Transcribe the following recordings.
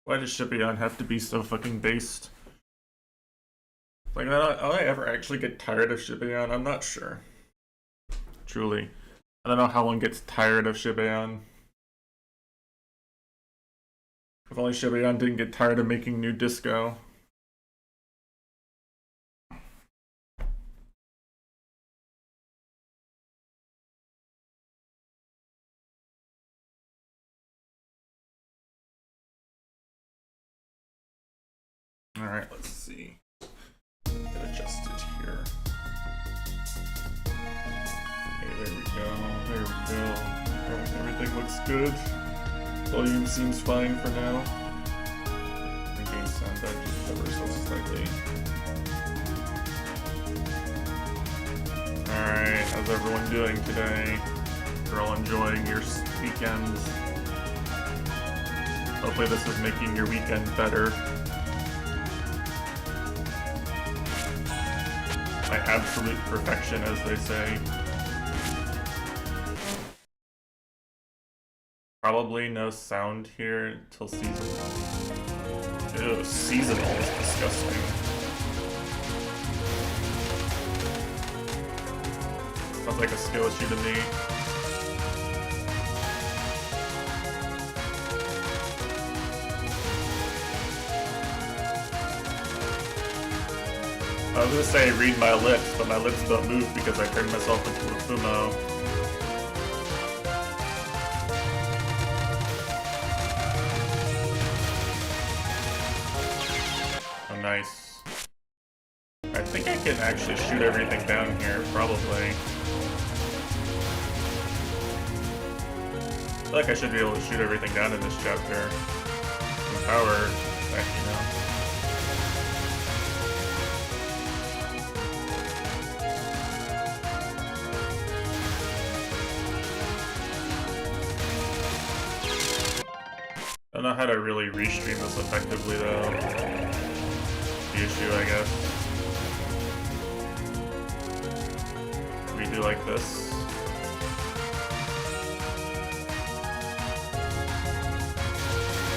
Why does Shibuya have to be so fucking based? Like, will I ever actually get tired of Shibuya? I'm not sure. Truly. I don't know how one gets tired of Shibuya. If only Shibuya didn't get tired of making new disco. Alright, let's see. Get adjusted here. Okay, there we go. There we go. Alright, everything looks good. Volume seems fine for now. And game sound just ever so slightly. Alright, how's everyone doing today? You're all enjoying your weekend. Hopefully this is making your weekend better. By absolute perfection, as they say. Probably no sound here until seasonal. Ew, seasonal is disgusting. Sounds like a skill issue to me. I was gonna say read my lips, but my lips don't move because I turned myself into a fumo. Oh, nice. I think I can actually shoot everything down here, probably. I feel like I should be able to shoot everything down in this chapter. Some power, you know. I don't know how to really restream this effectively though. The issue, I guess. We do like this.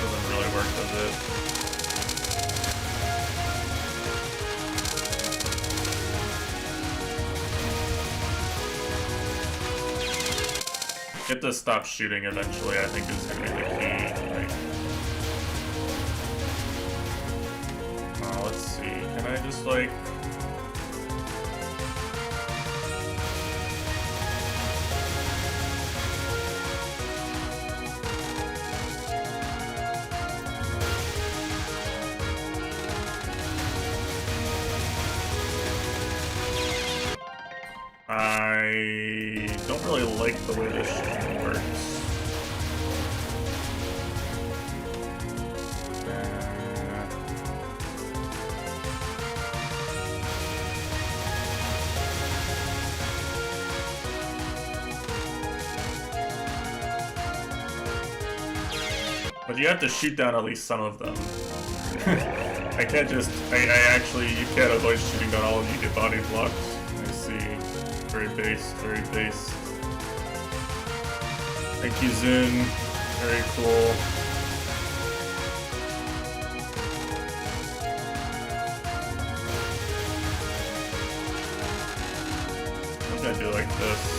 Doesn't really work, does it? Get to stop shooting eventually, I think is gonna be the key. Let's see. Can I just like... I don't really like the way this shit works. But you have to shoot down at least some of them. I can't just... I actually... You can't avoid shooting down all of them. You get body blocked. I see. Very based, very based. Thank you, Zun. Very cool. I'm gonna do like this.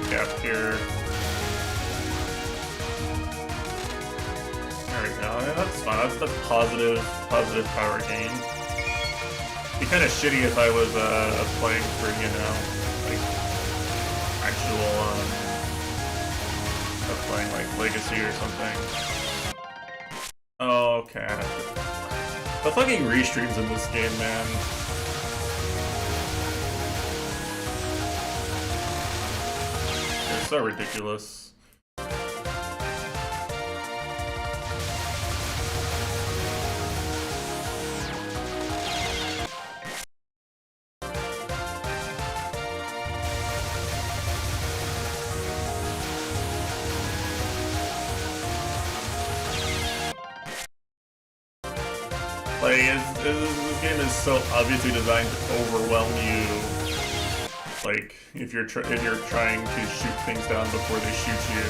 Gap here. There we go. Yeah, that's fine. That's positive power gain. It'd be kind of shitty if I was playing for, you know, like actual playing like Legacy or something. Oh, okay. The fucking restreams in this game, man. So ridiculous. like, this game is so obviously designed to overwhelm you. Like, if you're trying to shoot things down before they shoot you.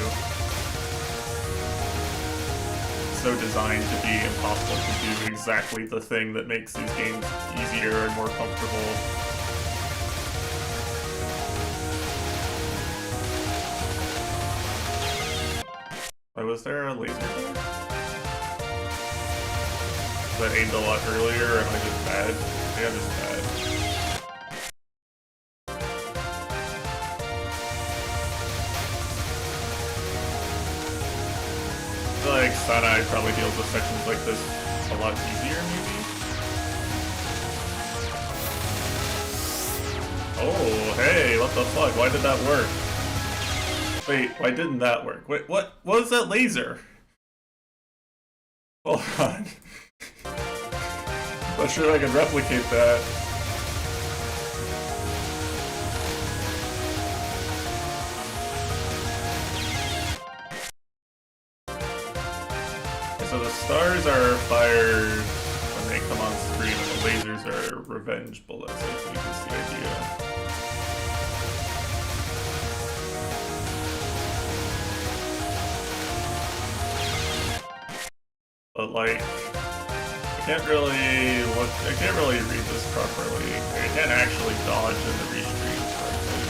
It's so designed to be impossible to do exactly the thing that makes these games easier and more comfortable. Was there a laser there? That aimed a lot earlier, or am I just bad? Yeah, I'm just bad. I feel like Sanai probably deals with sections like this a lot easier, maybe? Oh, hey, what the fuck? Why did that work? Wait, why didn't that work? Wait, what was that laser? Hold on. Not sure I can replicate that. Okay, so the stars are fired when they come on screen, and the lasers are revenge bullets. I think is the idea. But like, I can't really read this properly. I can't actually dodge in the restream correctly.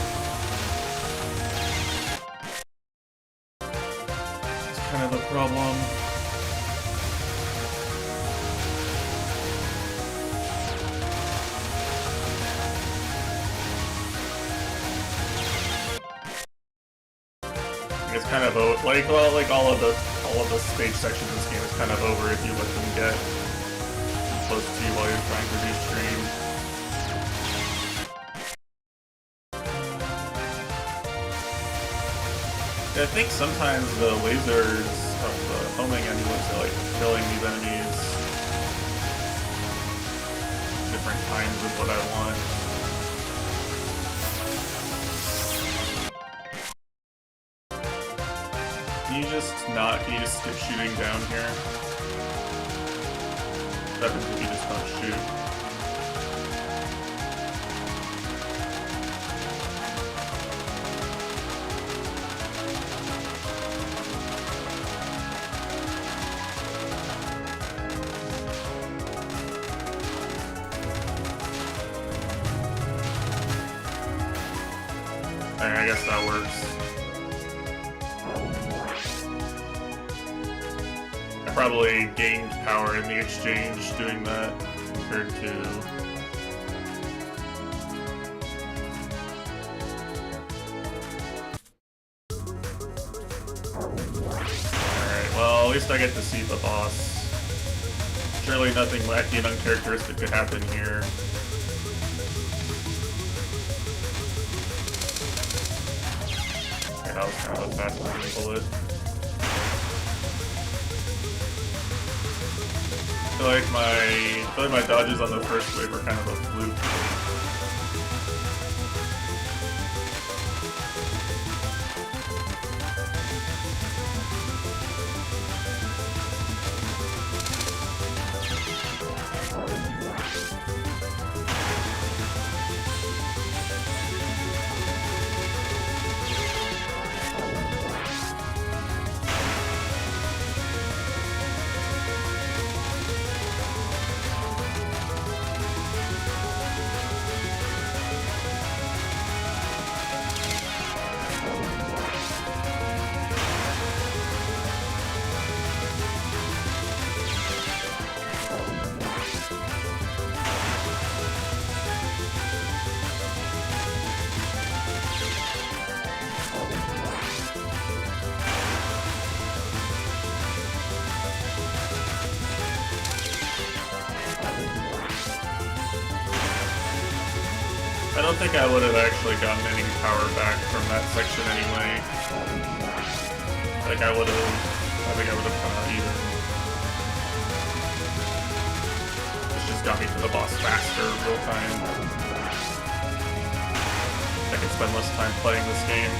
It's kind of the problem. It's kind of like all of the stage sections in this game is kind of over if you let them get too close to you while you're trying to restream. I think sometimes the lasers of the homing amulets are like killing these enemies different times of what I want. Can you just skip shooting down here? That happens if you just don't shoot. I guess that works. I probably gained power in the exchange doing that compared to... Alright, well, at least I get to see the boss. Surely nothing wacky and uncharacteristic could happen here. Okay, that was kind of a fast-moving bullet. I feel like my dodges on the first wave were kind of a fluke. I don't think I would have actually gotten any power back from that section anyway. I think I would have come out even. This just got me to the boss faster, real time. I can spend less time playing this game.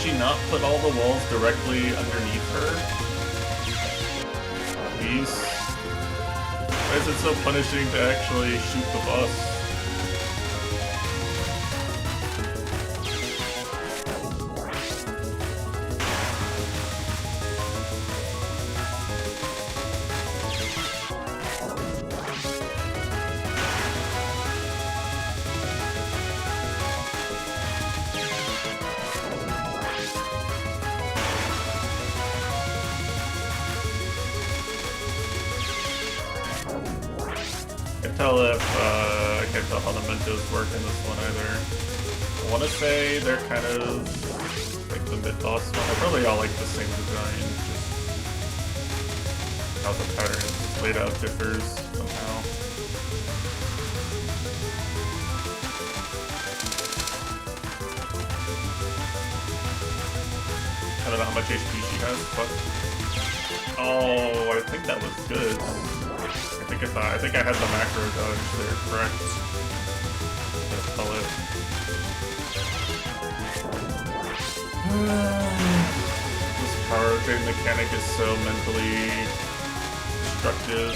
she not put all the walls directly underneath her? Please? Why is it so punishing to actually shoot the boss? I can't tell how the Mentos work in this one either. I want to say they're kind of like the midboss one. They're probably all like the same design, just how the pattern is laid out differs somehow. I don't know how much HP she has, but oh, I think that was good. I think I had the macro dodge there, correct? Let's call it. This power trade mechanic is so mentally destructive.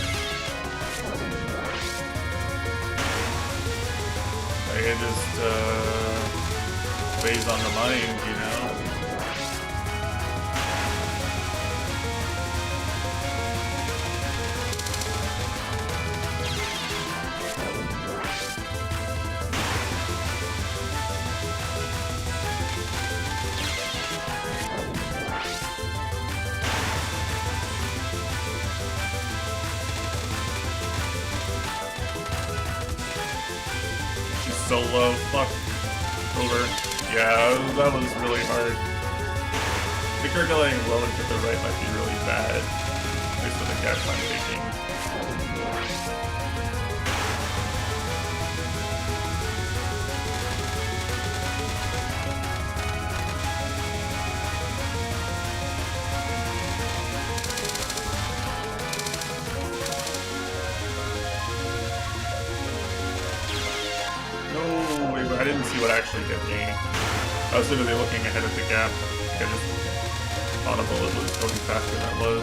Like it just weighs on the mind, you know? So low, fuck. Over. Yeah, that was really hard. I think her going low and to the right might be really bad. At least with the gaps I'm taking. I didn't see what actually hit me. I was literally looking ahead at the gap. I just thought a bullet was going faster than it was.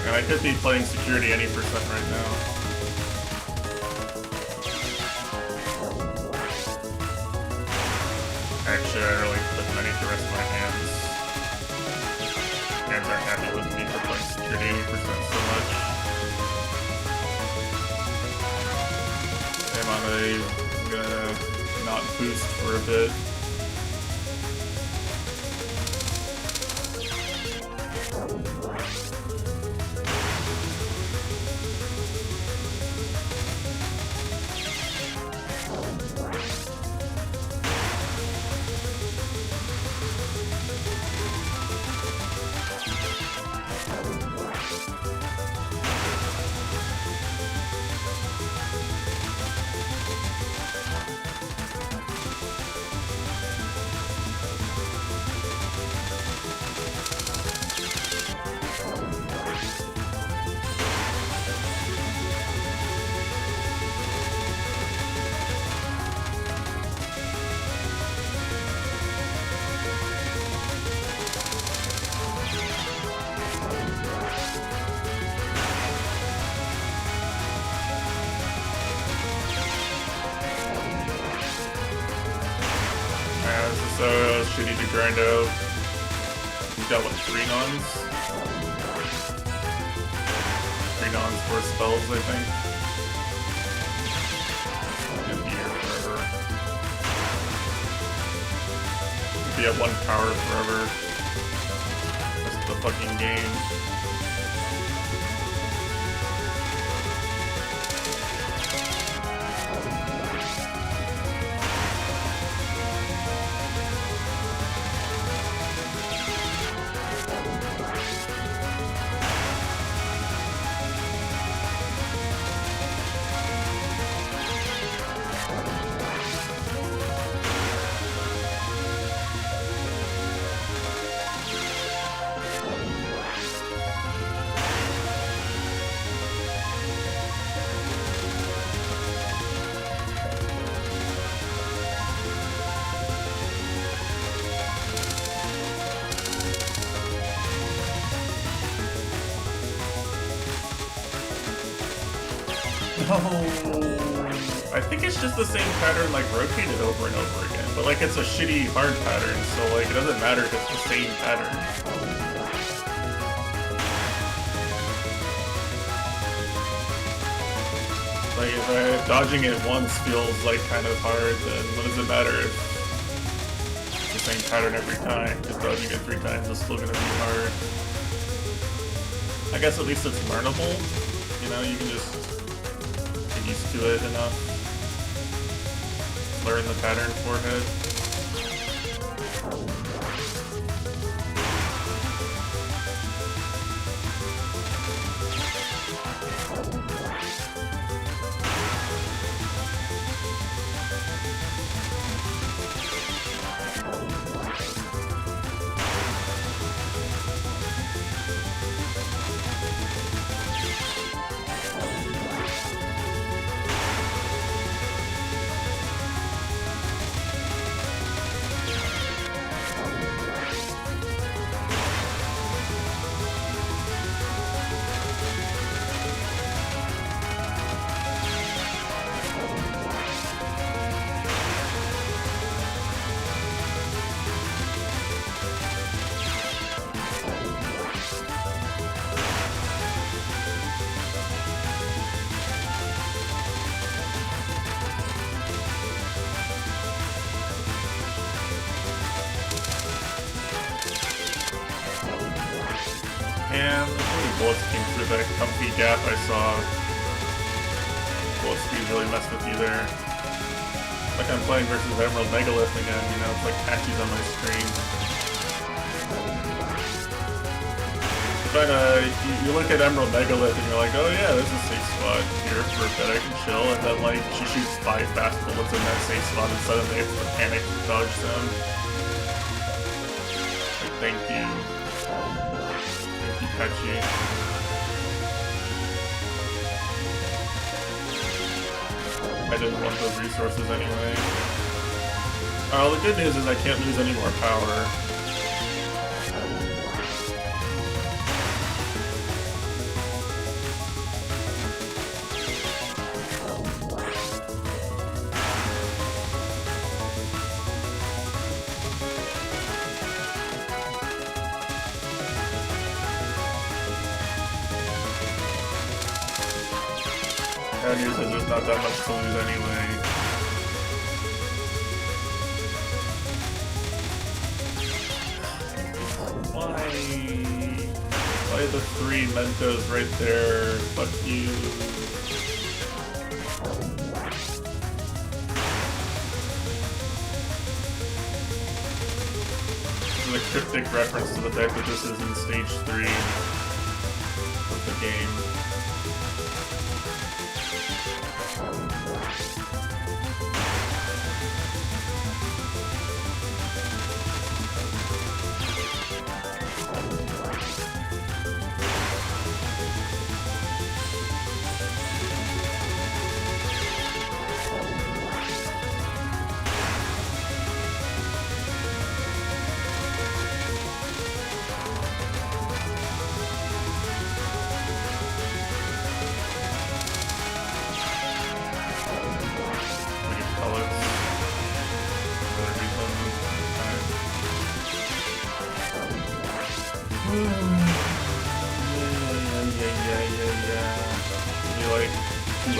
And I could be playing security any percent right now. Actually, I really I need to rest my hands. Hands aren't happy with me for playing security 80% so much. I'm gonna not boost for a bit. So shitty to grind out. He's got what, 3 nons? 3 nons, 4 spells, I think. He'll be here forever. He'll be at 1 power forever. Rest of the fucking game. No, I think it's just the same pattern, like rotated over and over again. But like it's a shitty hard pattern, so like it doesn't matter if it's the same pattern. Like if dodging it once feels like kind of hard, then what does it matter if it's the same pattern every time? Because dodging it 3 times is still gonna be hard. I guess at least it's learnable. You know, you can just get used to it enough. Learn the pattern forehead. And the bullets came through that comfy gap I saw. Bullet speed really messed with you there. Like I'm playing versus Emerald Megalith again, you know, it's like patches on my screen. But you look at Emerald Megalith and you're like, oh yeah, there's a safe spot here for a bit I can chill, and then like she shoots 5 fast bullets in that safe spot and suddenly it's the panic to dodge them. Like, thank you. Catchy. I didn't want those resources anyway. The good news is I can't lose any more power. Bad news is there's not that much to lose anyway. Why the 3 Mentos right there? Fuck you. This is a cryptic reference to the fact that this is in stage 3 of the game.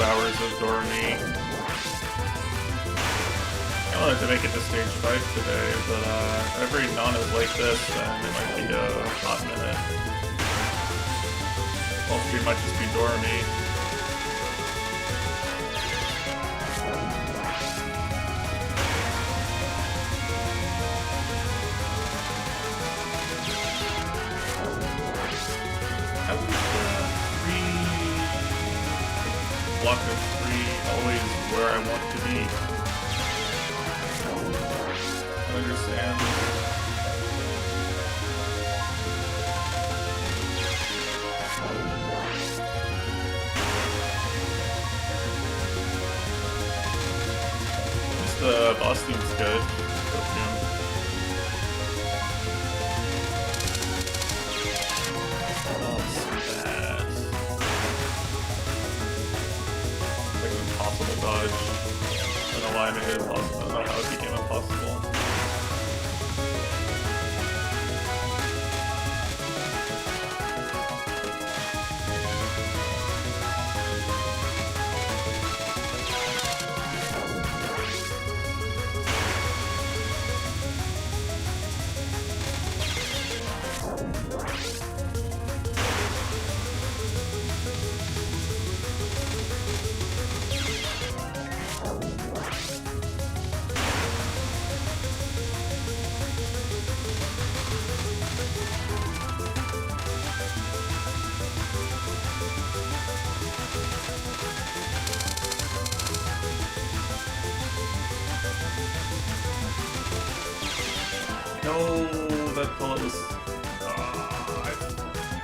Hours of Dormy. I wanted to make it to stage 5 today, but every non is like this, then it might be a hot minute. Wall Street might just be Dormy. How is the 3 block of 3 always where I want to be? I understand. At least the boss theme's good. impossible dodge. I don't know why I made it impossible. I don't know how it became impossible. No, that bullet was...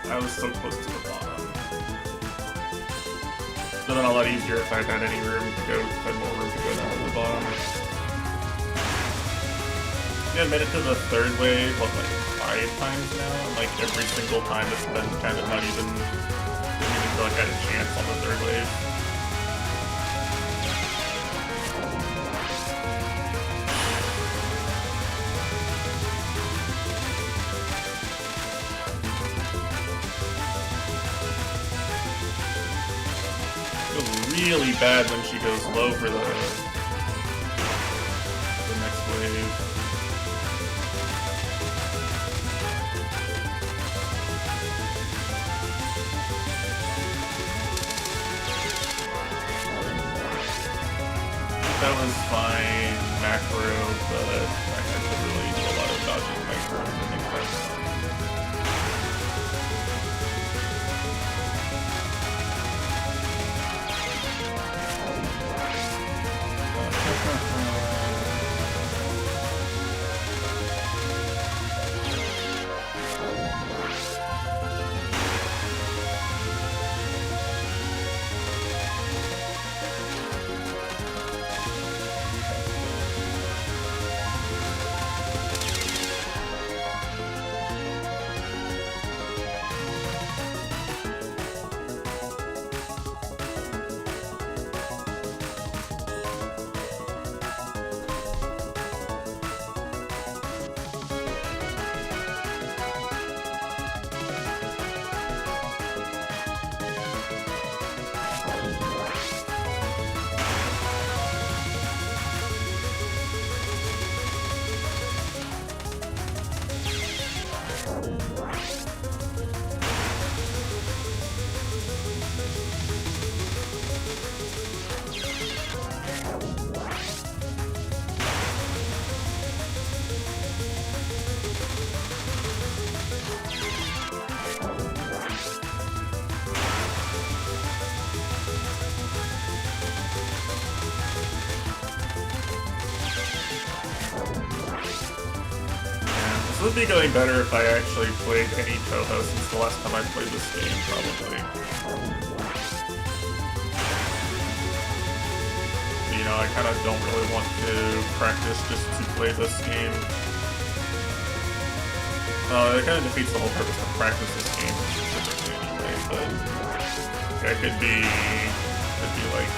I was so close to the bottom. It would have been a lot easier if I had any room to go, had more room to go down to the bottom. Yeah, I made it to the third wave, what, like 5 times now? And like every single time it's been kind of not even... didn't even feel like I had a chance on the third wave. Really bad when she goes low for the next wave. That was fine macro, but I had to really do a lot of dodging micro to make that fun. This would be going better if I actually played any Toho since the last time I played this game, probably. You know, I kind of don't really want to practice just to play this game. It kind of defeats the whole purpose of practice this game specifically anyway, but I could be like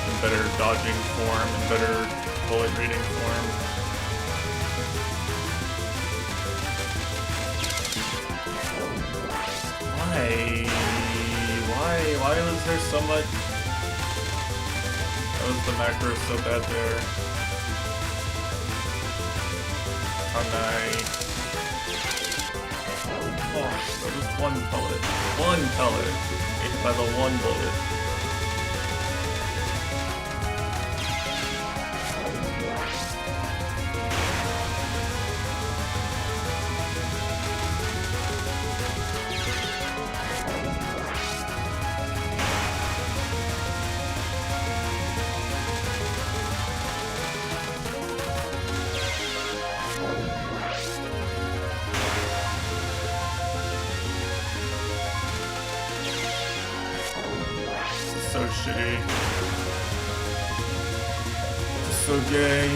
in better dodging form and better bullet reading form. Why was there so much? Why was the macro so bad there? Oh, that was one pellet. One pellet. Hit by the one bullet. So shitty. It's so gay.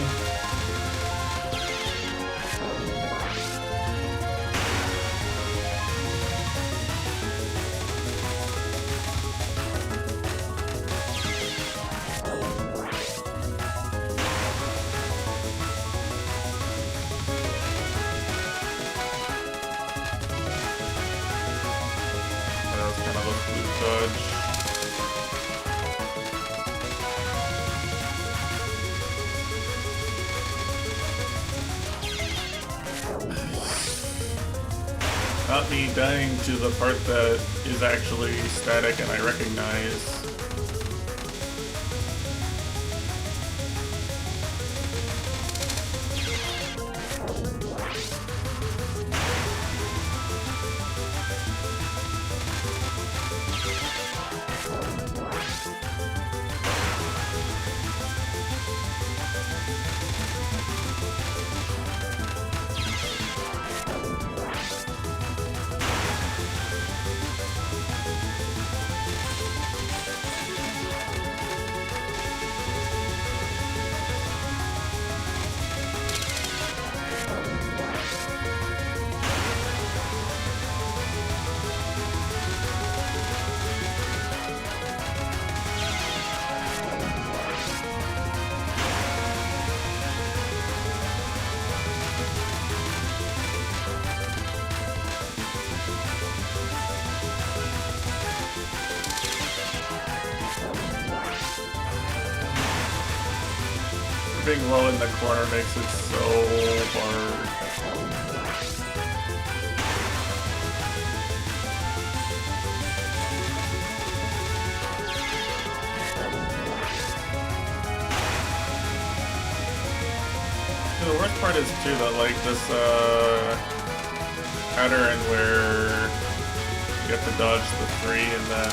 dodge. Not me dying to the part that is actually static and I recognize. Being low in the corner makes it so hard. The worst part is too that like this pattern where you have to dodge the 3 and then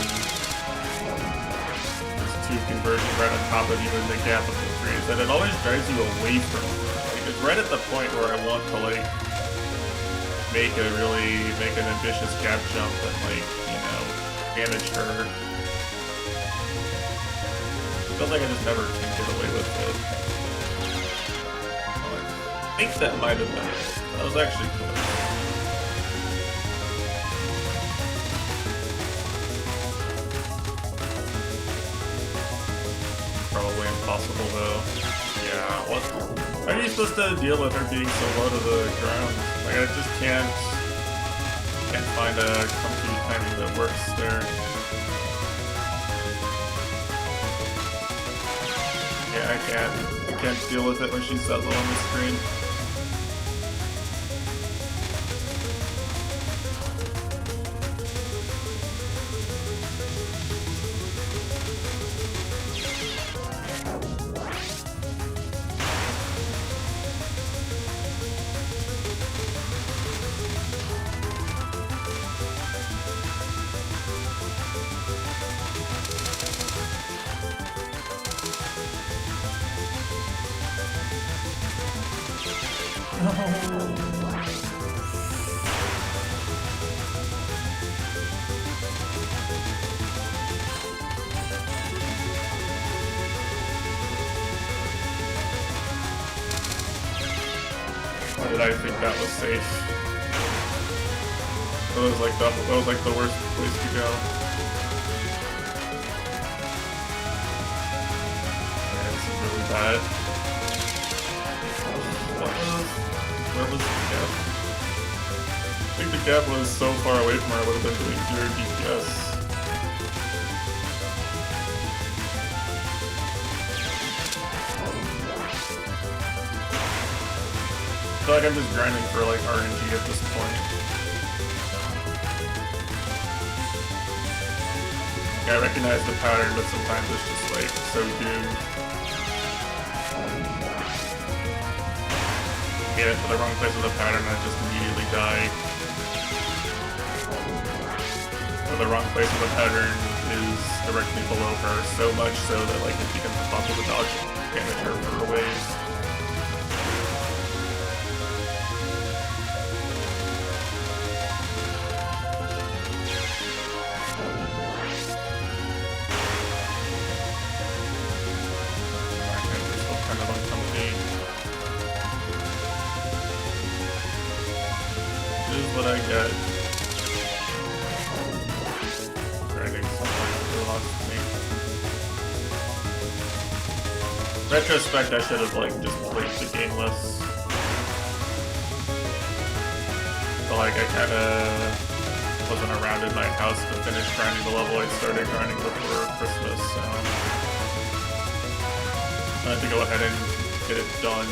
two conversions right on top of you in the gap of the 3s, that it always drives you away from her. Like, it's right at the point where I want to like make an ambitious gap jump and like, you know, damage her. It feels like I just never can get away with it. I think that might have been it. That was actually close. Probably impossible though. Yeah, what? How are you supposed to deal with her being so low to the ground? Like I just can't find a comfy timing that works there. Yeah, I can't deal with it when she's that low on the screen. Why did I think that was safe? That was like the worst place to go. Yeah, this is really bad. Where was the gap? I think the gap was so far away from where I would have been doing 0 DPS. I feel like I'm just grinding for like RNG at this point. Yeah, I recognize the pattern, but sometimes it's just like so doomed. Get into the wrong place with the pattern and I just immediately die. Or the wrong place with the pattern is directly below her, so much so that like it becomes impossible to dodge and damage her for a ways. What I get. Grinding something really lost me. Retrospect, I should have like just played the game less. But like I kinda wasn't around in my house to finish grinding the level I started grinding before Christmas, so I had to go ahead and get it done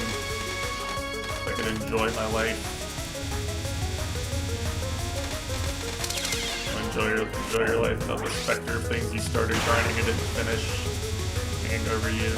so I could enjoy my life. Enjoy your life without the specter of things you started grinding and didn't finish hanging over you.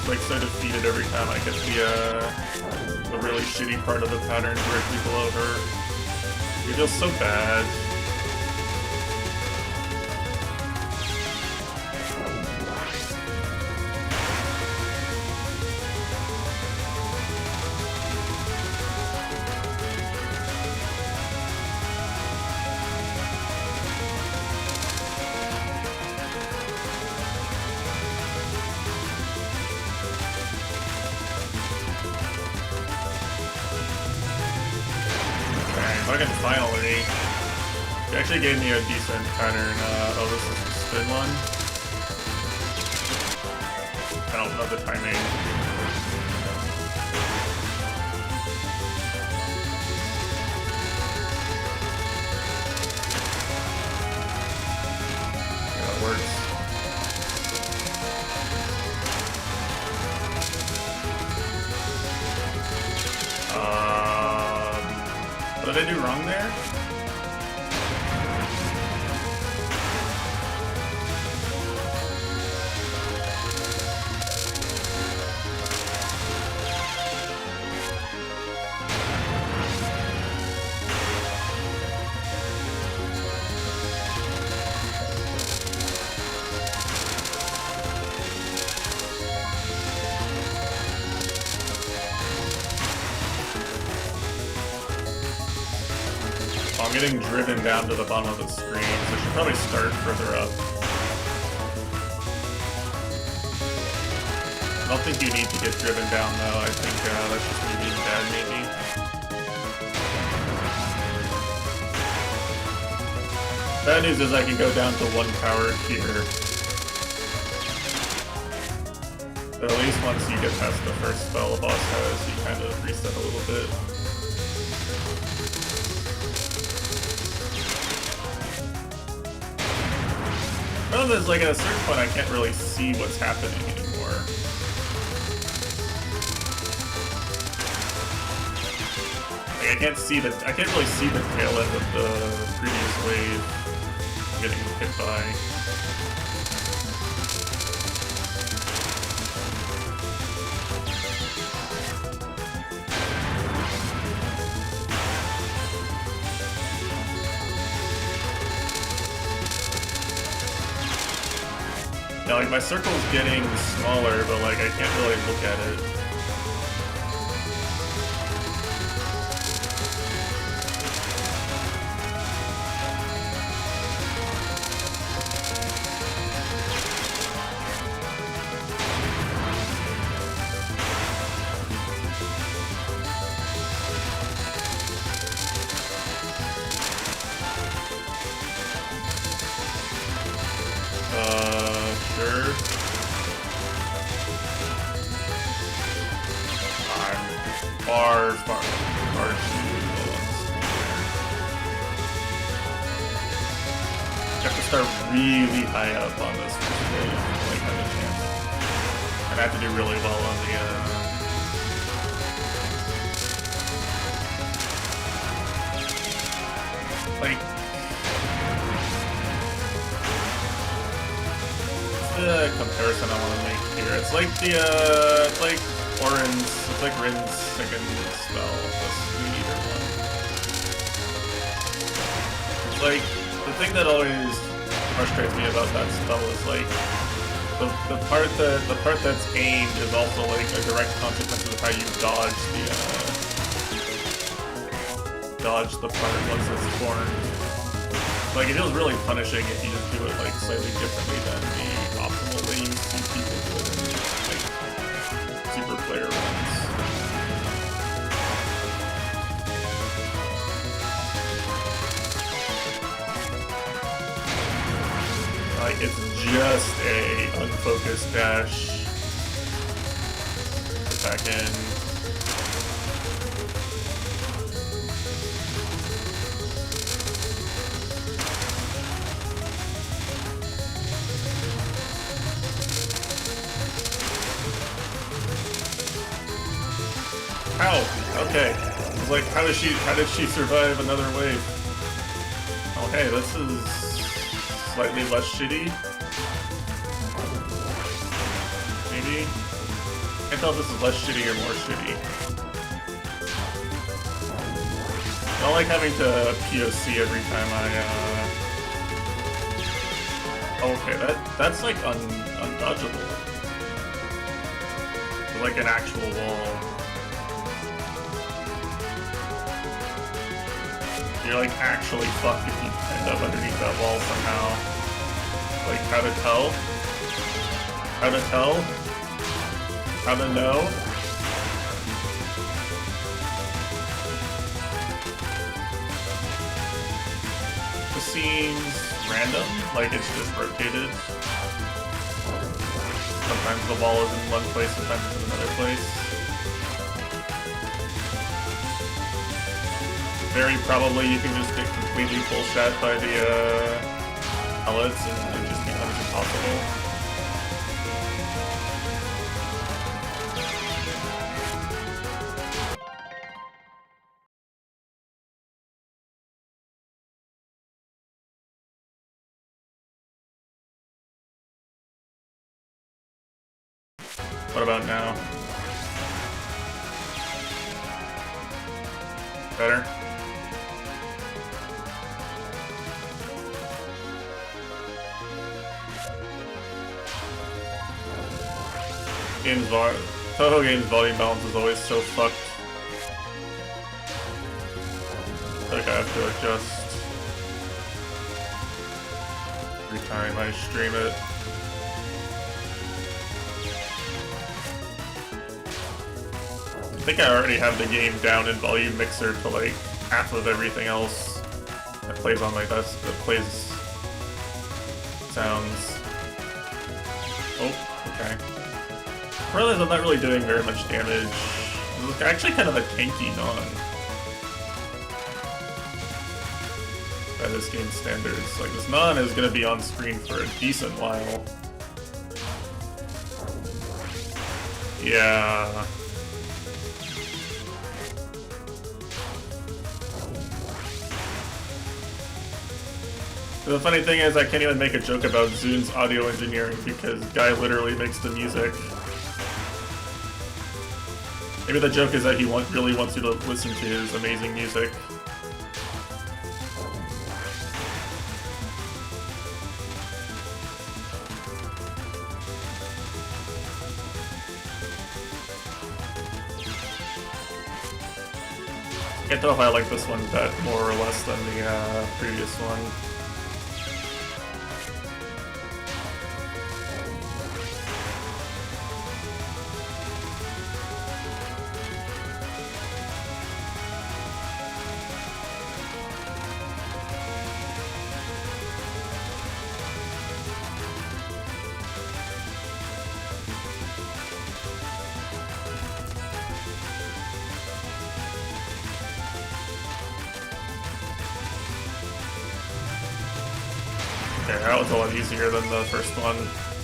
Like so defeated every time I get the really shitty part of the pattern where people over. It feels so bad. Finally, it actually gave me a decent pattern. Oh, this is the spin one. I don't know the timing. Yeah, it works. What did I do wrong there? I'm getting driven down to the bottom of the screen, so I should probably start further up. I don't think you need to get driven down though, I think that's just me being bad maybe. Bad news is I can go down to 1 power here. But at least once you get past the first spell the boss has, you kind of reset a little bit. Problem is, like, at a certain point, I can't really see what's happening anymore. Like, I can't really see the tail end of the previous wave getting hit by. Yeah, like, my circle's getting smaller, but, like, I can't really look at it. Sure. I'm far too low. I have to start really high up on this first wave to, like, have a chance. And I have to do really well on the, like, the comparison I want to make here. It's like it's like Rin's second spell, the Sweet Eater one. It's like, the thing that always frustrates me about that spell is, like, the part that's aimed is also, like, a direct consequence of how you dodge the part once it's formed. Like, it feels really punishing if you just do it, like, slightly differently than the optimal way you see people do it in, like, super player runs. like it's just a unfocused dash. Get back in. Ow! Okay. I was like, how did she survive another wave? Oh hey, this is slightly less shitty. Maybe? I can't tell if this is less shitty or more shitty. I don't like having to POC every time I okay, that's like undodgeable. Like an actual wall. You're like actually fucked if you end up underneath that wall somehow. Like how to tell? How to tell? How to know? This seems random, like it's just rotated. Sometimes the ball is in one place, sometimes it's in another place. Very probably you can just get completely full shot by the pellets and it just becomes impossible. What about now? Better? Toho Games volume balance is always so fucked. Like I have to adjust every time I stream it. I think I already have the game down in volume mixer to like half of everything else that plays on my desk, that plays sounds. Oh, okay. I realize I'm not really doing very much damage. It's actually kind of a tanky non by this game's standards. Like this non is gonna be on screen for a decent while. Yeah. The funny thing is I can't even make a joke about Zun's audio engineering because guy literally makes the music. Maybe the joke is that he really wants you to listen to his amazing music. I can't tell if I like this one more or less than the previous one. That was a lot easier than the first one.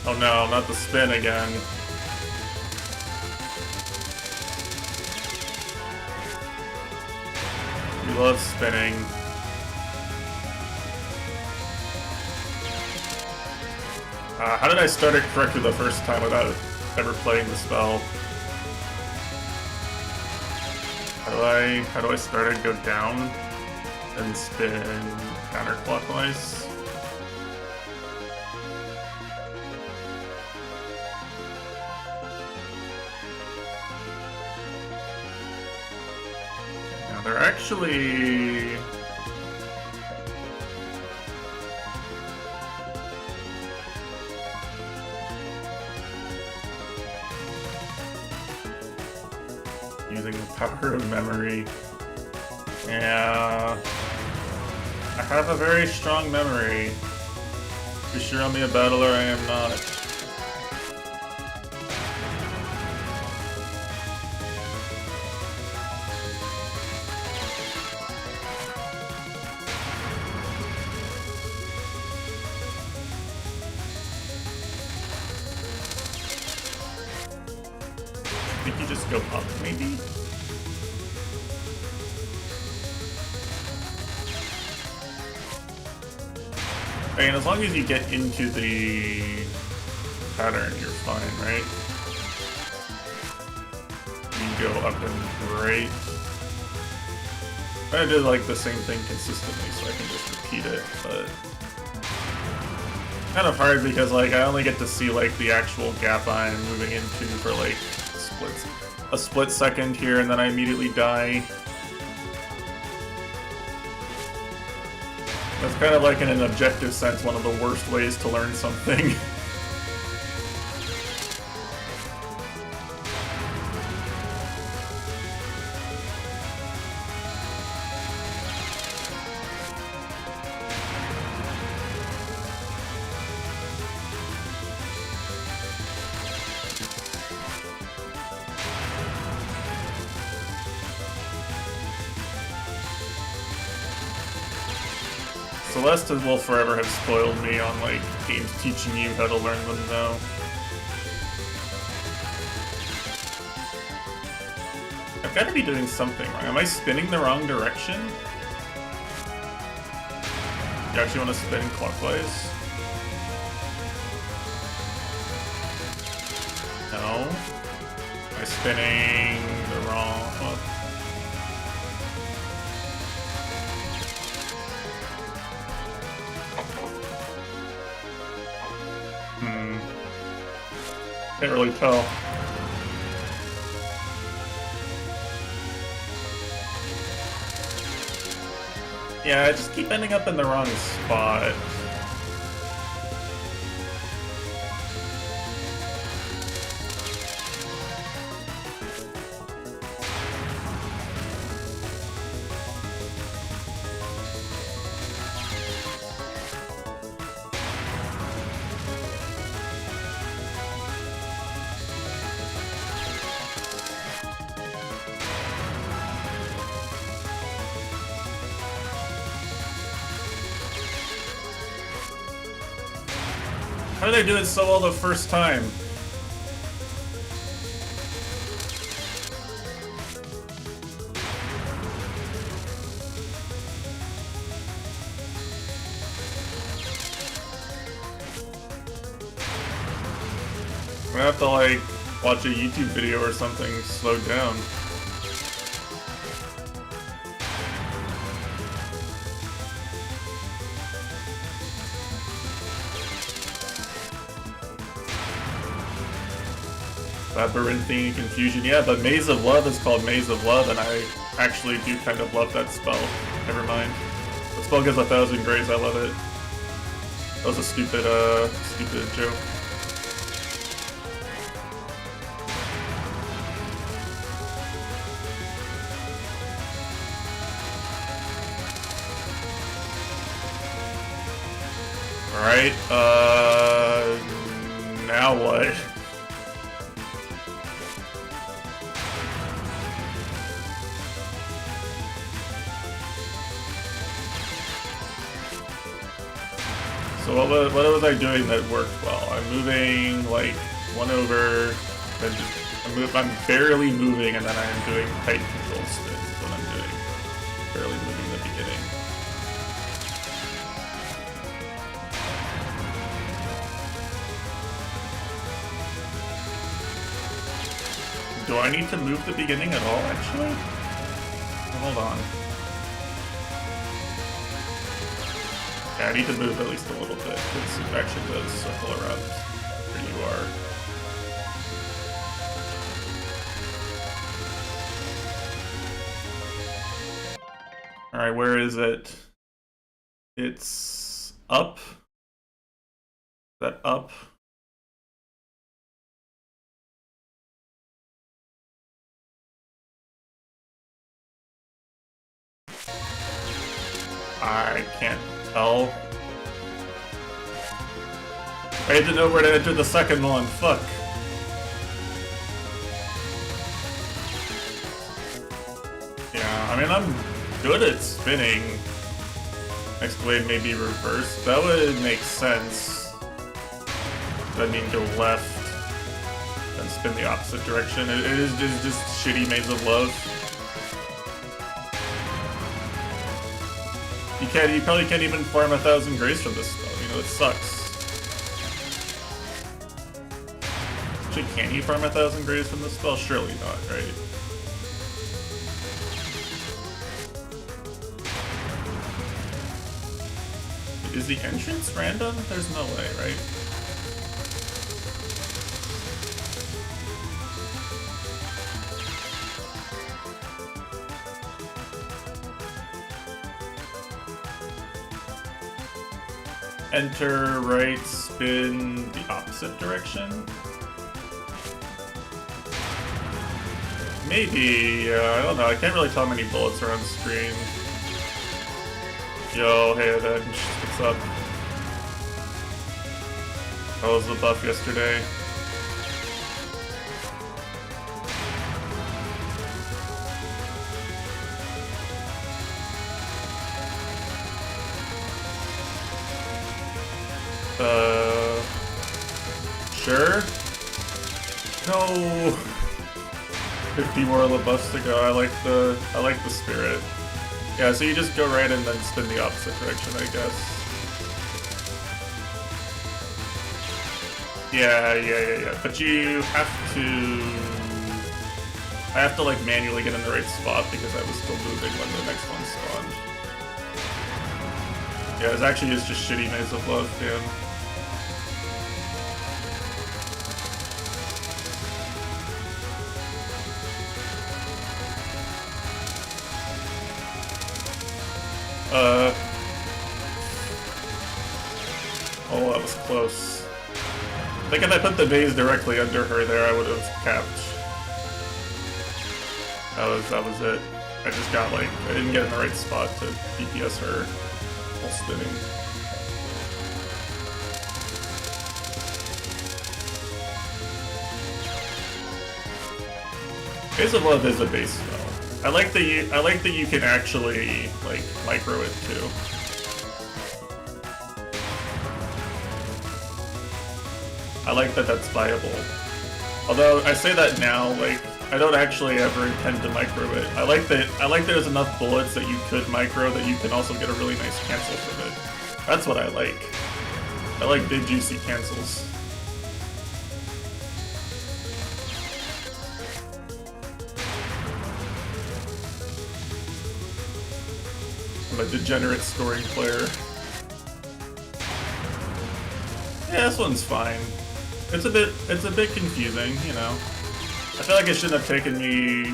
Oh no, not the spin again. We love spinning. How did I start it correctly the first time without ever playing the spell? How do I start it? Go down and spin counterclockwise? They're actually... using the power of memory. Yeah... I have a very strong memory. You sure I'm a battler? I am not. I think you just go up, maybe? And as long as you get into the pattern, you're fine, right? You can go up and right. I did like the same thing consistently, so I can just repeat it, but kind of hard because like I only get to see like the actual gap I'm moving into for like a split second here, and then I immediately die. That's kind of like in an objective sense one of the worst ways to learn something. Celeste will forever have spoiled me on like games teaching you how to learn them though. I've got to be doing something wrong. Am I spinning the wrong direction? You actually want to spin clockwise? No. Am I spinning the wrong... Oh. Can't really tell. Yeah, I just keep ending up in the wrong spot. How did I do it so well the first time? I'm gonna have to like watch a YouTube video or something slowed down. Labyrinthine Confusion. Yeah, but Maze of Love is called Maze of Love, and I actually do kind of love that spell. Never mind. The spell gives 1,000 grays, I love it. That was a stupid joke. Alright, now what? So what was I doing that worked well? I'm moving like one over, then just I'm barely moving, and then I'm doing tight control spins. Is what I'm doing. Barely moving in the beginning. Do I need to move the beginning at all? Actually, hold on. Yeah, I need to move at least a little bit, because it actually does circle around where you are. Alright, where is it? It's up. Is that up? I can't tell. I didn't know where to enter the second one, fuck. Yeah, I mean, I'm good at spinning. Next wave may be reversed. That would make sense. That mean go left and spin the opposite direction. It is just shitty Maze of Love. You probably can't even farm 1,000 grays from this spell. You know, it sucks. Actually, can you farm 1,000 grays from this spell? Surely not, right? Is the entrance random? There's no way, right? Enter right, spin the opposite direction? Maybe, I don't know, I can't really tell how many bullets are on the screen. Yo, hey Avenge, what's up? How was the buff yesterday? Sure? No! 50 more buffs to go. I like the spirit. Yeah, so you just go right and then spin the opposite direction, I guess. Yeah. But you have to... I have to like manually get in the right spot because I was still moving when the next one spawned. Yeah, it actually is just shitty Maze of Love, damn. Oh, that was close. I think if I put the vase directly under her there, I would have capped. That was it. I just got like, I didn't get in the right spot to DPS her while spinning. Maze of Love is a base spell. I like that you can actually like micro it too. I like that that's viable. Although I say that now, like I don't actually ever intend to micro it. I like there's enough bullets that you could micro that you can also get a really nice cancel from it. That's what I like. I like big juicy cancels. I'm a degenerate scoring player. Yeah, this one's fine. It's a bit confusing, you know. I feel like it shouldn't have taken me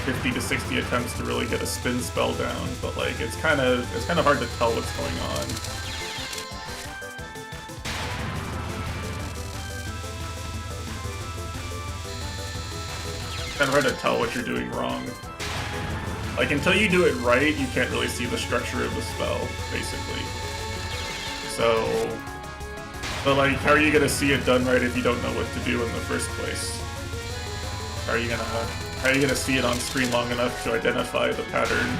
50 to 60 attempts to really get a spin spell down, but like it's kind of hard to tell what's going on. It's kind of hard to tell what you're doing wrong. Like until you do it right, you can't really see the structure of the spell, basically. So, but like, how are you gonna see it done right if you don't know what to do in the first place? How are you gonna see it on screen long enough to identify the pattern?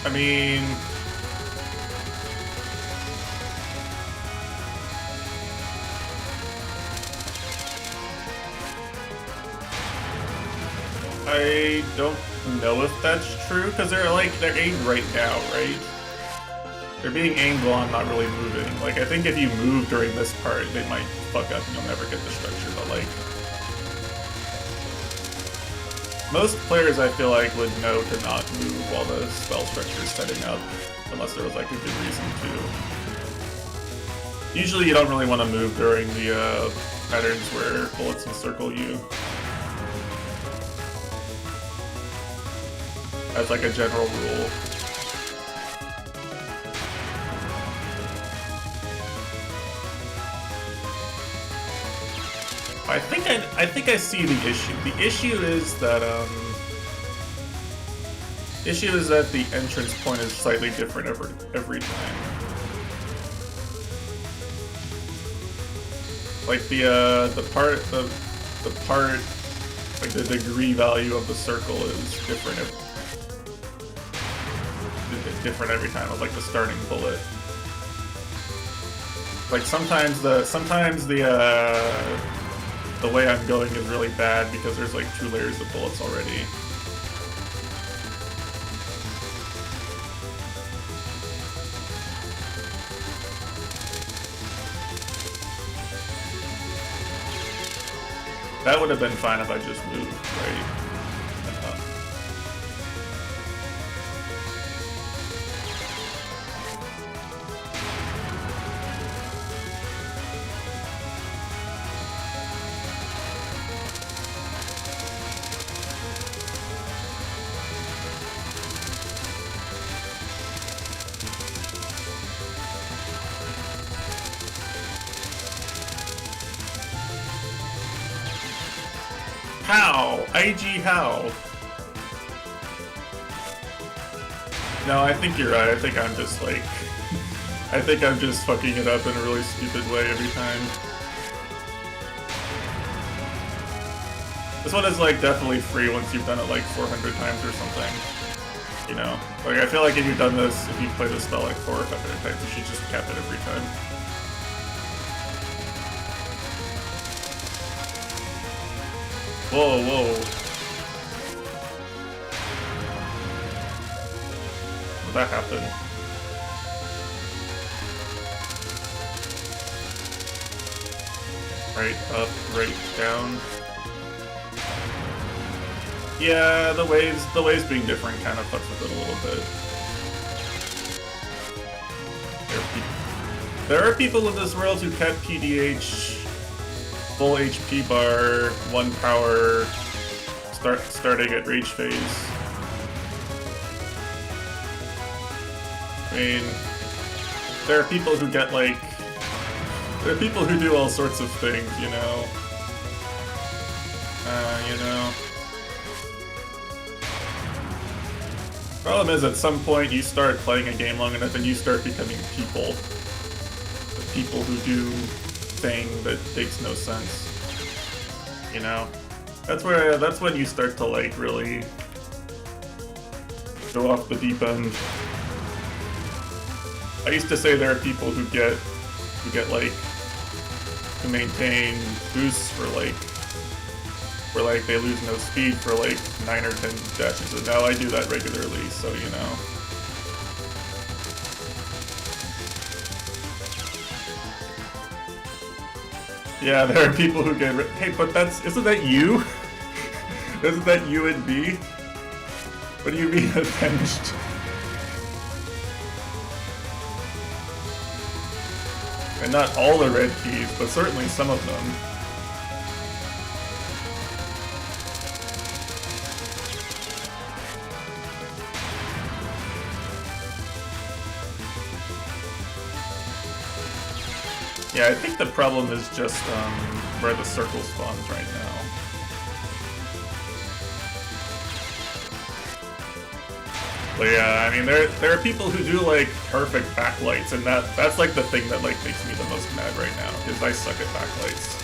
I mean, I don't know if that's true, because they're aimed right now, right? They're being aimed while I'm not really moving. Like, I think if you move during this part, they might fuck up and you'll never get the structure, but like... Most players, I feel like, would know to not move while the spell structure is setting up, unless there was like a good reason to. Usually you don't really want to move during the patterns where bullets encircle you. As like a general rule. I think I see the issue. The issue is that the entrance point is slightly different every time. Like the part like the degree value of the circle is different every time of like the starting bullet. Like sometimes the way I'm going is really bad because there's like 2 layers of bullets already. That would have been fine if I just moved, right? How? IG how? No, I think you're right. I think I'm just like... I think I'm just fucking it up in a really stupid way every time. This one is like definitely free once you've done it like 400 times or something. You know? Like I feel like if you've done this, if you play this spell like 400 or 500 times, you should just cap it every time. Whoa, whoa. How'd that happen? Right up, right down. Yeah, the waves being different kind of fucks with it a little bit. There are people in this world who kept PDH full HP bar, 1 power, starting at rage phase. I mean, there are people who get like, there are people who do all sorts of things, you know. Problem is, at some point you start playing a game long enough and you start becoming people. The people who do thing that makes no sense. You know? That's when you start to like really go off the deep end. I used to say there are people who maintain boosts for like they lose no speed for like 9 or 10 dashes, and now I do that regularly, so you know. Yeah, there are people who get hey, but isn't that you? Isn't that you and me? What do you mean avenged? And not all the red keys, but certainly some of them. Yeah, I think the problem is just where the circle spawns right now. But yeah, I mean, there are people who do like perfect backlights, and that's like the thing that like makes me the most mad right now, because I suck at backlights.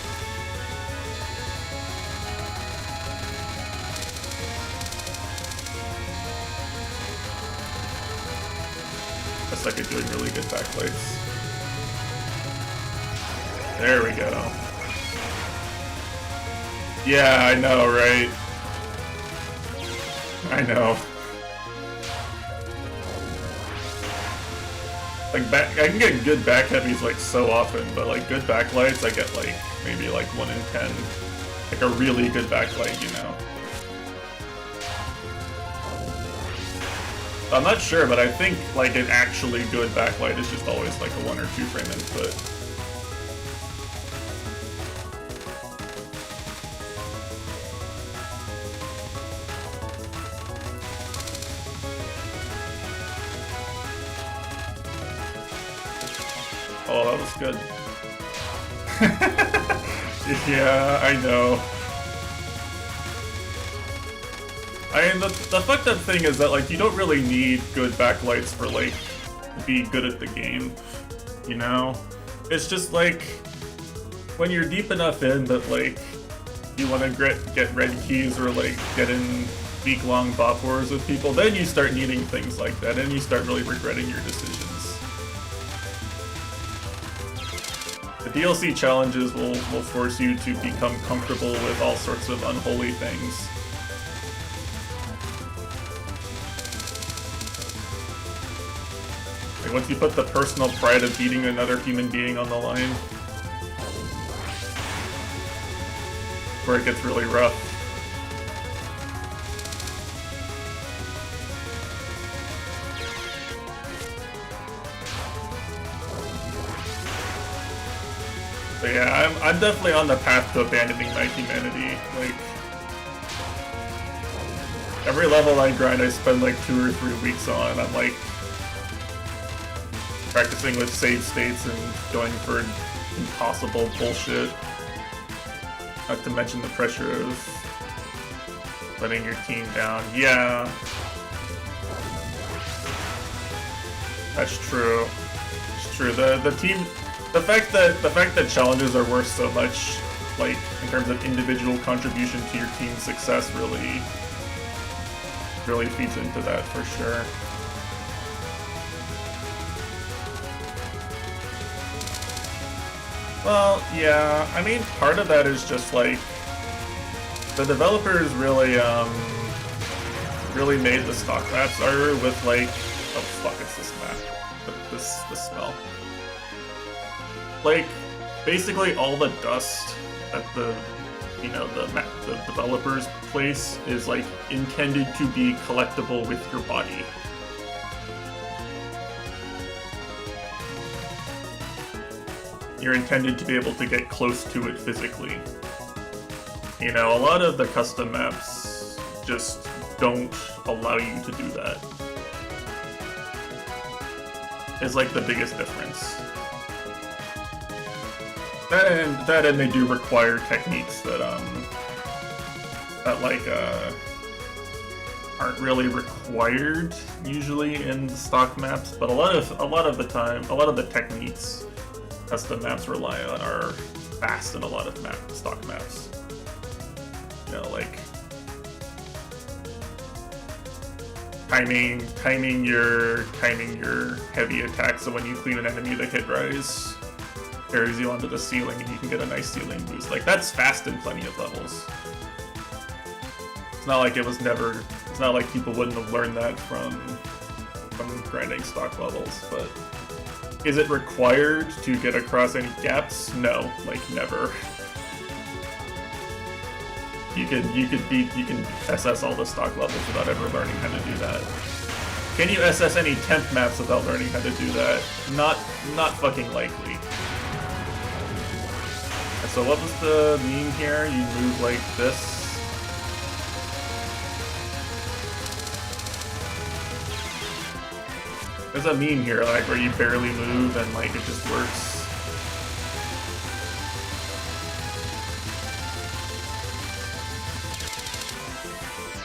I suck at doing really good backlights. There we go. Yeah, I know, right? I know. Like I can get good back heavies like so often, but like good backlights I get like maybe like 1 in 10. Like a really good backlight, you know. I'm not sure, but I think like an actually good backlight is just always like a 1 or 2 frame input. Oh, that was good. Yeah, I know. I mean, the fucked up thing is that, like, you don't really need good backlights for, like, to be good at the game, you know? It's just, like, when you're deep enough in that, like, you want to get red keys or, like, get in week-long bot wars with people, then you start needing things like that, and you start really regretting your decisions. The DLC challenges will force you to become comfortable with all sorts of unholy things. Like once you put the personal pride of beating another human being on the line, where it gets really rough. But yeah, I'm definitely on the path to abandoning my humanity. Like, every level I grind, I spend like 2 or 3 weeks on. I'm like practicing with save states and going for impossible bullshit. Not to mention the pressure of letting your team down. Yeah, that's true. It's true. The team. The fact that challenges are worth so much, like in terms of individual contribution to your team's success, really feeds into that for sure. Well, yeah, I mean, part of that is just like the developers really made the stock maps are with like, oh fuck, it's this map, this smell. Like, basically all the dust that the developers place is like intended to be collectible with your body. You're intended to be able to get close to it physically. You know, a lot of the custom maps just don't allow you to do that. It's like the biggest difference. That and they do require techniques that aren't really required usually in stock maps, but a lot of the time, a lot of the techniques custom maps rely on are fast in a lot of stock maps. You know, like timing your heavy attack so when you clean an enemy, the hit rise carries you onto the ceiling and you can get a nice ceiling boost. Like, that's fast in plenty of levels. It's not like people wouldn't have learned that from grinding stock levels, but is it required to get across any gaps? No, like never. You can SS all the stock levels without ever learning how to do that. Can you SS any 10th maps without learning how to do that? Not fucking likely. So what was the meme here? You move like this. There's a meme here, like, where you barely move and, like, it just works.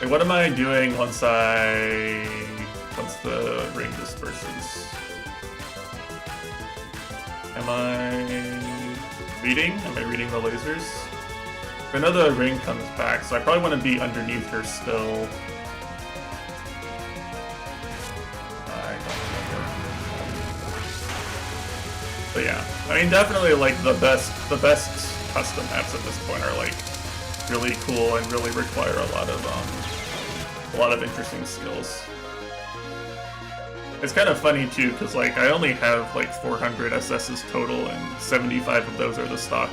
Like, what am I doing once the ring disperses? Am I reading? Am I reading the lasers? I know the ring comes back, so I probably want to be underneath her still. I don't remember. But yeah, I mean, definitely like the best custom maps at this point are like really cool and really require a lot of interesting skills. It's kind of funny too, because like I only have like 400 SSs total, and 75 of those are the stock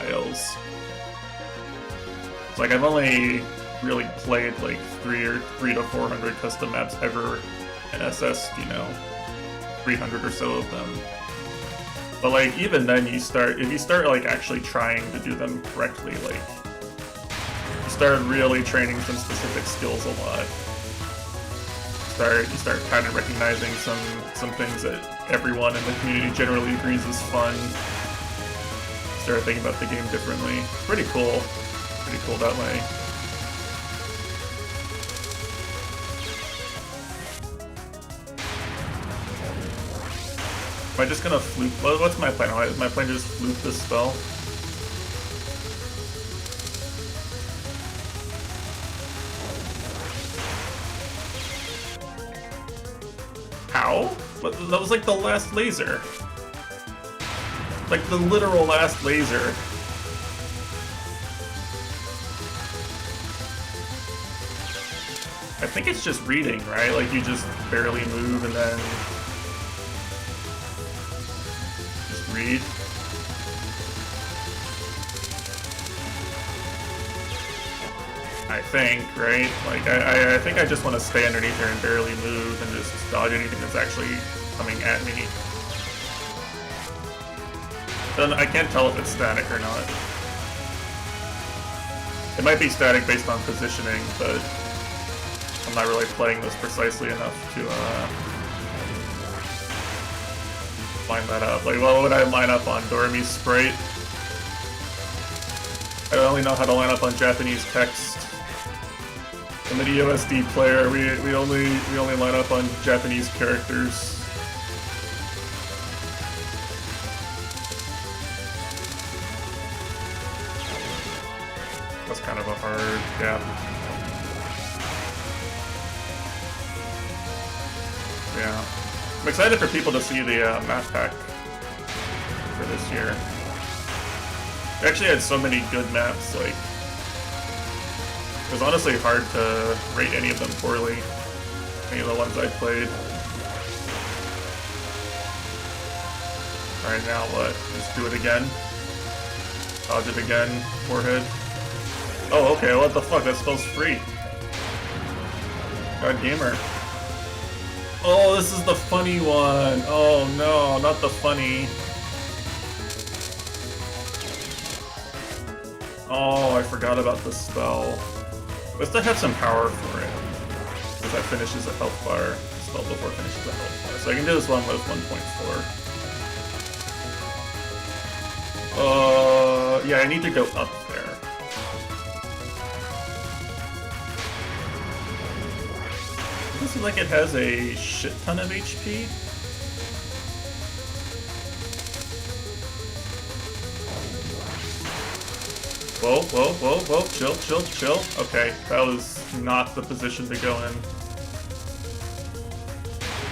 ILs. It's like I've only really played like 300 to 400 custom maps ever and SS, you know, 300 or so of them. But like even then, if you start like actually trying to do them correctly, like you start really training some specific skills a lot. You start kind of recognizing some things that everyone in the community generally agrees is fun. Start thinking about the game differently. It's pretty cool. Pretty cool that way. Am I just gonna fluke? What's my plan? Is my plan to just fluke this spell? How? That was like the last laser. Like the literal last laser. I think it's just reading, right? Like you just barely move and then just read. I think, right? Like I think I just want to stay underneath her and barely move and just dodge anything that's actually coming at me. Then I can't tell if it's static or not. It might be static based on positioning, but I'm not really playing this precisely enough to line that up. Like, what would I line up on? Dorami's Sprite? I only know how to line up on Japanese text. I'm an EOSD player. We only line up on Japanese characters. That's kind of a hard gap. Yeah. I'm excited for people to see the map pack for this year. We actually had so many good maps, like, it was honestly hard to rate any of them poorly. Any of the ones I played. Alright, now what? Just do it again? Dodge it again? Forehead? Oh, okay, what the fuck? That spell's free. God gamer. Oh, this is the funny one. Oh no, not the funny. Oh, I forgot about the spell. Let's have some power for it. Because that finishes a health bar. The spell before finishes a health bar. So I can do this one with 1.4. Yeah, I need to go up there. It doesn't seem like it has a shit ton of HP. Whoa, whoa, whoa, whoa, chill, chill, chill. Okay, that was not the position to go in.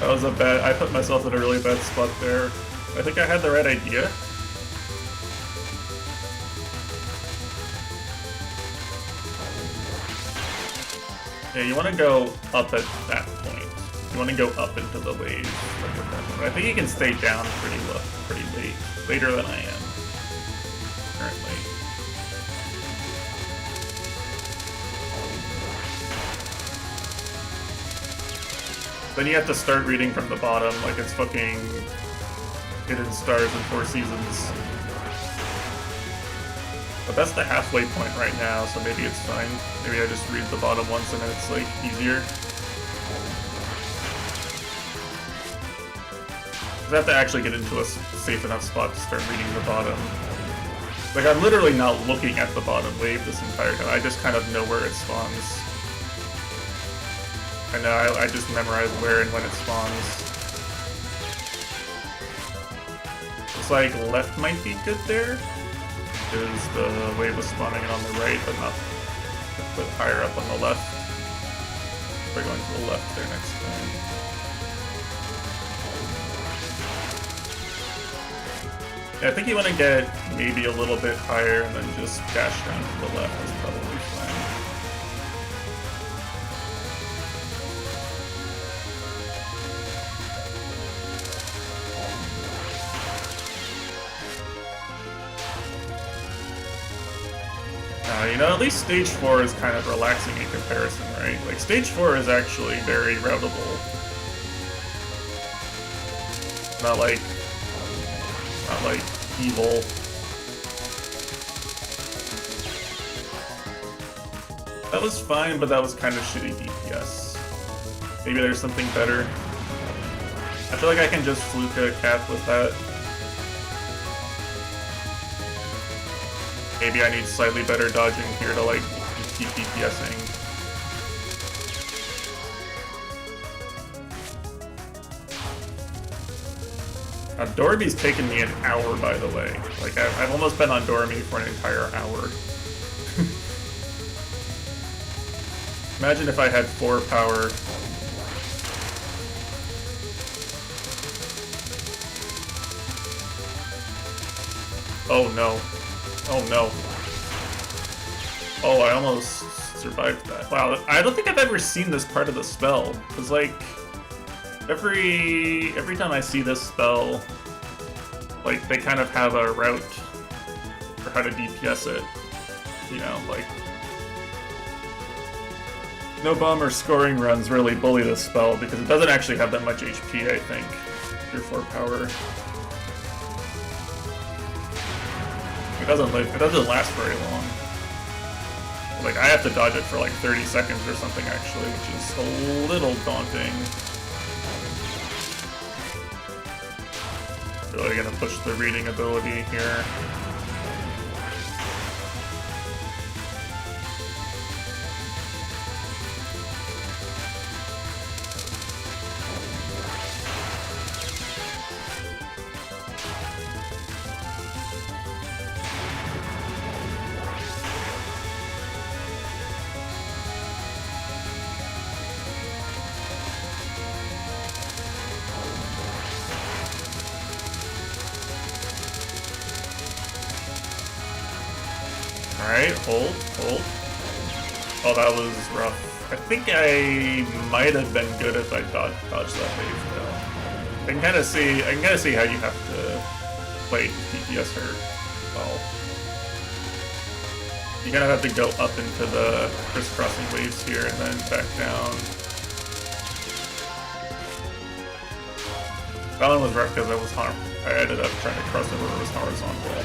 That was a bad, I put myself in a really bad spot there. I think I had the right idea. Yeah, you want to go up at that point. You want to go up into the wave. Like at that point. I think you can stay down pretty low, pretty late. Later than I am. Currently. Then you have to start reading from the bottom like it's fucking Hidden Stars and Four Seasons. But that's the halfway point right now, so maybe it's fine. Maybe I just read the bottom once and it's like easier. I have to actually get into a safe enough spot to start reading the bottom. Like, I'm literally not looking at the bottom wave this entire time. I just kind of know where it spawns. I know, I just memorize where and when it spawns. It's like left might be good there, because the wave was spawning on the right, but not a bit higher up on the left. We're going to the left there next time. Yeah, I think you want to get maybe a little bit higher and then just dash down to the left is probably fine. You know, at least stage 4 is kind of relaxing in comparison, right? Like, stage 4 is actually very routable. Not like evil. That was fine, but that was kind of shitty DPS. Maybe there's something better. I feel like I can just fluke a cap with that. Maybe I need slightly better dodging here to like keep DPSing. Dorby's taken me an hour, by the way. Like, I've almost been on Dormy for an entire hour. Imagine if I had 4 power. Oh no. Oh no. Oh, I almost survived that. Wow, I don't think I've ever seen this part of the spell. Cause like, every time I see this spell, like, they kind of have a route for how to DPS it. You know, like, no bomber scoring runs really bully this spell because it doesn't actually have that much HP, I think. Your 4 power. It doesn't last very long. Like, I have to dodge it for like 30 seconds or something actually, which is a little daunting. Really gonna push the reading ability here. Alright, hold. Oh, that was rough. I think I might have been good if I dodged that wave, though. I can kind of see how you have to play DPS her well. You kind of have to go up into the crisscrossing waves here and then back down. That one was rough because I ended up trying to cross over where it was horizontal.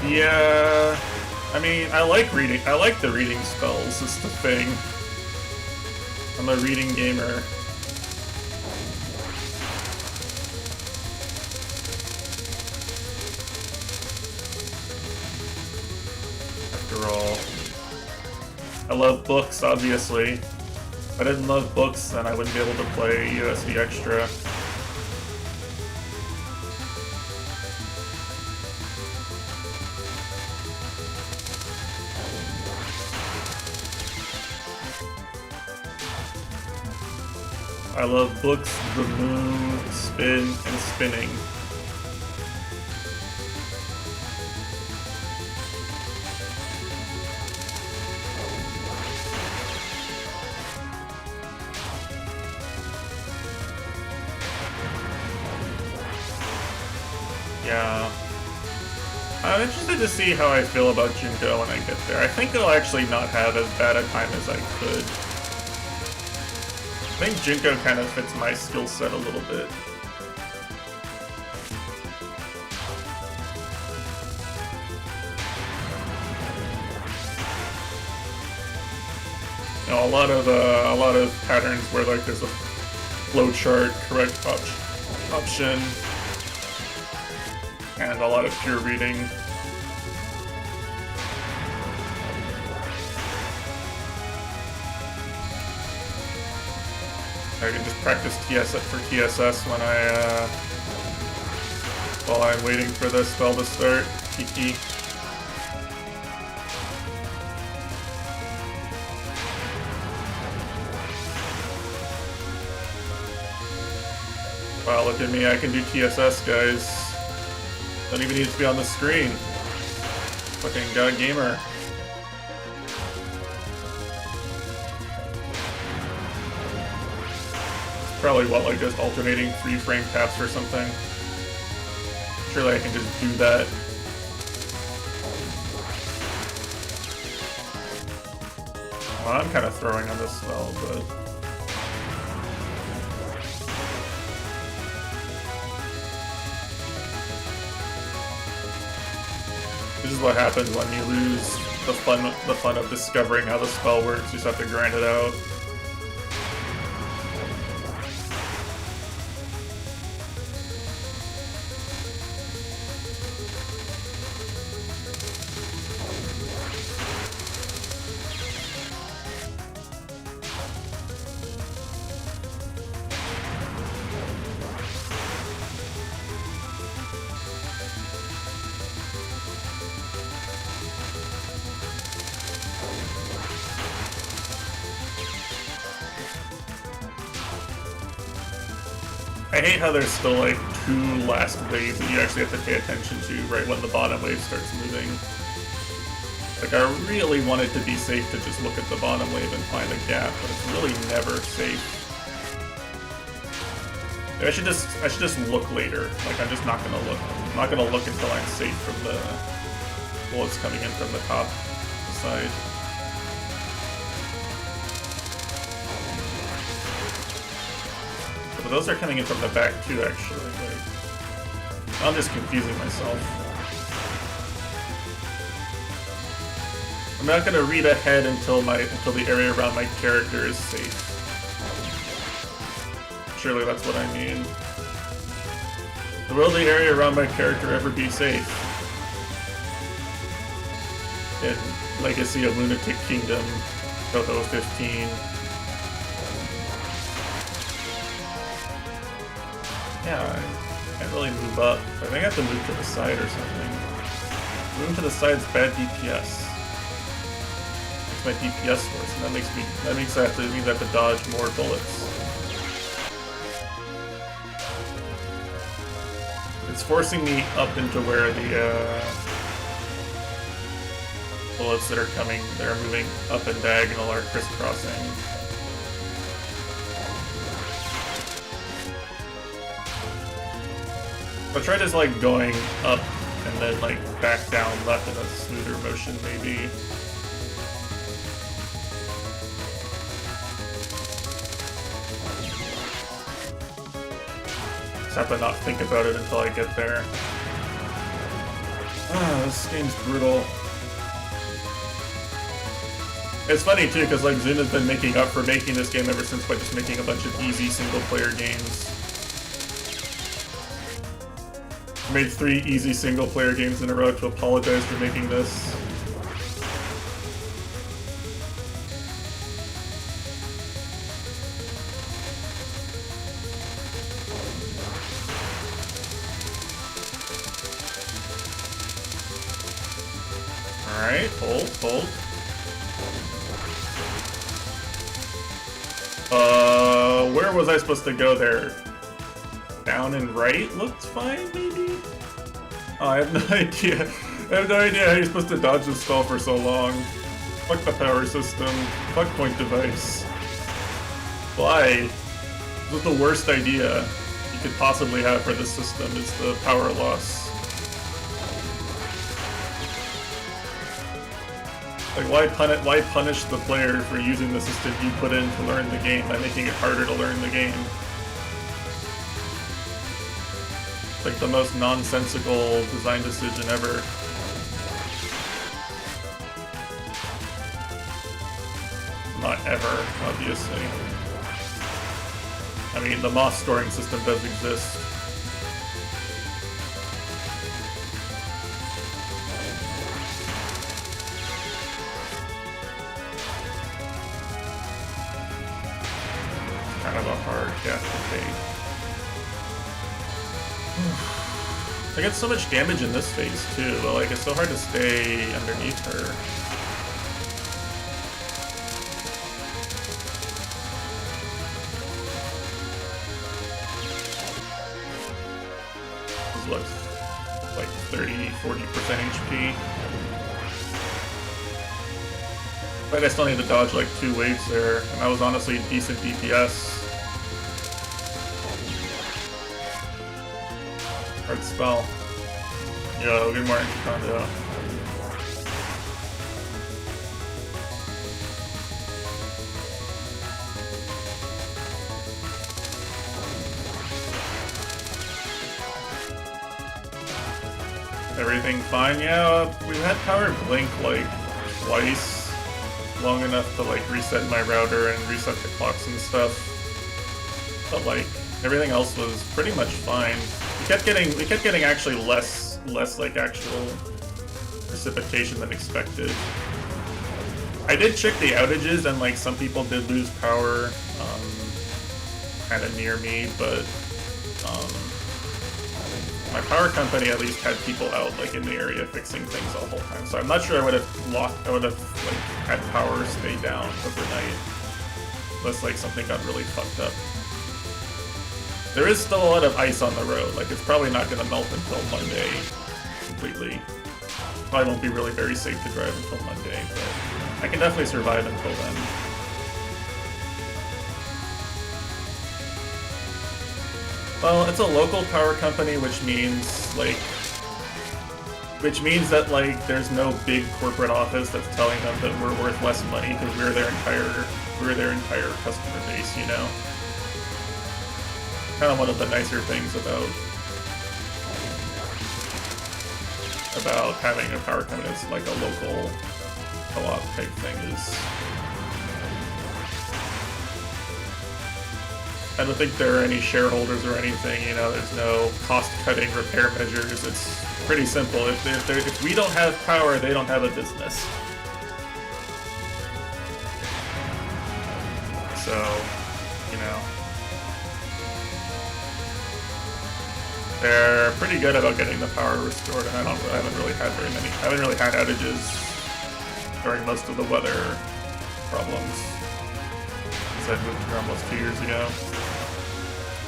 Yeah, I mean, I like the reading spells, is the thing. I'm a reading gamer. After all, I love books, obviously. If I didn't love books, then I wouldn't be able to play USD Extra. I love books, the moon, spin, and spinning. Yeah. I'm interested to see how I feel about Junko when I get there. I think I'll actually not have as bad a time as I could. I think Junko kind of fits my skill set a little bit. You know, a lot of patterns where like there's a flowchart, correct option, and a lot of pure reading. I can just practice for TSS when while I'm waiting for the spell to start. Kiki. Wow, look at me, I can do TSS, guys. Don't even need to be on the screen. Fucking god gamer. probably what, like just alternating 3 frame taps or something. Surely I can just do that. Well, I'm kind of throwing on this spell, but... This is what happens when you lose the fun of discovering how the spell works. You just have to grind it out. I hate how there's still like 2 last waves that you actually have to pay attention to right when the bottom wave starts moving. Like, I really want it to be safe to just look at the bottom wave and find a gap, but it's really never safe. I should just look later. Like, I'm just not gonna look. I'm not gonna look until I'm safe from the bullets coming in from the top, the side. But those are coming in from the back too, actually. Like, I'm just confusing myself. I'm not gonna read ahead until the area around my character is safe. Surely that's what I mean. Will the area around my character ever be safe? In Legacy of Lunatic Kingdom, Toto 15. Yeah, I can't really move up. I think I have to move to the side or something. Moving to the side's bad DPS. Makes my DPS worse, and that means I have to dodge more bullets. It's forcing me up into where the bullets that are moving up and diagonal are crisscrossing. I'll try just like going up and then like back down left in a smoother motion maybe. Just have to not think about it until I get there. Ah, this game's brutal. It's funny too, because like Zune has been making up for making this game ever since by just making a bunch of easy single-player games. Made 3 easy single-player games in a row to apologize for making this. Alright, hold. Where was I supposed to go there? Down and right looked fine, maybe? Oh, I have no idea. I have no idea how you're supposed to dodge this spell for so long. Fuck the power system. Fuck pointdevice. Why? This is the worst idea you could possibly have for this system, is the power loss. Like, why punish the player for using the system you put in to learn the game by making it harder to learn the game? It's like the most nonsensical design decision ever. Not ever, obviously. I mean, the moss storing system does exist. Kind of a hard gap to take. I get so much damage in this phase too, but like it's so hard to stay underneath her. This looks like 30–40% HP. But I still need to dodge like 2 waves there, and that was honestly decent DPS. Hard spell. Yo, good morning, Kondo. Everything fine? Yeah, we've had power blink like twice, long enough to like reset my router and reset the clocks and stuff. But like everything else was pretty much fine. We kept getting actually less like actual precipitation than expected. I did check the outages and like some people did lose power kind of near me, but my power company at least had people out like in the area fixing things the whole time. So I'm not sure I would have like had power stay down overnight unless like something got really fucked up. There is still a lot of ice on the road. Like it's probably not gonna melt until Monday completely. Probably won't be really very safe to drive until Monday, but I can definitely survive until then. Well, it's a local power company, which means that like there's no big corporate office that's telling them that we're worth less money because we're their entire customer base, you know. Kind of one of the nicer things about having a power company that's like a local co-op type thing is. I don't think there are any shareholders or anything, you know, there's no cost-cutting repair measures. It's pretty simple. If we don't have power, they don't have a business. So, you know. They're pretty good about getting the power restored, and I haven't really had outages during most of the weather problems. I moved here almost 2 years ago.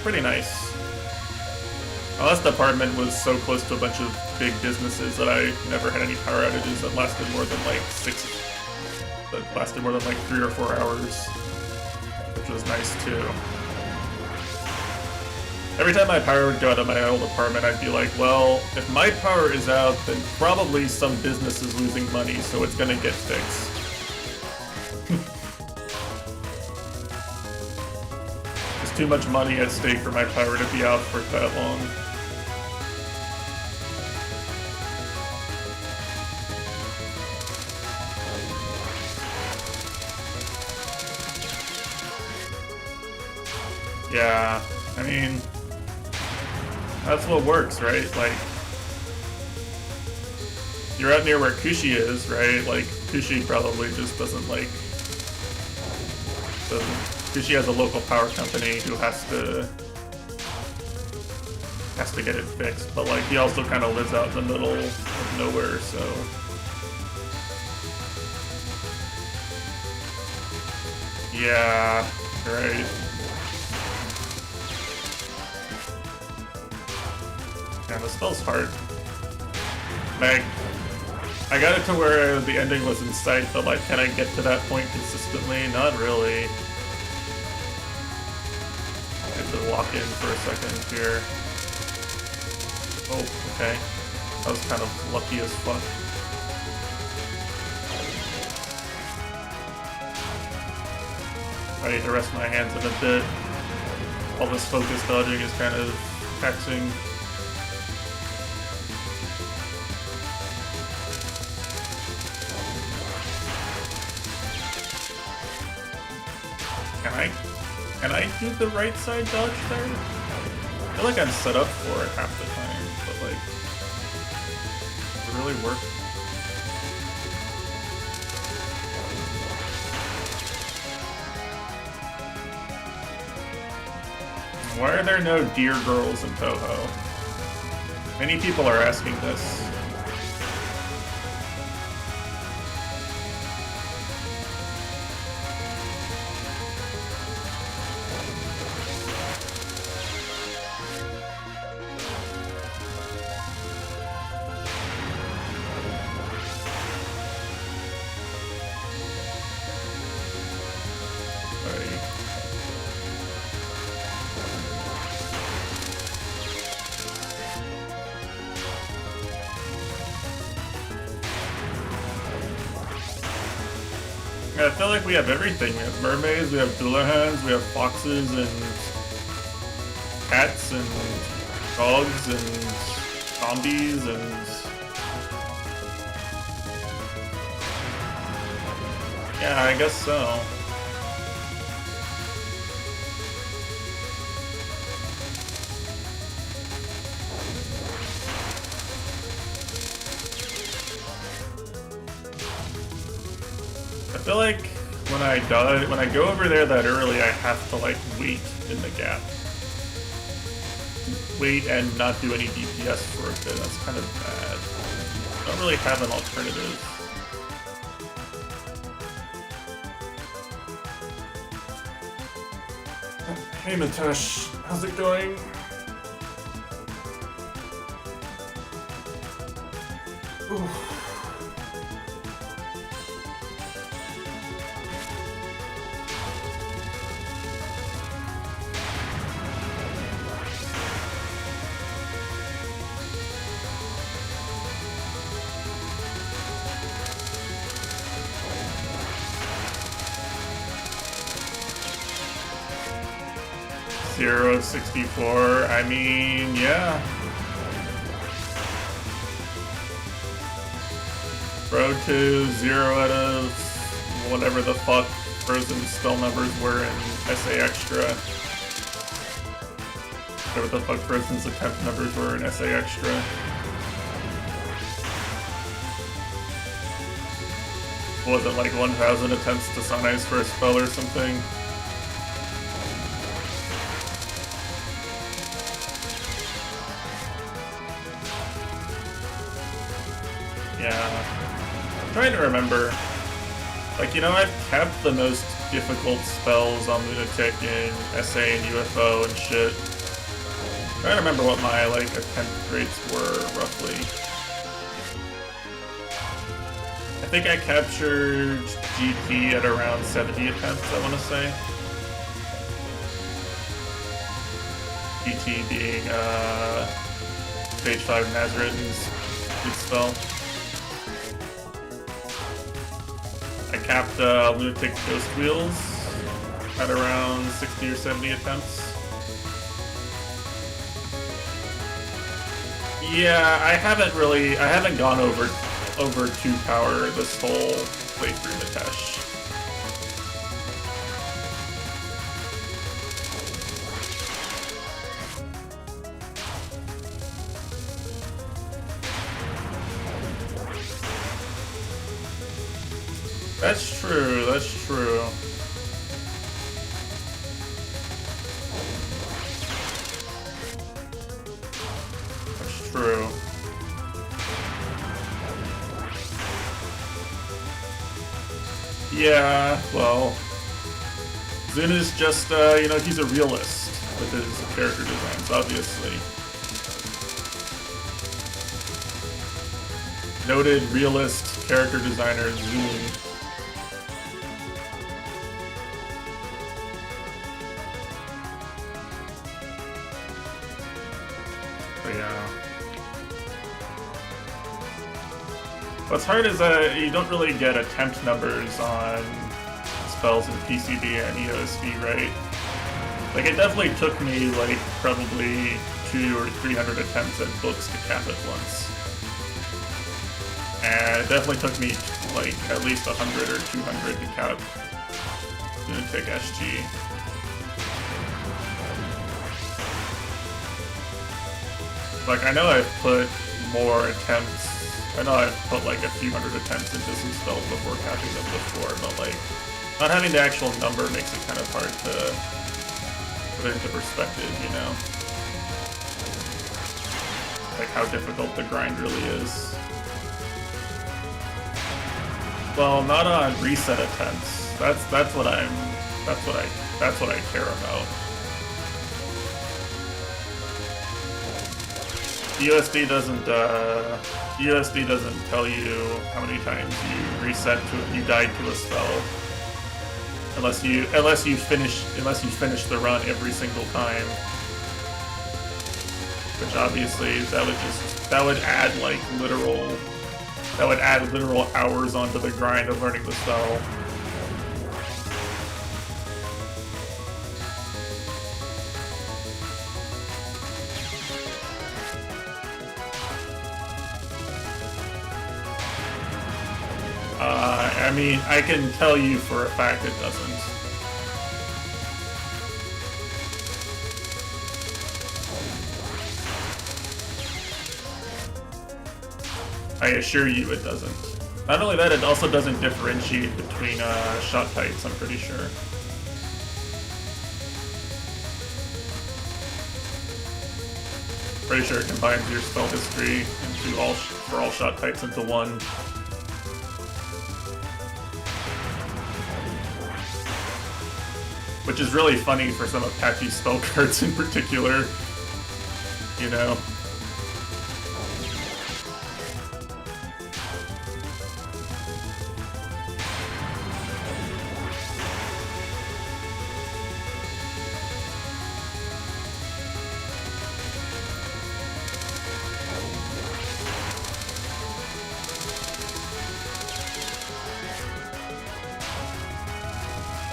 Pretty nice. My last apartment was so close to a bunch of big businesses that I never had any power outages that lasted more than like 3 or 4 hours, which was nice too. Every time my power would go out of my old apartment, I'd be like, well, if my power is out, then probably some business is losing money, so it's gonna get fixed. Too much money at stake for my power to be out for that long. Yeah, I mean, that's what works, right? Like, you're out near where Kushi is, right? Like, Kushi probably just doesn't like... Kushi has a local power company who has to get it fixed, but like he also kind of lives out in the middle of nowhere, so yeah, right. Yeah, the spell's hard. Like, I got it to where the ending was in sight, but like, can I get to that point consistently? Not really. To lock in for a second here. Oh, okay. That was kind of lucky as fuck. I need to rest my hands in a bit. All this focus dodging is kind of taxing. Can I do the right side dodge there? I feel like I'm set up for it half the time, but like, does it really work? Why are there no deer girls in Toho? Many people are asking this. I feel like we have everything. We have mermaids, we have Dullahans, we have foxes and cats and dogs and zombies and... Yeah, I guess so. I feel like when I go over there that early, I have to like wait in the gap. Wait and not do any DPS for a bit. That's kind of bad. I don't really have an alternative. Hey Mitesh, how's it going? Ooh. 0 of 64, I mean, yeah. Road to 0 out of whatever the fuck frozen spell numbers were in SA Extra. Whatever the fuck Frozen's attempt numbers were in SA Extra. What was it, like 1,000 attempts to Sun Ice for a spell or something? Yeah. I'm trying to remember. Like, you know, I've kept the most difficult spells on Lunatic in SA and UFO and shit. I'm trying to remember what my, like, attempt rates were, roughly. I think I captured GP at around 70 attempts, I want to say. GT being, Stage 5 Nazaritan's good spell. I capped Lunatic Ghost Wheels at around 60 or 70 attempts. Yeah, I haven't gone over 2 power this whole playthrough, Mitesh. That's true, that's true. That's true. Yeah, well, Zuna's just, you know, he's a realist with his character designs, obviously. Noted realist character designer Zune. What's hard is that you don't really get attempt numbers on spells in PCB and EOSD, right? Like, it definitely took me, like, probably 200 or 300 attempts at books to cap it once. And it definitely took me, like, at least 100 or 200 to cap Lunatic SG. Like, I know I've put more attempts. I know I've put like a few hundred attempts into some spells before capping them before, but like, not having the actual number makes it kind of hard to put it into perspective, you know? Like how difficult the grind really is. Well, not on reset attempts. That's what I care about. USD doesn't tell you how many times you died to a spell, unless you finish the run every single time. Which obviously that would add literal hours onto the grind of learning the spell. I mean, I can tell you for a fact it doesn't. I assure you it doesn't. Not only that, it also doesn't differentiate between shot types, I'm pretty sure. Pretty sure it combines your spell history into for all shot types into one. Which is really funny for some Apache spell cards in particular, you know?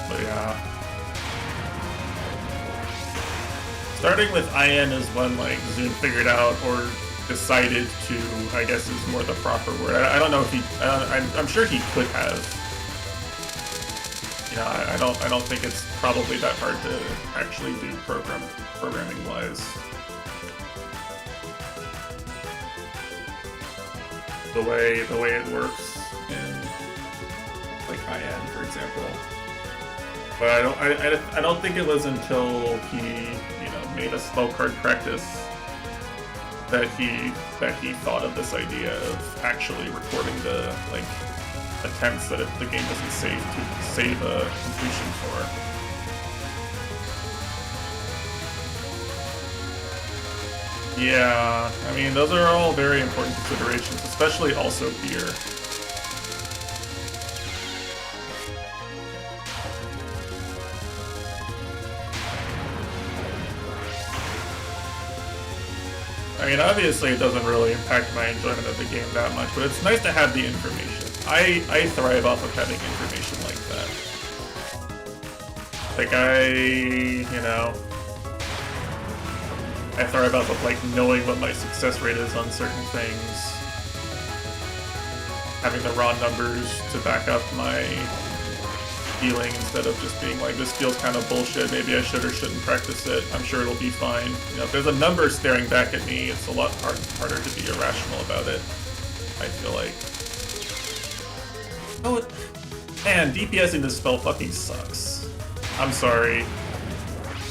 But yeah. Starting with IN is when like Zoom figured out or decided to, I guess is more the proper word. I don't know if he, I'm sure he could have. You know, I don't think it's probably that hard to actually do programming wise. The way it works in like IN, for example. But I don't think it was until he, you know, made a spell card practice that he thought of this idea of actually recording the like attempts that the game doesn't save a completion for. Yeah, I mean those are all very important considerations, especially also here. I mean, obviously it doesn't really impact my enjoyment of the game that much, but it's nice to have the information. I thrive off of having information like that. Like I thrive off of like knowing what my success rate is on certain things. Having the raw numbers to back up my feeling instead of just being like, this feels kind of bullshit, maybe I should or shouldn't practice it, I'm sure it'll be fine. You know, if there's a number staring back at me, it's a lot harder to be irrational about it, I feel like. Oh, man, DPSing this spell fucking sucks. I'm sorry.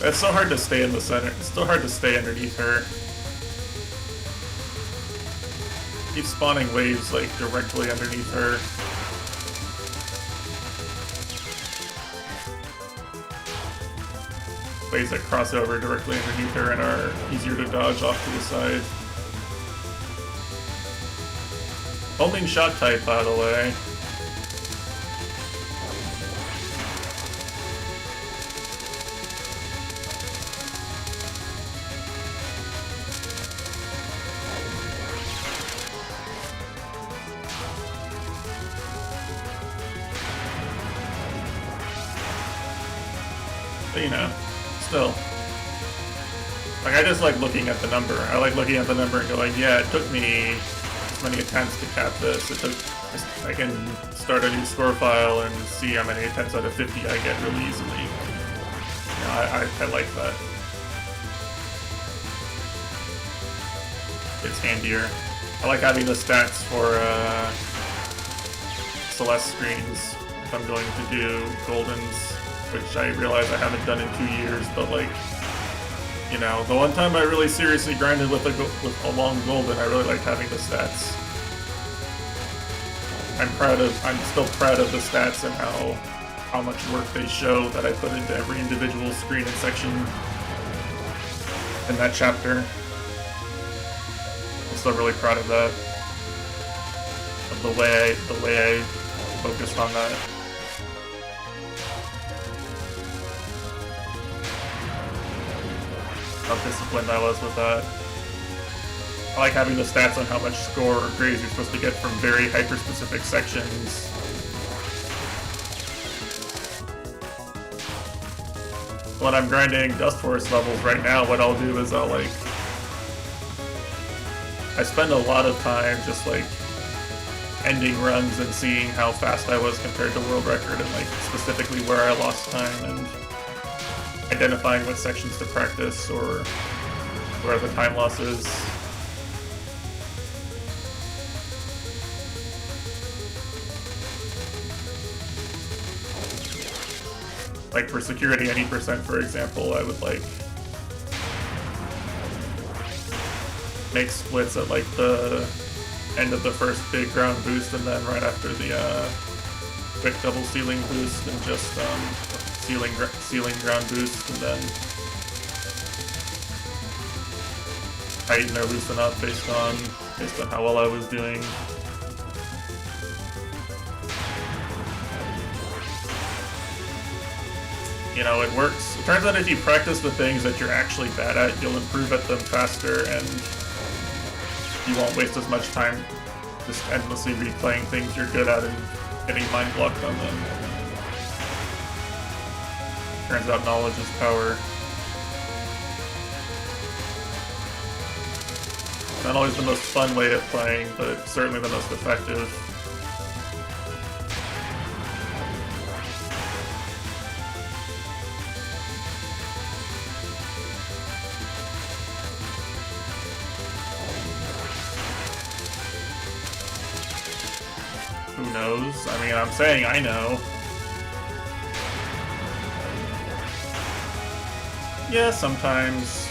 It's so hard to stay in the center, it's so hard to stay underneath her. Keep spawning waves like directly underneath her. Waves that cross over directly underneath her and are easier to dodge off to the side. Holding shot type, by the way. But you know. Still. Like, I just like looking at the number. I like looking at the number and going, yeah, it took me this many attempts to cap this. I can start a new score file and see how many attempts out of 50 I get really easily. You know, I like that. It's handier. I like having the stats for Celeste screens if I'm going to do Goldens, which I realize I haven't done in 2 years, but like, you know, the one time I really seriously grinded with a long Golden, I really liked having the stats. I'm still proud of the stats and how much work they show that I put into every individual screen and section in that chapter. I'm still really proud of that. Of the way I focused on that. How disciplined I was with that. I like having the stats on how much score or grades you're supposed to get from very hyper-specific sections. When I'm grinding Dust Forest levels right now, what I'll do is I spend a lot of time just like ending runs and seeing how fast I was compared to world record and like specifically where I lost time and identifying what sections to practice or where the time loss is. Like for security any percent, for example, I would like make splits at like the end of the first big ground boost and then right after the quick double ceiling boost and just ceiling ground boost and then tighten or loosen up based on how well I was doing. You know, it works. It turns out if you practice the things that you're actually bad at, you'll improve at them faster and you won't waste as much time just endlessly replaying things you're good at and getting mind blocked on them. Turns out knowledge is power. Not always the most fun way of playing, but certainly the most effective. Who knows? I mean, I'm saying I know. Yeah, sometimes.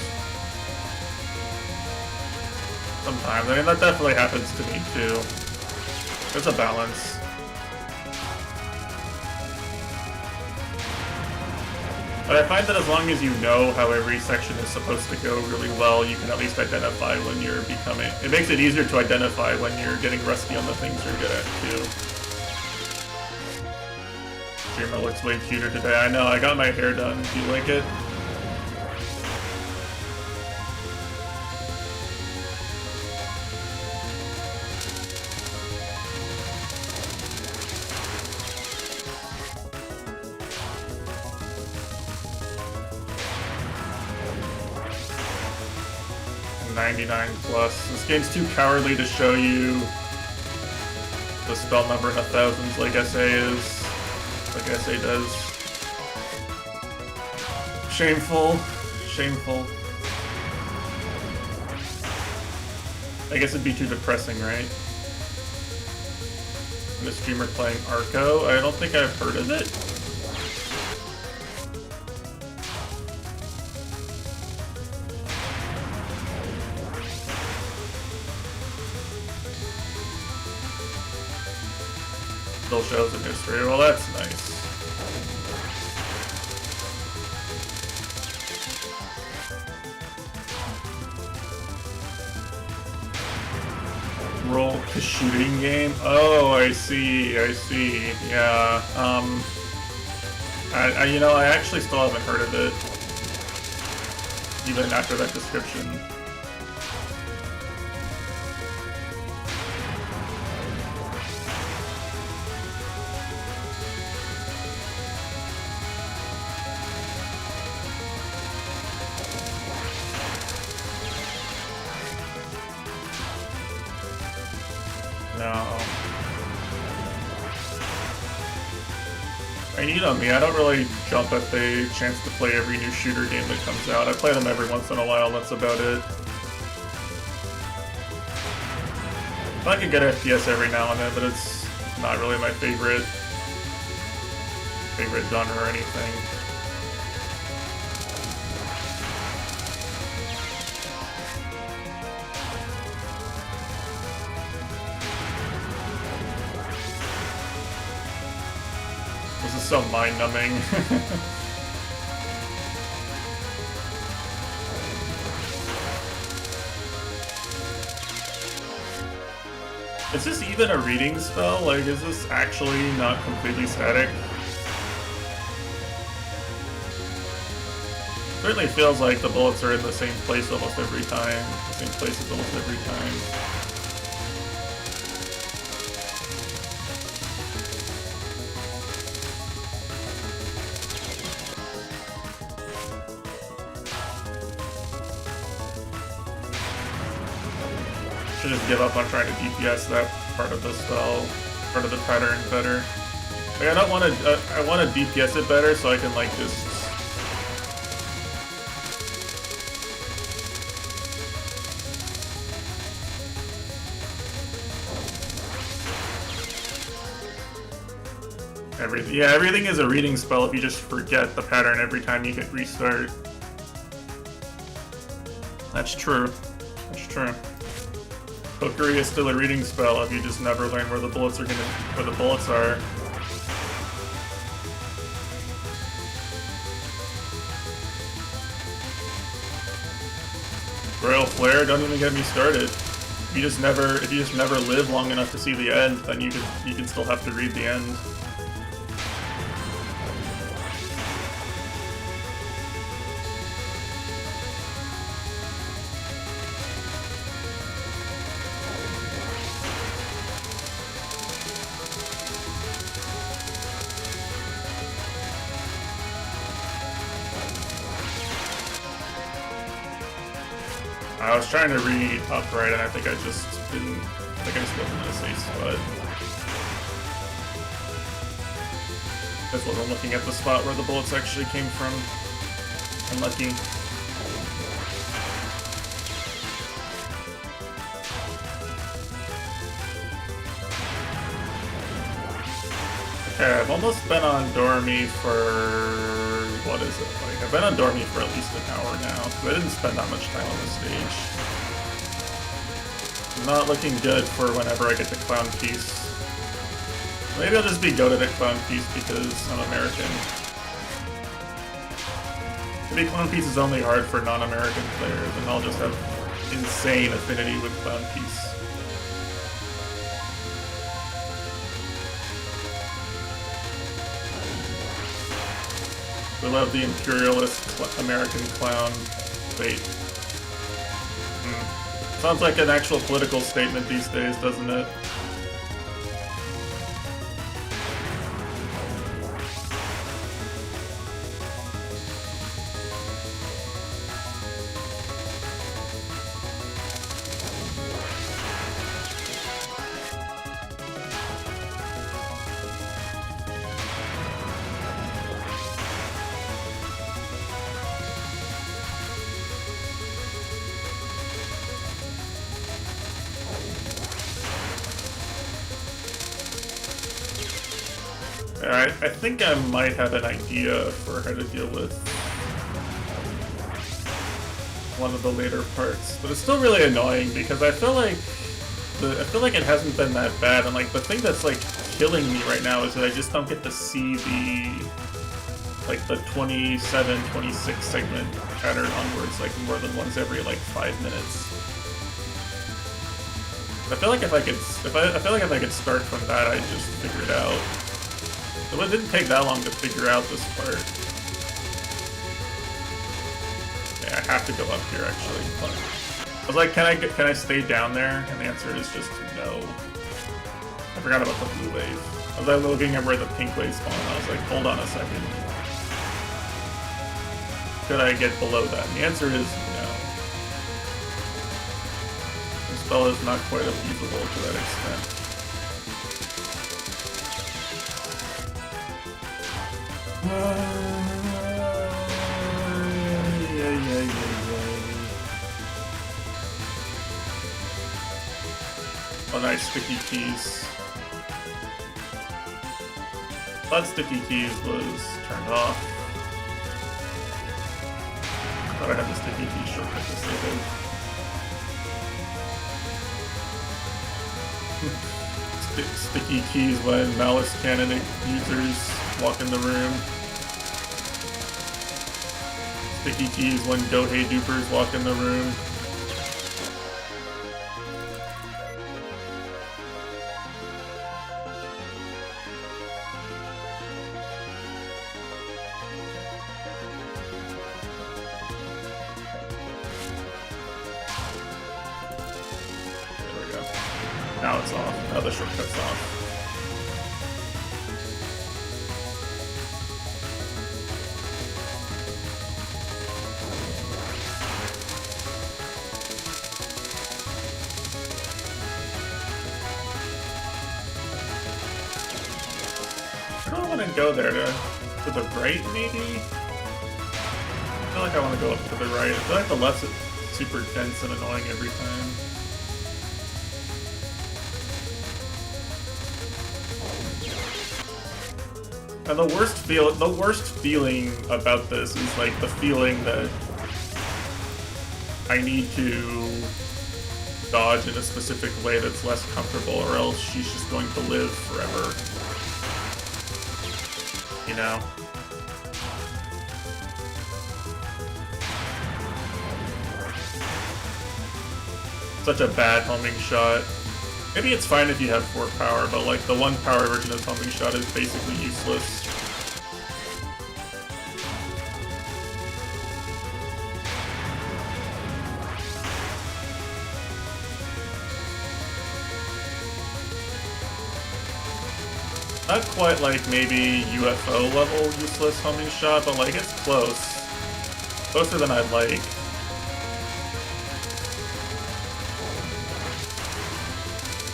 Sometimes. I mean, that definitely happens to me, too. There's a balance. But I find that as long as you know how every section is supposed to go really well, you can at least identify when you're becoming... It makes it easier to identify when you're getting rusty on the things you're good at, too. Streamer looks way cuter today. I know, I got my hair done. Do you like it? +. This game's too cowardly to show you the spell number in the thousands like SA is. Like SA does. Shameful. Shameful. I guess it'd be too depressing, right? And a streamer playing Arco? I don't think I've heard of it. Still shows in history. Well, that's nice. Roll the shooting game? Oh, I see. I see. Yeah. You know, I actually still haven't heard of it. Even after that description. You know me, I don't really jump at the chance to play every new shooter game that comes out. I play them every once in a while, that's about it. I can get FPS every now and then, but it's not really my favorite genre or anything. So mind-numbing. Is this even a reading spell? Like, is this actually not completely static? Certainly feels like the bullets are in the same place almost every time. The same places almost every time. Should just give up on trying to DPS that part of the spell, part of the pattern better. Like I don't want to, I want to DPS it better so I can like just. Everything is a reading spell if you just forget the pattern every time you hit restart. That's true. That's true. Cookery is still a reading spell if you just never learn where the bullets are. Royal Flare, don't even get me started. If you just never live long enough to see the end, then you can still have to read the end. I was trying to read upright, and I think I just wasn't in a safe spot. Just wasn't looking at the spot where the bullets actually came from. Unlucky. Okay, I've almost been on Dormy for... what is it? Like, I've been on Dormy for at least an hour now, because I didn't spend that much time on the stage. Not looking good for whenever I get to Clown Piece. Maybe I'll just be goated at Clown Piece because I'm American. Maybe Clown Piece is only hard for non-American players, and I'll just have insane affinity with Clown Piece. We love the imperialist American clown. Wait. Sounds like an actual political statement these days, doesn't it? Alright, I think I might have an idea for how to deal with one of the later parts, but it's still really annoying because I feel like it hasn't been that bad, and like the thing that's like killing me right now is that I just don't get to see the 27, 26 segment pattern onwards like more than once every like 5 minutes. I feel like if I could start from that, I'd just figure it out. So it didn't take that long to figure out this part. Yeah, I have to go up here actually. I was like, can I stay down there? And the answer is just no. I forgot about the blue wave. I was like looking at where the pink wave spawned. I was like, hold on a second. Could I get below that? And the answer is no. The spell is not quite feasible to that extent. Oh, nice, sticky keys. That sticky keys was turned off. Thought I had the sticky key shortcut disabled. Sticky keys when Malice Cannon users walk in the room. Sticky keys when Go Hey Dupers walk in the room. There we go. Now it's off. Now the shortcut's off. want to go there to the right, maybe? I feel like I want to go up to the right. I feel like the left's super dense and annoying every time. And the worst feeling about this is like the feeling that I need to dodge in a specific way that's less comfortable, or else she's just going to live forever. You know? Such a bad homing shot. Maybe it's fine if you have 4 power, but like the 1 power version of homing shot is basically useless. Not quite like maybe UFO level useless homing shot, but like it's close. Closer than I'd like.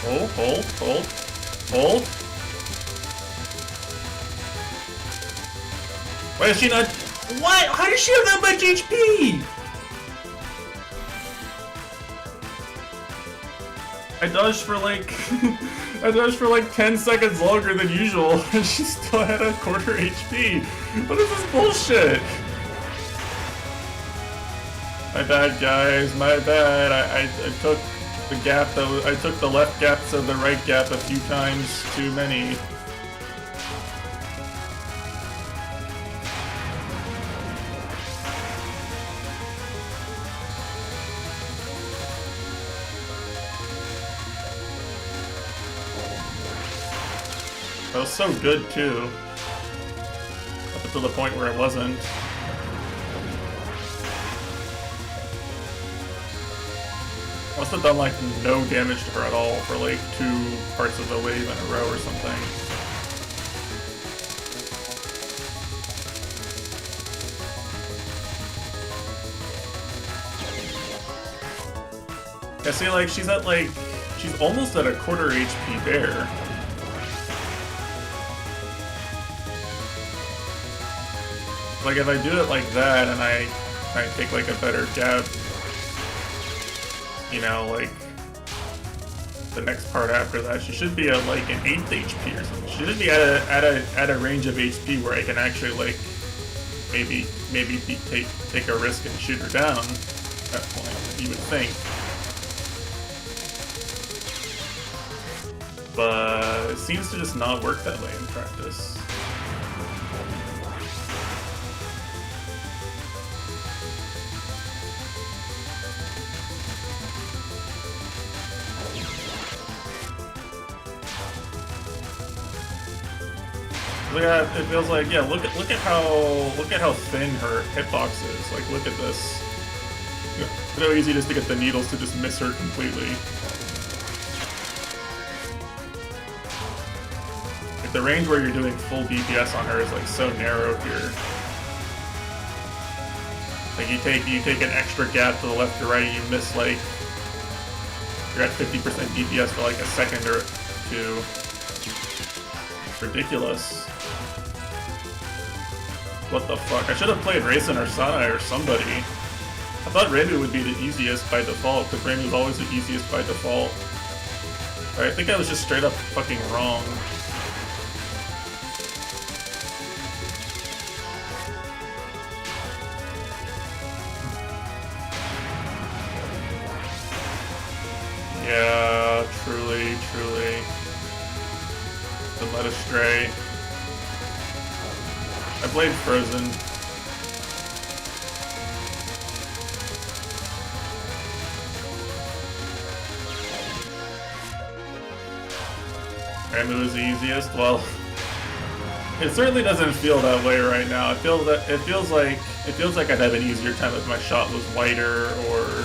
Hold. Why is she not? What? How does she have that much HP? I dodged for like I dodged for like 10 seconds longer than usual, and she still had a quarter HP. What is this bullshit? My bad, guys. My bad. I took the gap that I took the left gap to the right gap a few times too many. That was so good too. Up until the point where it wasn't. Must have done like no damage to her at all for like 2 parts of the wave in a row or something. I see like she's almost at a quarter HP there. Like if I do it like that and I take like a better jab, you know, like the next part after that, she should be at like an 8th HP or something. She should be at a range of HP where I can actually like maybe take a risk and shoot her down at that point, you would think. But it seems to just not work that way in practice. Yeah, it feels like, yeah, look at how thin her hitbox is. Like, look at this. It's so easy just to get the needles to just miss her completely. Like the range where you're doing full DPS on her is like so narrow here. Like you take an extra gap to the left or right, and you miss like you're at 50% DPS for like a second or 2. It's ridiculous. What the fuck? I should have played Raisin or Sanai or somebody. I thought Reimu would be the easiest by default, because Reimu is always the easiest by default. I think I was just straight up fucking wrong. Yeah, truly. Been led astray. I played Frozen. Reimu is the easiest. Well, it certainly doesn't feel that way right now. It feels like I'd have an easier time if my shot was wider, or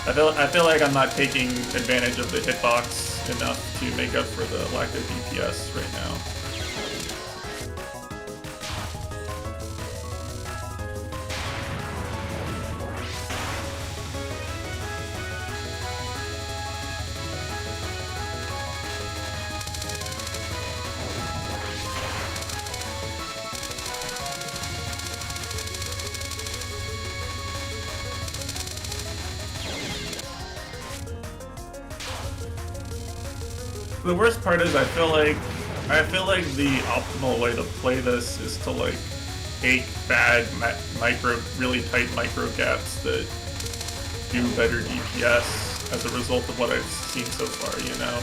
I feel like I'm not taking advantage of the hitbox enough to make up for the lack of DPS right now. The worst part is I feel like the optimal way to play this is to like take bad really tight micro gaps that do better DPS as a result of what I've seen so far, you know?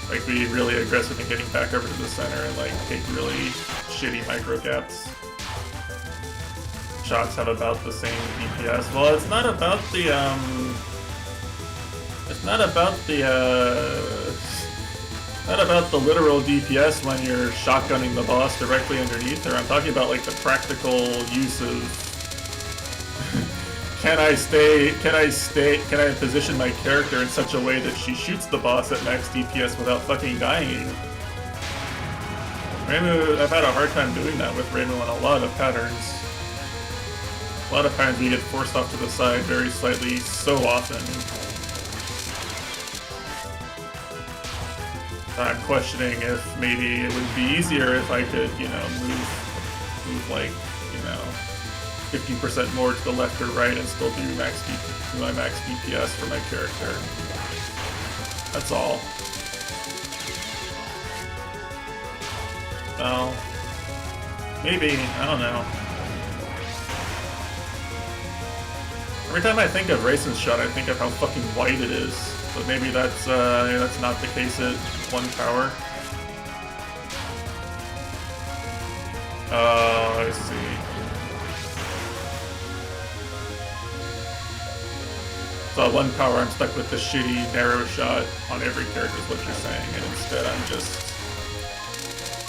Like, be really aggressive in getting back over to the center and like take really shitty micro gaps. Shots have about the same DPS. Well, it's not about the literal DPS when you're shotgunning the boss directly underneath her. I'm talking about like the practical use of can I position my character in such a way that she shoots the boss at max DPS without fucking dying? Reimu, I've had a hard time doing that with Reimu in a lot of patterns. A lot of times we get forced off to the side very slightly so often. I'm questioning if maybe it would be easier if I could, you know, move like, you know, 50% more to the left or right and still do my max DPS for my character. That's all. Well, maybe, I don't know. Every time I think of Raisin's shot, I think of how fucking white it is. But maybe that's not the case at 1 power. I see. So at 1 power, I'm stuck with the shitty narrow shot on every character is what you're saying, and instead I'm just...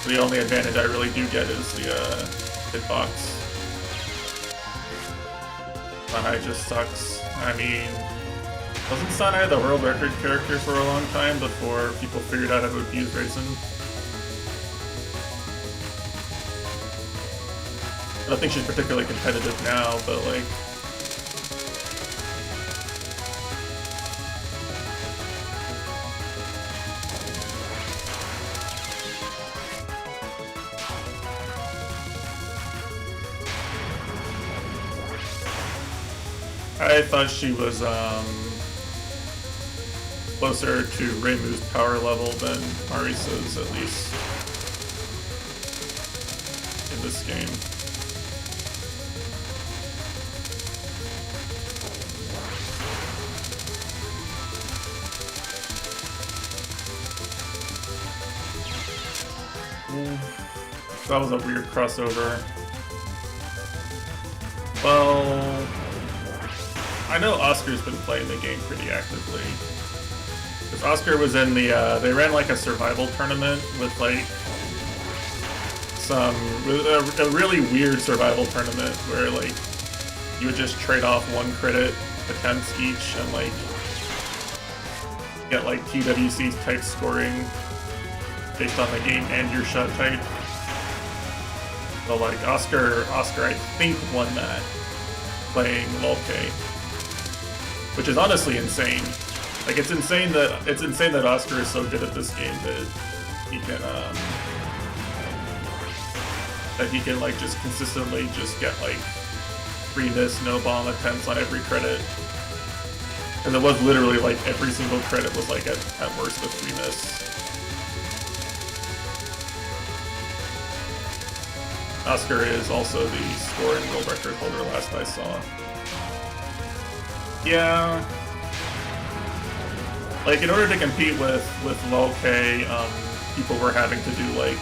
The only advantage I really do get is the hitbox. Sanai just sucks. I mean... Wasn't Sanai the world record character for a long time before people figured out how to abuse Raisin? I don't think she's particularly competitive now, but like... I thought she was, closer to Reimu's power level than Marisa's, at least, in this game. That was a weird crossover. Well... I know Oscar's been playing the game pretty actively. Because Oscar was in the, they ran like a survival tournament with like a really weird survival tournament where like you would just trade off 1 credit attempts each and like get like TWC type scoring based on the game and your shot type. So like Oscar I think won that playing Lolke. Which is honestly insane. Like it's insane that Oscar is so good at this game that he can like just consistently just get like 3 miss, no bomb attempts on every credit. And it was literally like every single credit was like at worst a 3 miss. Oscar is also the scoring world record holder last I saw. Yeah. Like, in order to compete with Lolke, people were having to do, like,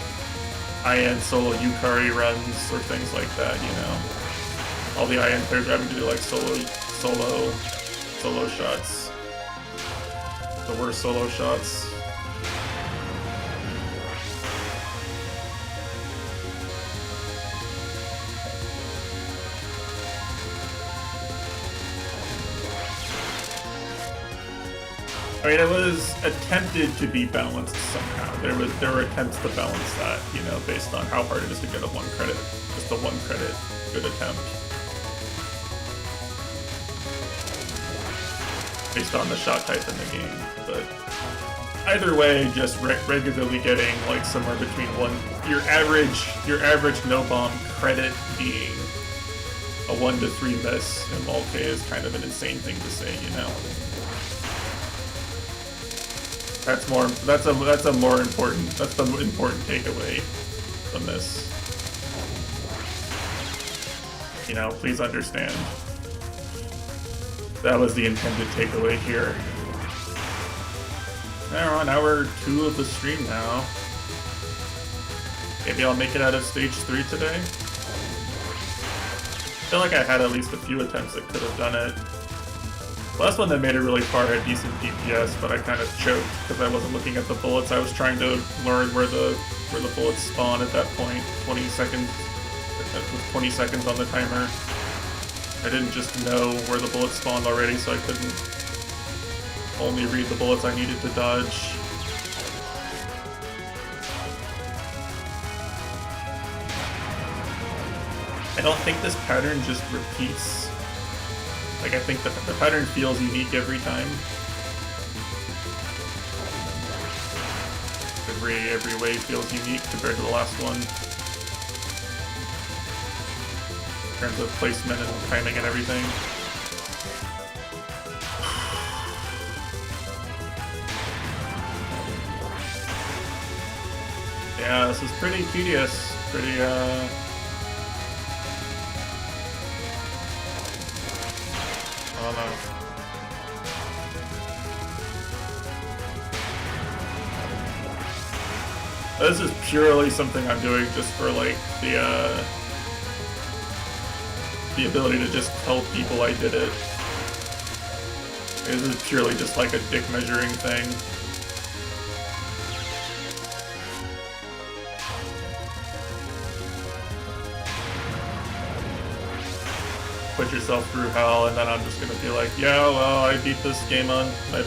IN solo Yukari runs or things like that, you know? All the IN players were having to do, like, solo shots. The worst solo shots. I mean, it was attempted to be balanced somehow. There were attempts to balance that, you know, based on how hard it is to get a 1 credit, just a 1 credit good attempt. Based on the shot type in the game, but either way, just regularly getting like somewhere between your average no bomb credit being a 1 to 3 miss in Lolke is kind of an insane thing to say, you know. That's more. That's a more important. That's the important takeaway from this. You know, please understand. That was the intended takeaway here. We're on hour 2 of the stream now. Maybe I'll make it out of stage 3 today. I feel like I had at least a few attempts that could have done it. The last one that made it really far had decent DPS, but I kind of choked because I wasn't looking at the bullets. I was trying to learn where the bullets spawn at that point. 20 seconds. With 20 seconds on the timer. I didn't just know where the bullets spawned already, so I couldn't only read the bullets I needed to dodge. I don't think this pattern just repeats. Like, I think the pattern feels unique every time. Every wave feels unique compared to the last one. In terms of placement and timing and everything. Yeah, this is pretty tedious. Pretty, I don't know. This is purely something I'm doing just for, like, the ability to just tell people I did it. This is purely just like a dick measuring thing. Put yourself through hell, and then I'm just gonna be like, yeah, well, I beat this game on. I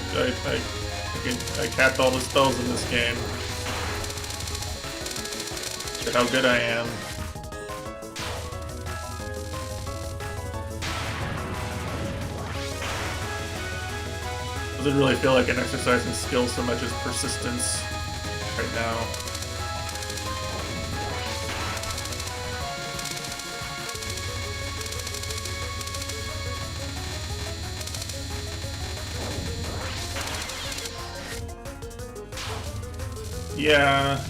capped all the spells in this game. Look at how good I am. Doesn't really feel like an exercise in skill so much as persistence right now. Yeah.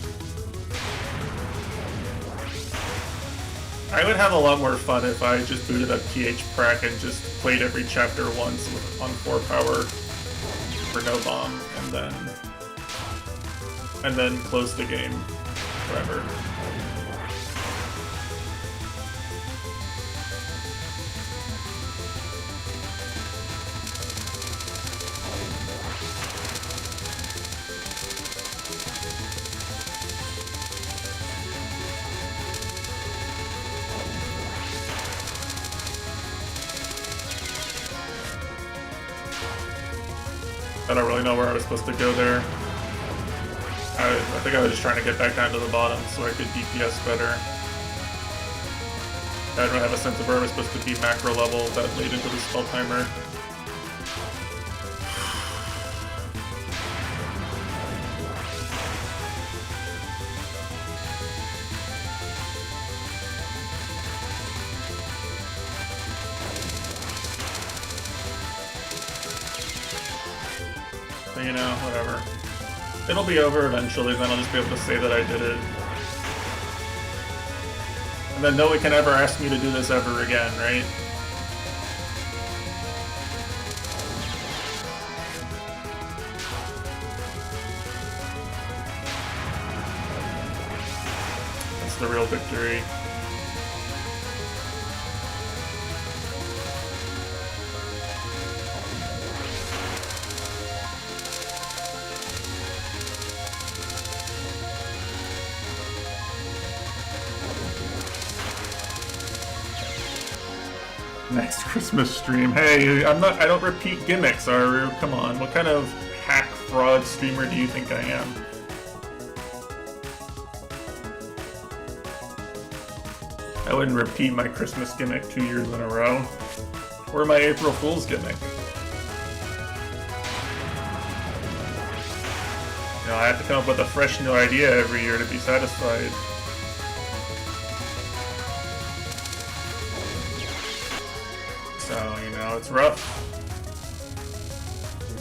I would have a lot more fun if I just booted up TH Prac and just played every chapter once on 4 power for no bomb, and then close the game forever. I don't really know where I was supposed to go there. I think I was just trying to get back down to the bottom so I could DPS better. I don't have a sense of where I was supposed to be macro level that lead into the spell timer. You know, whatever. It'll be over eventually, then I'll just be able to say that I did it. And then no one can ever ask me to do this ever again, right? That's the real victory. Next Christmas stream. Hey, I don't repeat gimmicks, Aru. Come on, what kind of hack fraud streamer do you think I am? I wouldn't repeat my Christmas gimmick 2 years in a row. Or my April Fool's gimmick. You know, I have to come up with a fresh new idea every year to be satisfied. So, you know, it's rough.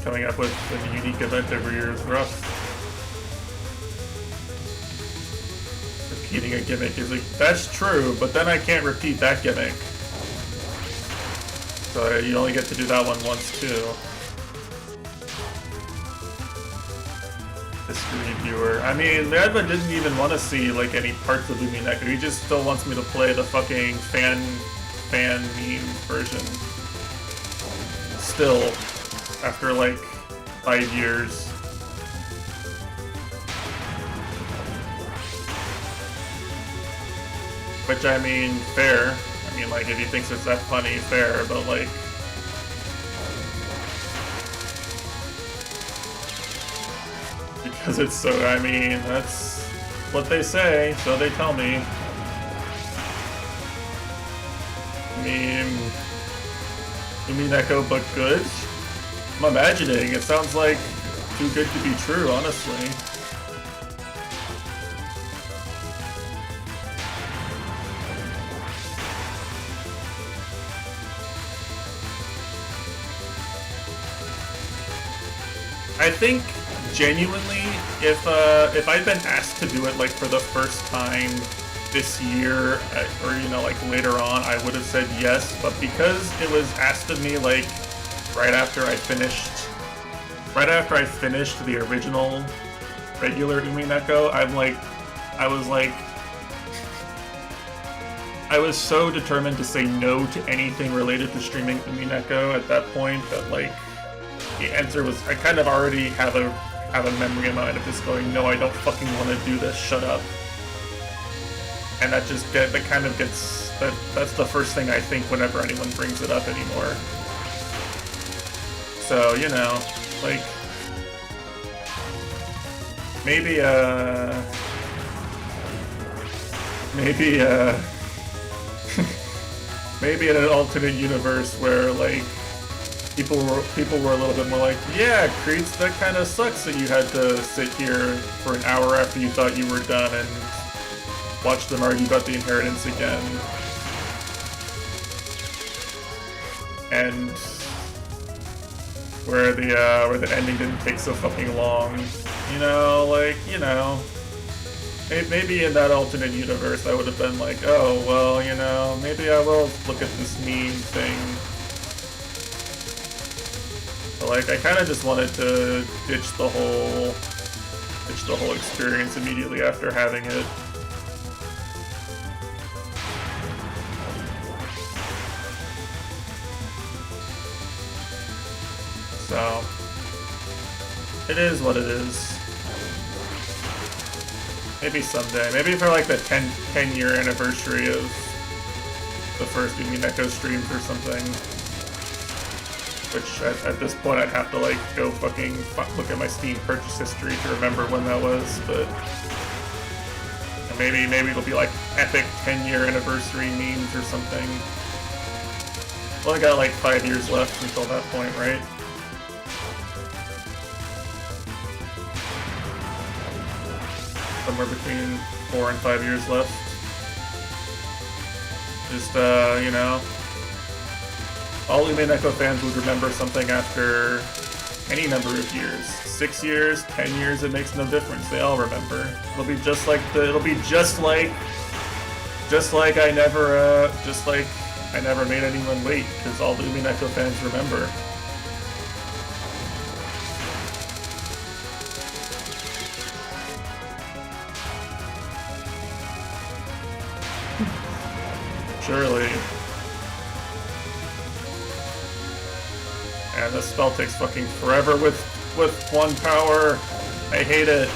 coming up with a unique event every year is rough. Repeating a gimmick is like, that's true, but then I can't repeat that gimmick. So you only get to do that one once too. History viewer. I mean, Medva didn't even want to see like any parts of Lumineko. He just still wants me to play the fucking fan meme version. Still, after like 5 years. Which, I mean, fair. I mean, like, if he thinks it's that funny, fair, but like... Because it's so, I mean, that's what they say, so they tell me. I mean Echo, but good? I'm imagining, it sounds like too good to be true, honestly. I think, genuinely, if I'd been asked to do it, like, for the first time this year, or, you know, like, later on, I would have said yes, but because it was asked of me, like, right after I finished the original regular Umineko, I was so determined to say no to anything related to streaming Umineko at that point that, like, the answer was, I kind of already have a memory in mind of just going, no, I don't fucking want to do this, shut up. And that's the first thing I think whenever anyone brings it up anymore. So, you know, like, maybe maybe in an alternate universe where, like, people were a little bit more like, yeah, Creeds, that kind of sucks that you had to sit here for an hour after you thought you were done and watch them argue about the inheritance again. And where the ending didn't take so fucking long. You know, like, you know, maybe in that alternate universe I would have been like, oh, well, you know, maybe I will look at this meme thing. But, like, I kind of just wanted to ditch the whole experience immediately after having it. So, it is what it is. Maybe someday. Maybe for like the 10-year anniversary of the first Umineko streams or something. Which at this point I'd have to like go fucking look at my Steam purchase history to remember when that was, but maybe it'll be like epic 10-year anniversary memes or something. Well, I got like 5 years left until that point, right? Somewhere between 4 and 5 years left. Just, you know, all Umineko fans would remember something after any number of years. 6 years, 10 years, it makes no difference. They all remember. It'll be just like I never made anyone wait, because all the Umineko fans remember. Surely. And this spell takes fucking forever with one power. I hate it.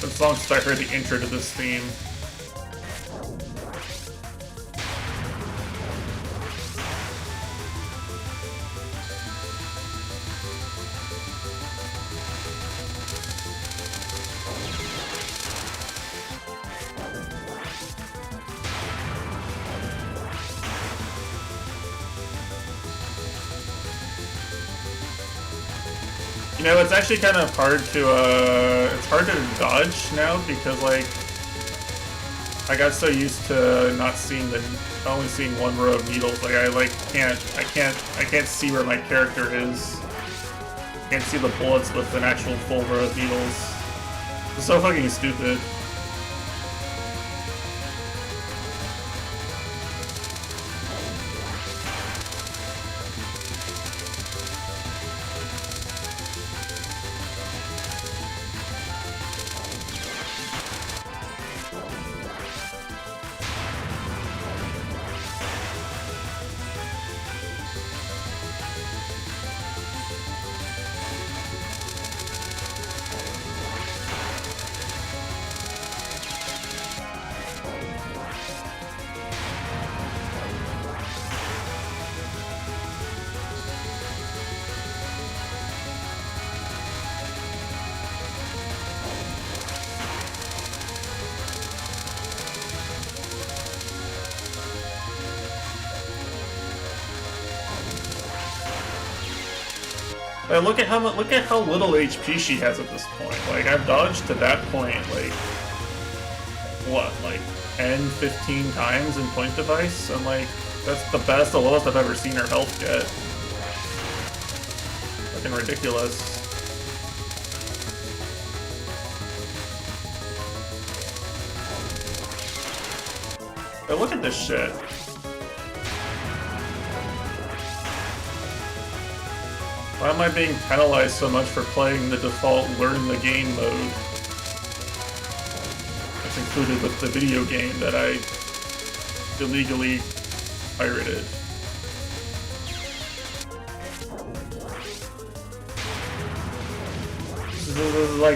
As long as I heard the intro to this theme. You know, it's actually kind of hard to, it's hard to dodge now because, like, I got so used to not seeing only seeing one row of needles. Like, I can't see where my character is. I can't see the bullets with an actual full row of needles. It's so fucking stupid. Look at how little HP she has at this point. Like, I've dodged to that point, like, what, like 10, 15 times in point device? And like, that's the lowest I've ever seen her health get. Fucking ridiculous. But look at this shit. Why am I being penalized so much for playing the default learn the game mode that's included with the video game that I illegally pirated?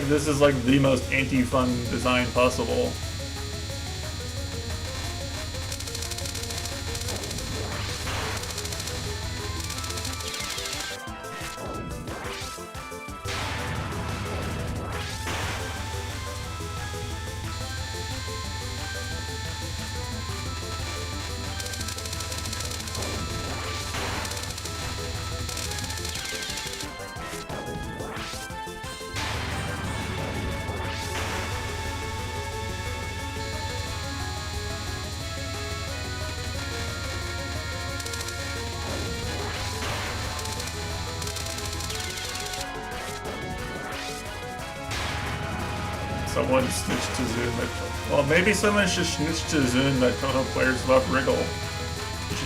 This is like the most anti-fun design possible. Someone snitched to Zoom that... Well, maybe someone should snitch to Zoom that Toho players love Wriggle.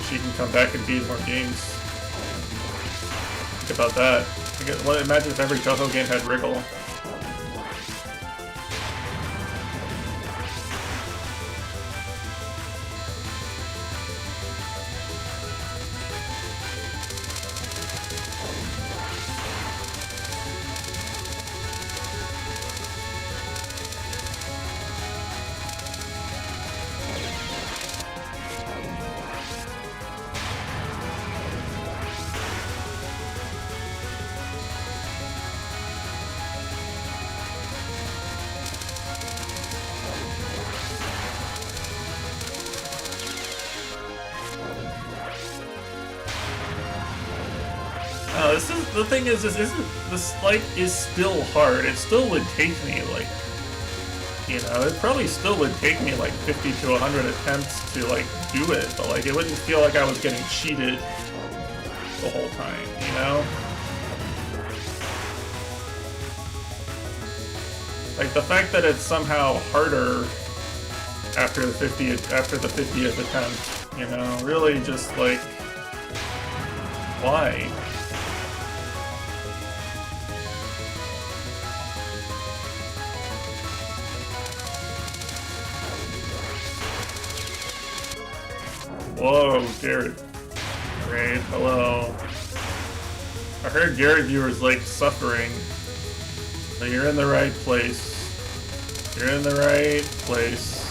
She can come back and beat more games. Think about that. Imagine if every Toho game had Wriggle. The thing is, this like is still hard. It still would take me like, you know, it probably still would take me like 50 to 100 attempts to like do it, but like it wouldn't feel like I was getting cheated the whole time, you know? Like the fact that it's somehow harder after the 50th attempt, you know, really just like, why? Whoa, Garrett. Great, hello. I heard Garrett viewers like suffering. So you're in the right place. You're in the right place.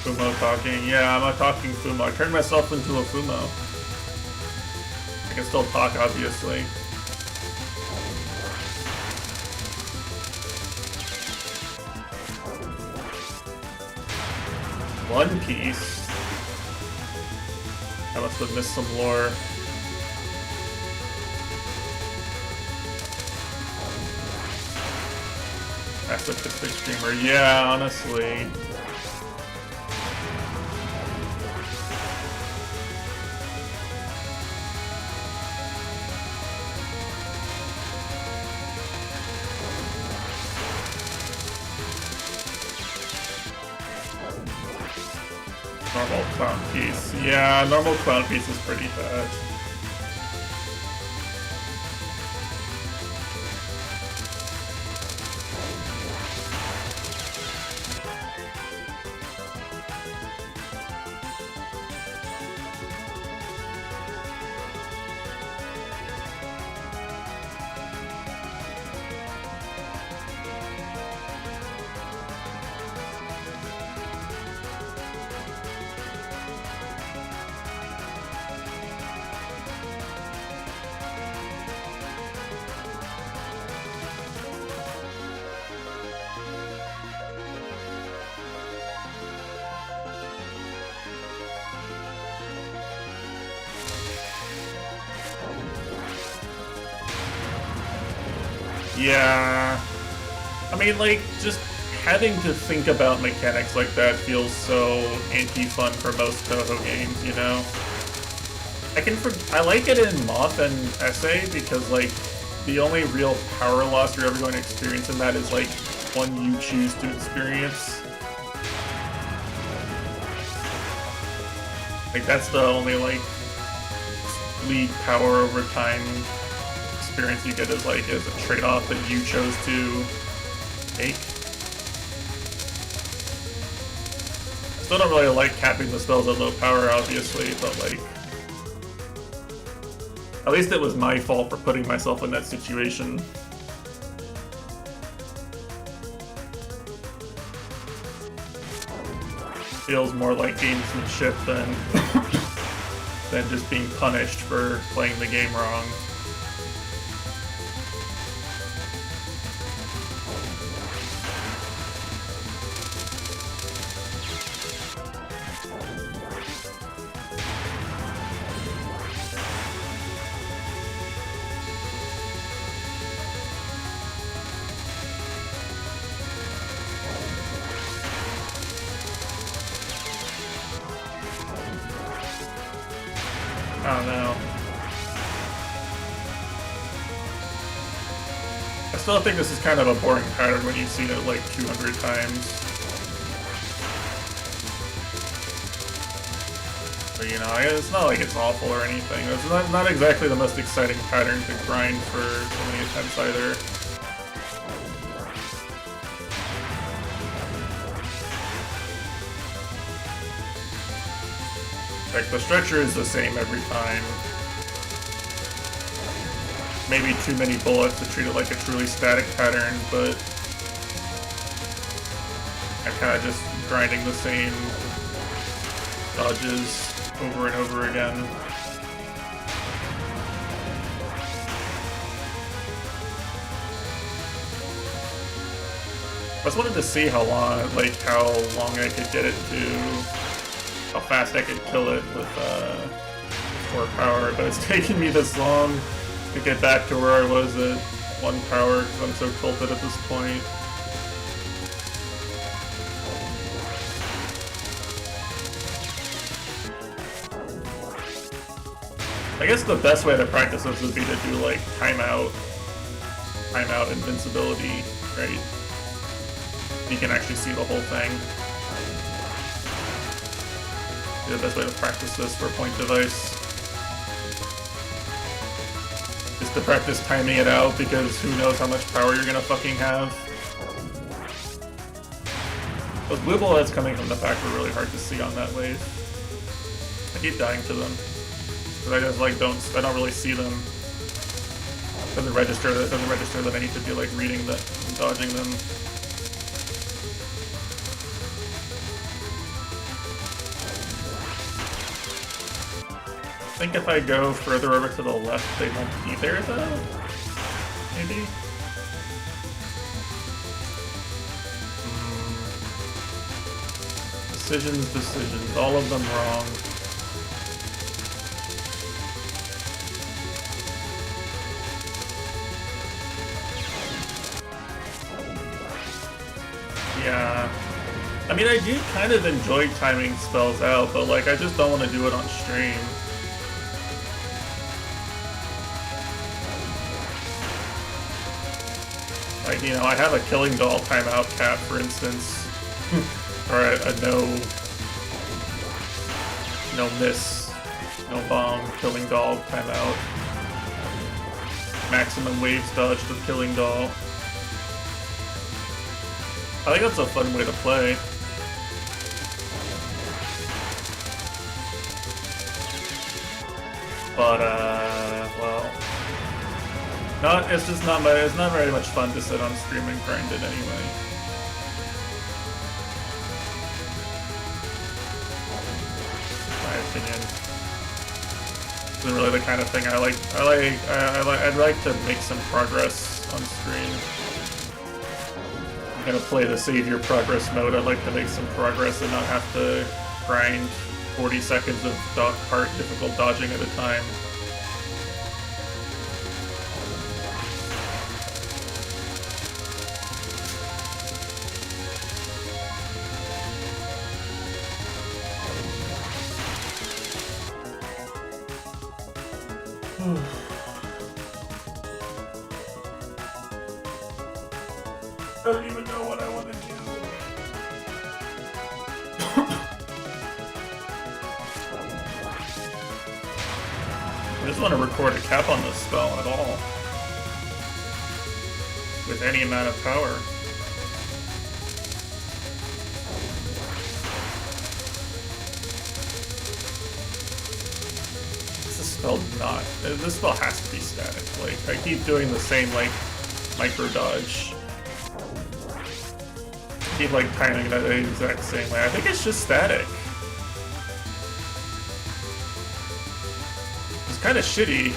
Fumo talking. Yeah, I'm a talking Fumo. I turned myself into a Fumo. I can still talk, obviously. One Piece. I must have missed some lore. Masochistic streamer. Yeah, honestly. Normal clown piece. Yeah, normal clown piece is pretty bad. Yeah, I mean, like, just having to think about mechanics like that feels so anti-fun for most Toho games, you know? I like it in Moth and Essay because, like, the only real power loss you're ever going to experience in that is, like, one you choose to experience. Like, that's the only, like, lead power over time experience you get is a trade-off that you chose to make. Still don't really like capping the spells at low power, obviously, but like, at least it was my fault for putting myself in that situation. Feels more like gamesmanship than just being punished for playing the game wrong. I don't know. I still think this is kind of a boring pattern when you've seen it like 200 times. But you know, it's not like it's awful or anything. It's not exactly the most exciting pattern to grind for so many attempts either. Like, the stretcher is the same every time. Maybe too many bullets to treat it like a truly static pattern, but I'm kind of just grinding the same dodges over and over again. I just wanted to see how long I could get it to. How fast I could kill it with 4 power, but it's taking me this long to get back to where I was at 1 power because I'm so tilted at this point. I guess the best way to practice this would be to do like timeout invincibility, right? You can actually see the whole thing. The best way to practice this for point device is to practice timing it out, because who knows how much power you're gonna fucking have. Those blue bullets coming from the back were really hard to see on that wave. I keep dying to them. But I just like I don't really see them. It doesn't register that I need to be like reading that and dodging them. I think if I go further over to the left, they won't be there though? Maybe? Decisions, all of them wrong. Yeah. I mean, I do kind of enjoy timing spells out, but like, I just don't want to do it on stream. Like, you know, I have a Killing Doll timeout cap, for instance. Or a no miss, no bomb, Killing Doll timeout. Maximum waves dodge with Killing Doll. I think that's a fun way to play. But well, it's not very much fun to sit on stream and grind it anyway. My opinion. Isn't really the kind of thing I like. I'd like to make some progress on stream. I'm gonna play the savior progress mode. I'd like to make some progress and not have to grind 40 seconds of difficult dodging at a time. I don't even know what I want to do. I just want to record a cap on this spell at all. With any amount of power. This spell has to be static. Like, I keep doing the same, like, micro dodge. I keep, like, timing that the exact same way. I think it's just static. It's kind of shitty.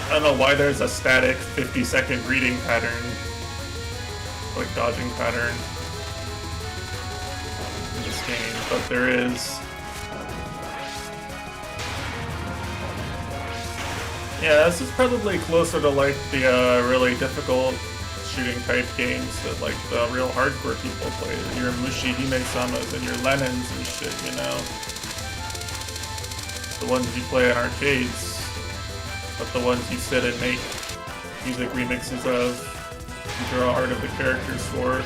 I don't know why there's a static 50-second reading pattern, like dodging pattern in this game, but there is. Yeah, this is probably closer to like the really difficult shooting type games that like the real hardcore people play. Your Mushi Hime-samas and your Lenins and shit, you know? The ones you play in arcades. But the ones you sit and make music remixes of, you draw art of the characters for.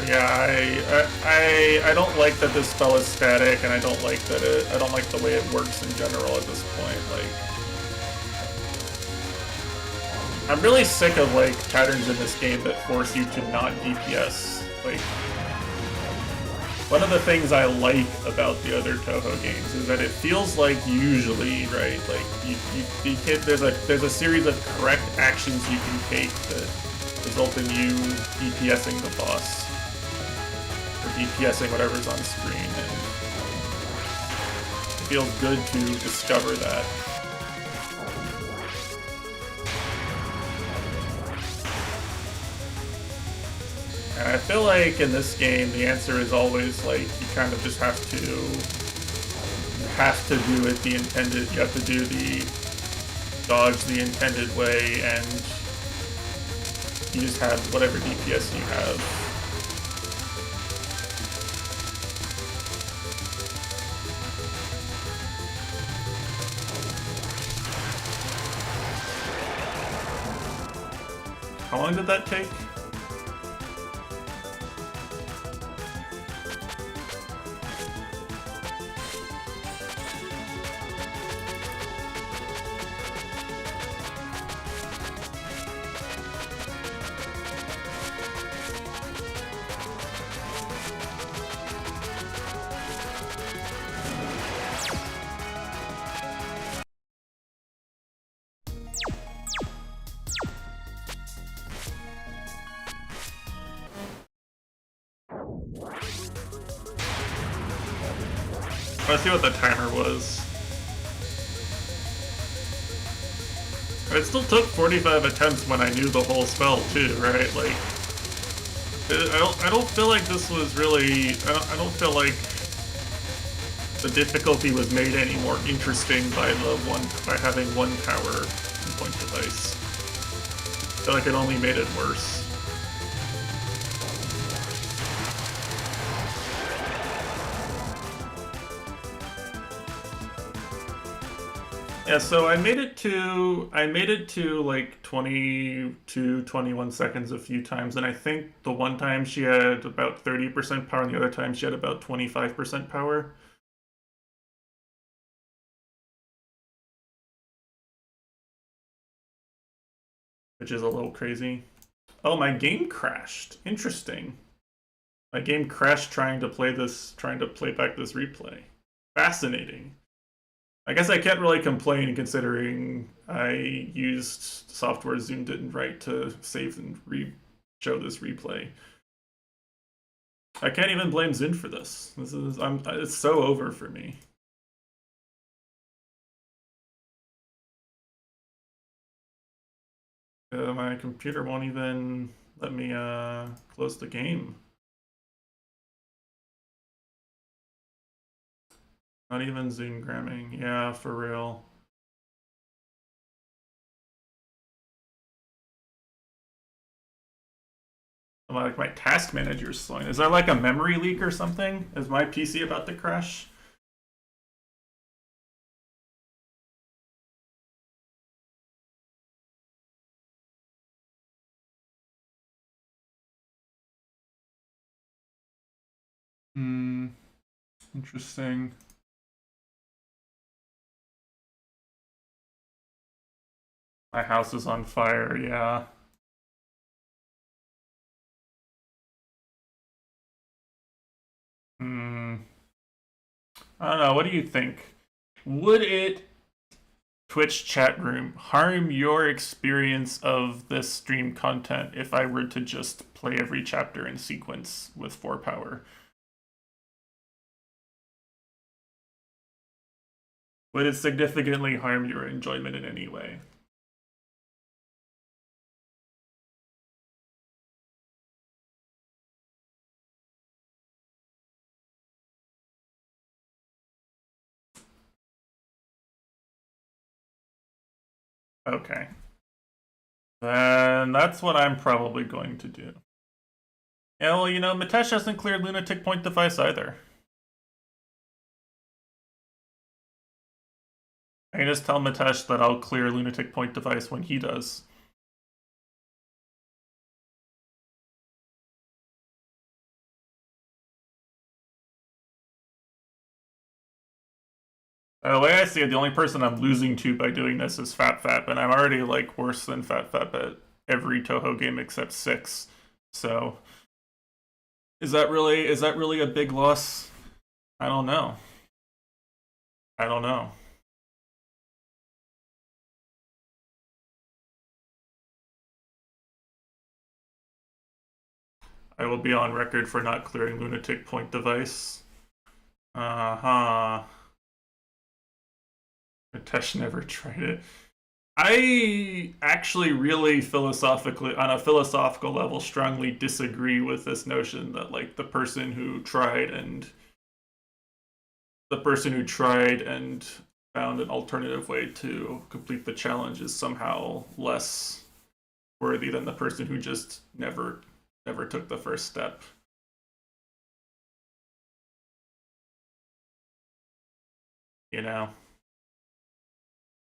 Yeah, I don't like that this spell is static, and I don't like the way it works in general at this point. Like, I'm really sick of like patterns in this game that force you to not DPS. Like, one of the things I like about the other Toho games is that it feels like usually, right? Like there's a series of correct actions you can take that result in you DPSing the boss. DPSing whatever's on screen, and it feels good to discover that. And I feel like in this game, the answer is always like you kind of just have to do it the intended. You have to do the dodge the intended way, and you just have whatever DPS you have. How long did that take? Let's see what the timer was. It still took 45 attempts when I knew the whole spell too, right? Like, I don't feel like this was really. I don't feel like the difficulty was made any more interesting by having one power in point device. I feel like it only made it worse. Yeah, so I made it to like 22, 21 seconds a few times, and I think the one time she had about 30% power, and the other time she had about 25% power. Which is a little crazy. Oh, my game crashed. Interesting. My game crashed trying to play back this replay. Fascinating. I guess I can't really complain considering I used software Zoom didn't write to save and show this replay. I can't even blame Zin for this. It's so over for me. My computer won't even let me close the game. Not even Zoom gramming. Yeah, for real. Like my task manager is slowing. Is there like a memory leak or something? Is my PC about to crash? Hmm. Interesting. My house is on fire, yeah. Hmm. I don't know. What do you think? Would it, Twitch chat room, harm your experience of this stream content if I were to just play every chapter in sequence with 4 power? Would it significantly harm your enjoyment in any way? Okay. Then that's what I'm probably going to do. Yeah, well, you know, Mitesh hasn't cleared lunatic point device either. I can just tell Mitesh that I'll clear lunatic point device when he does. The way I see it, the only person I'm losing to by doing this is Fat Fat, and I'm already like worse than Fat Fat at every Toho game except 6. So is that really a big loss? I don't know. I don't know. I will be on record for not clearing lunatic point device. Uh-huh. Mitesh never tried it. I actually really philosophically, on a philosophical level, strongly disagree with this notion that like the person who tried and found an alternative way to complete the challenge is somehow less worthy than the person who just never took the first step. You know,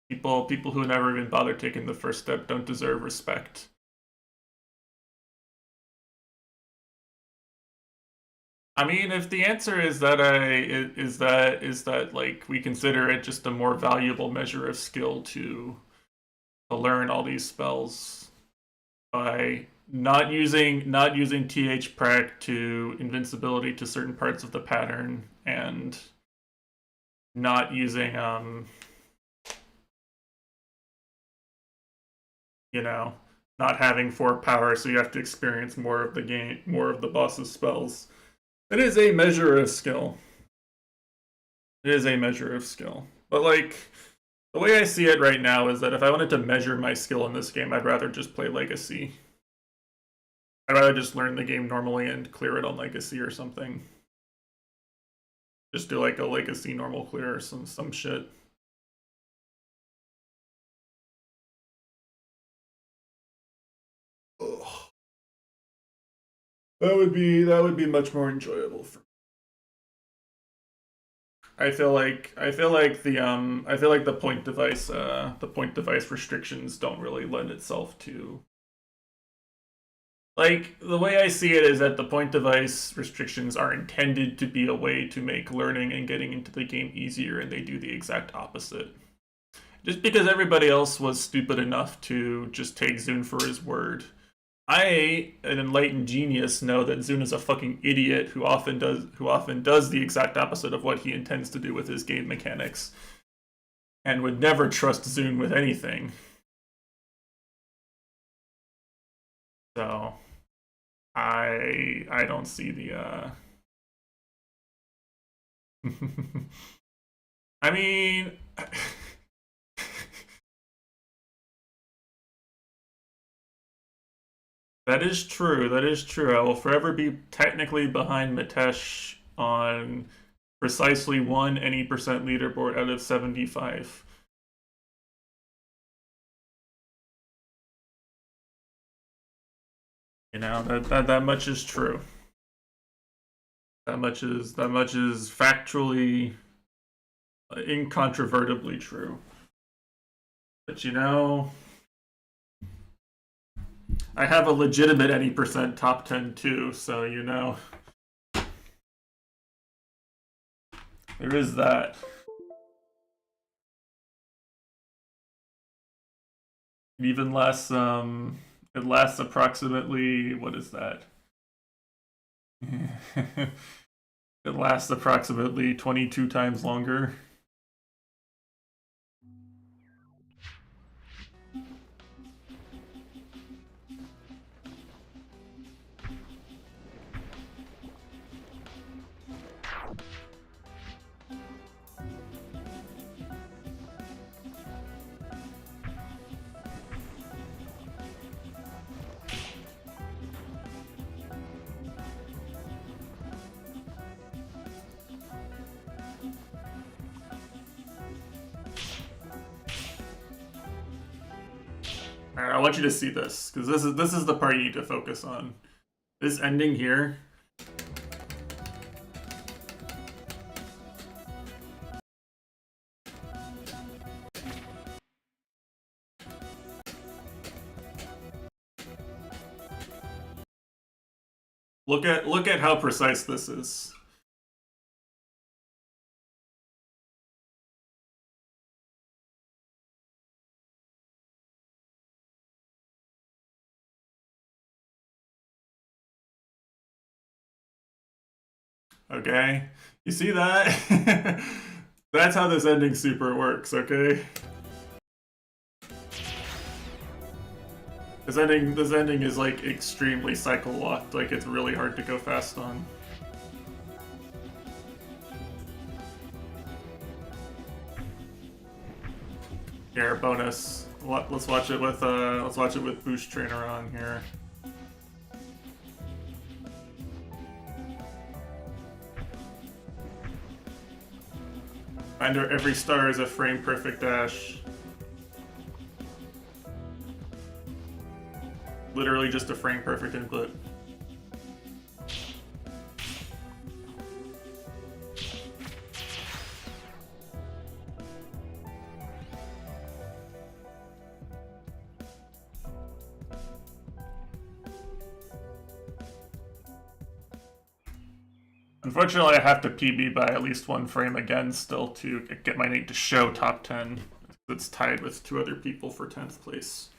people who never even bother taking the first step don't deserve respect. I mean, if the answer is that is that like we consider it just a more valuable measure of skill to learn all these spells by not using th prac to invincibility to certain parts of the pattern and not using you know not having 4 power, so you have to experience more of the boss's spells. It is a measure of skill. It is a measure of skill. But like the way I see it right now is that if I wanted to measure my skill in this game, I'd rather just play Legacy. I'd rather just learn the game normally and clear it on Legacy or something. Just do like a Legacy normal clear or some shit. Ugh. That would be much more enjoyable for me. I feel like the point device restrictions don't really lend itself to, like, the way I see it is that the point device restrictions are intended to be a way to make learning and getting into the game easier, and they do the exact opposite. Just because everybody else was stupid enough to just take Zune for his word, I, an enlightened genius, know that Zune is a fucking idiot who often does the exact opposite of what he intends to do with his game mechanics, and would never trust Zune with anything. So I don't see the I mean that is true. That is true. I will forever be technically behind Mitesh on precisely one any percent leaderboard out of 75. That much is true. That much is factually, incontrovertibly true. But I have a legitimate any percent top 10 too, so there is that. It even lasts it lasts approximately, what is that? It lasts approximately 22 times longer. Alright, I want you to see this, because this is the part you need to focus on. This ending here. Look at how precise this is. Okay? You see that? That's how this ending super works, okay? This ending is like extremely cycle locked, like it's really hard to go fast on. Here, bonus. let's watch it with boost trainer on here. Under every star is a frame perfect dash. Literally just a frame perfect input. Unfortunately, I have to PB by at least one frame again still to get my name to show top 10. It's tied with 2 other people for 10th place.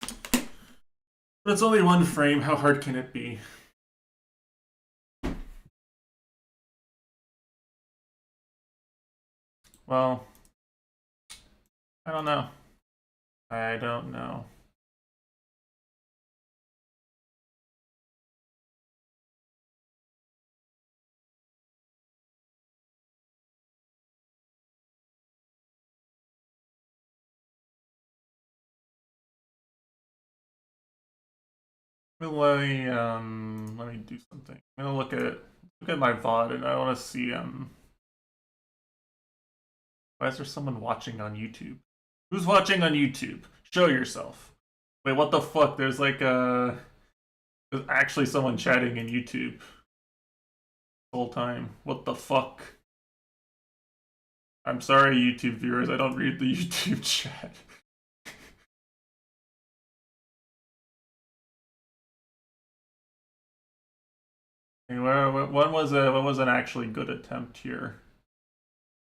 But it's only one frame, how hard can it be? Well, I don't know. I don't know. Let me do something. I'm gonna look at my VOD and I wanna see why is there someone watching on YouTube? Who's watching on YouTube? Show yourself. Wait, what the fuck? There's like there's actually someone chatting in YouTube the whole time. What the fuck? I'm sorry, YouTube viewers, I don't read the YouTube chat. What was an actually good attempt here?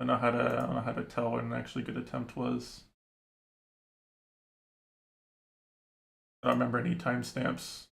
I don't know how to tell what an actually good attempt was. I don't remember any timestamps.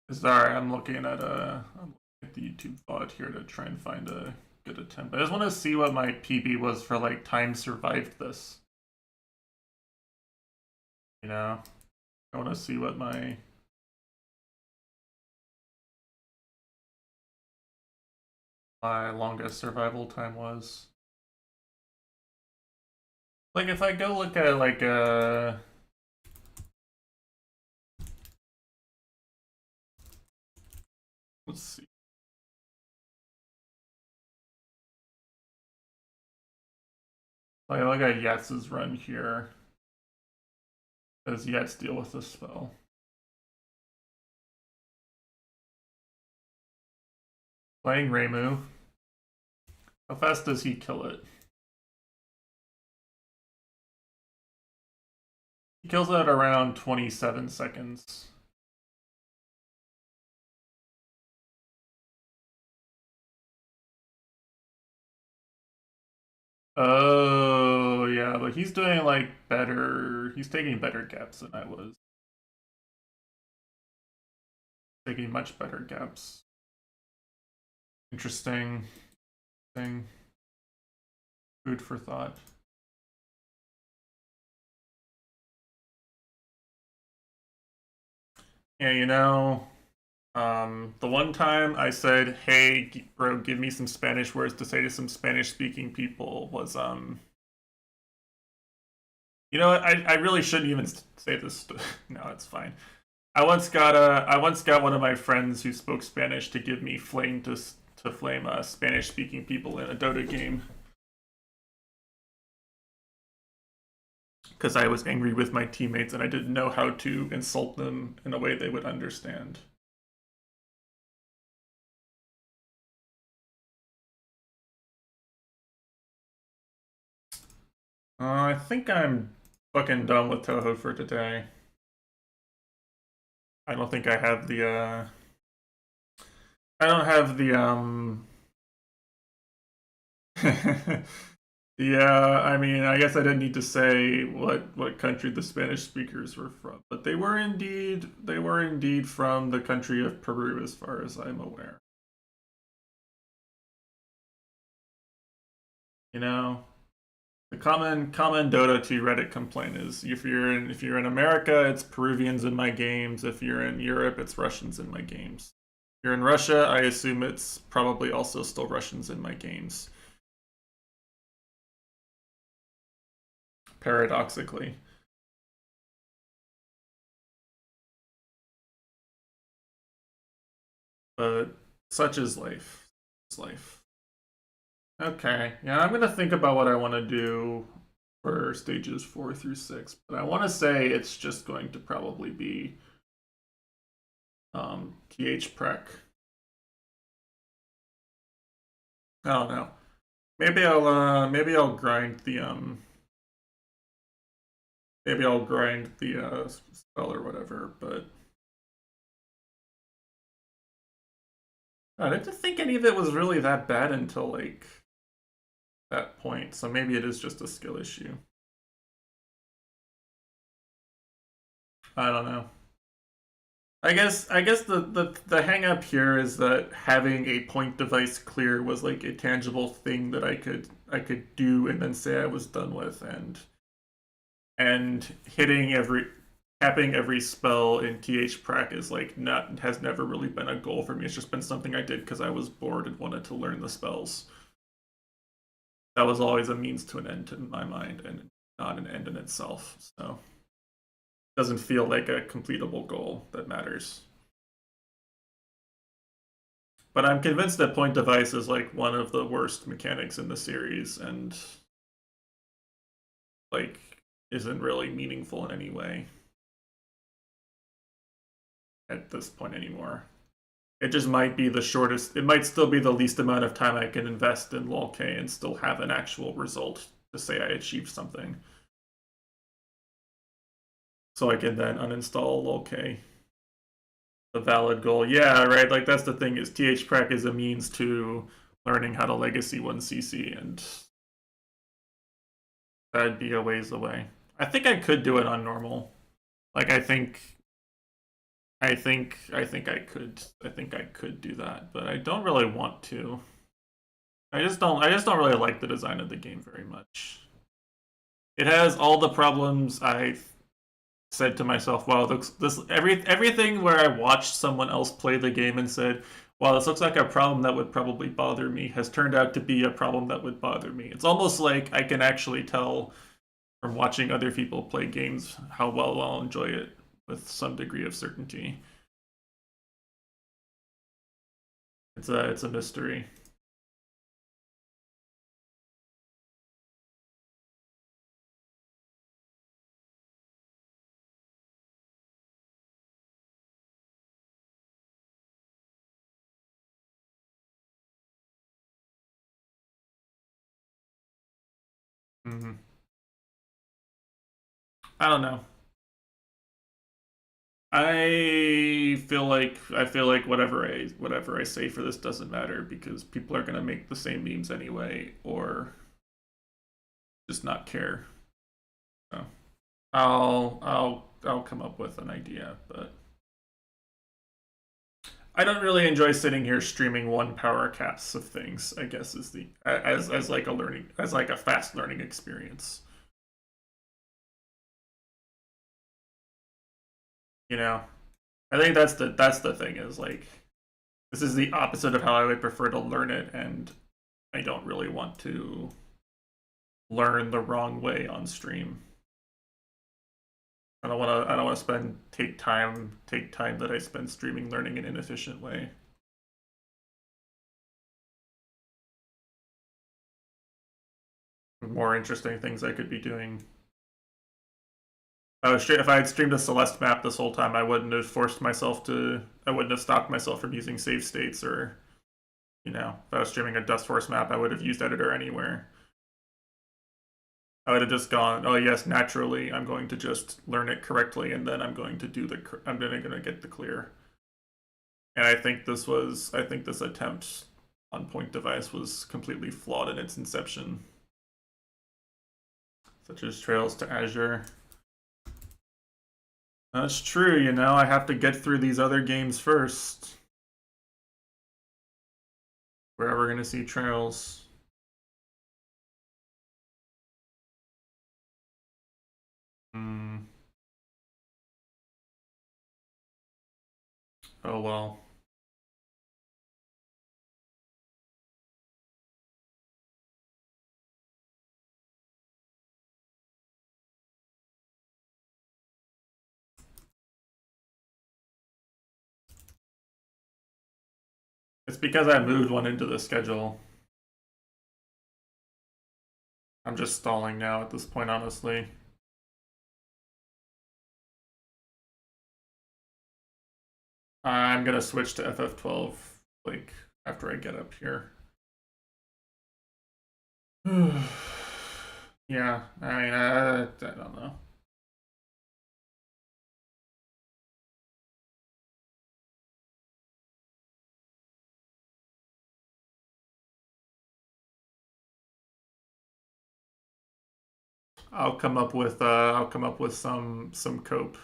Sorry, I'm looking at the YouTube VOD here to try and find a good attempt. I just want to see what my PB was for like time survived this. You know, I want to see what my longest survival time was. Like if I go look at like let's see. Like look at Yats's run here. Does Yats deal with this spell? Playing Reimu. How fast does he kill it? He kills it at around 27 seconds. Oh, yeah, but he's doing like better. He's taking better gaps than I was. Taking much better gaps. Interesting thing. Food for thought. Yeah, you know, the one time I said, "Hey, bro, give me some Spanish words to say to some Spanish-speaking people," was you know, I really shouldn't even say this. No, it's fine. I once got one of my friends who spoke Spanish to give me flame to flame Spanish-speaking people in a Dota game. Because I was angry with my teammates and I didn't know how to insult them in a way they would understand. I think I'm fucking done with Toho for today. I don't think I have the I don't have the Yeah, I mean, I guess I didn't need to say what country the Spanish speakers were from, but they were indeed from the country of Peru, as far as I'm aware. You know, the common Dota 2 Reddit complaint is if you're in America, it's Peruvians in my games. If you're in Europe, it's Russians in my games. If you're in Russia, I assume it's probably also still Russians in my games. Paradoxically, but such is life. It's life. Okay, yeah, I'm gonna think about what I want to do for stages 4 through 6, but I want to say it's just going to probably be th prec. I don't know. Maybe I'll grind the spell or whatever. But I didn't think any of it was really that bad until like that point. So maybe it is just a skill issue. I don't know. I guess the hang up here is that having a point device clear was like a tangible thing that I could do and then say I was done with, and hitting every tapping every spell in th prac is like not has never really been a goal for me. It's just been something I did because I was bored and wanted to learn the spells. That was always a means to an end in my mind and not an end in itself. So it doesn't feel like a completable goal that matters. But I'm convinced that point device is like one of the worst mechanics in the series and like isn't really meaningful in any way at this point anymore. It just might be the shortest, it might still be the least amount of time I can invest in LOL-K and still have an actual result to say I achieved something. So I can then uninstall LOL-K. The valid goal. Yeah, right. Like that's the thing is THPrec is a means to learning how to legacy 1cc, and that'd be a ways away. I think I could do it on normal. Like I think I could do that, but I don't really want to. I just don't really like the design of the game very much. It has all the problems I said to myself, wow, everything where I watched someone else play the game and said, wow, this looks like a problem that would probably bother me, has turned out to be a problem that would bother me. It's almost like I can actually tell from watching other people play games how well I'll enjoy it with some degree of certainty. It's a mystery. Hmm. I don't know. I feel like whatever I say for this doesn't matter because people are gonna make the same memes anyway, or just not care. So I'll come up with an idea, but I don't really enjoy sitting here streaming one power casts of things. I guess is the as like a learning as like a fast learning experience. You know, I think that's the thing is like this is the opposite of how I would prefer to learn it, and I don't really want to learn the wrong way on stream. I don't want to spend take time that I spend streaming learning an inefficient way. More interesting things I could be doing. If I had streamed a Celeste map this whole time, I wouldn't have forced myself to. I wouldn't have stopped myself from using save states, or if I was streaming a Dust Force map, I would have used editor anywhere. I would have just gone, oh yes, naturally, I'm going to just learn it correctly, and then I'm going to I'm then going to get the clear. And I think this attempt on point device was completely flawed in its inception, such as Trails to Azure. That's true, you know, I have to get through these other games first. We're ever gonna see Trails. Oh well. It's because I moved one into the schedule. I'm just stalling now at this point, honestly. I'm gonna switch to FF12 like after I get up here. Yeah, I mean, I don't know. I'll come up with some cope.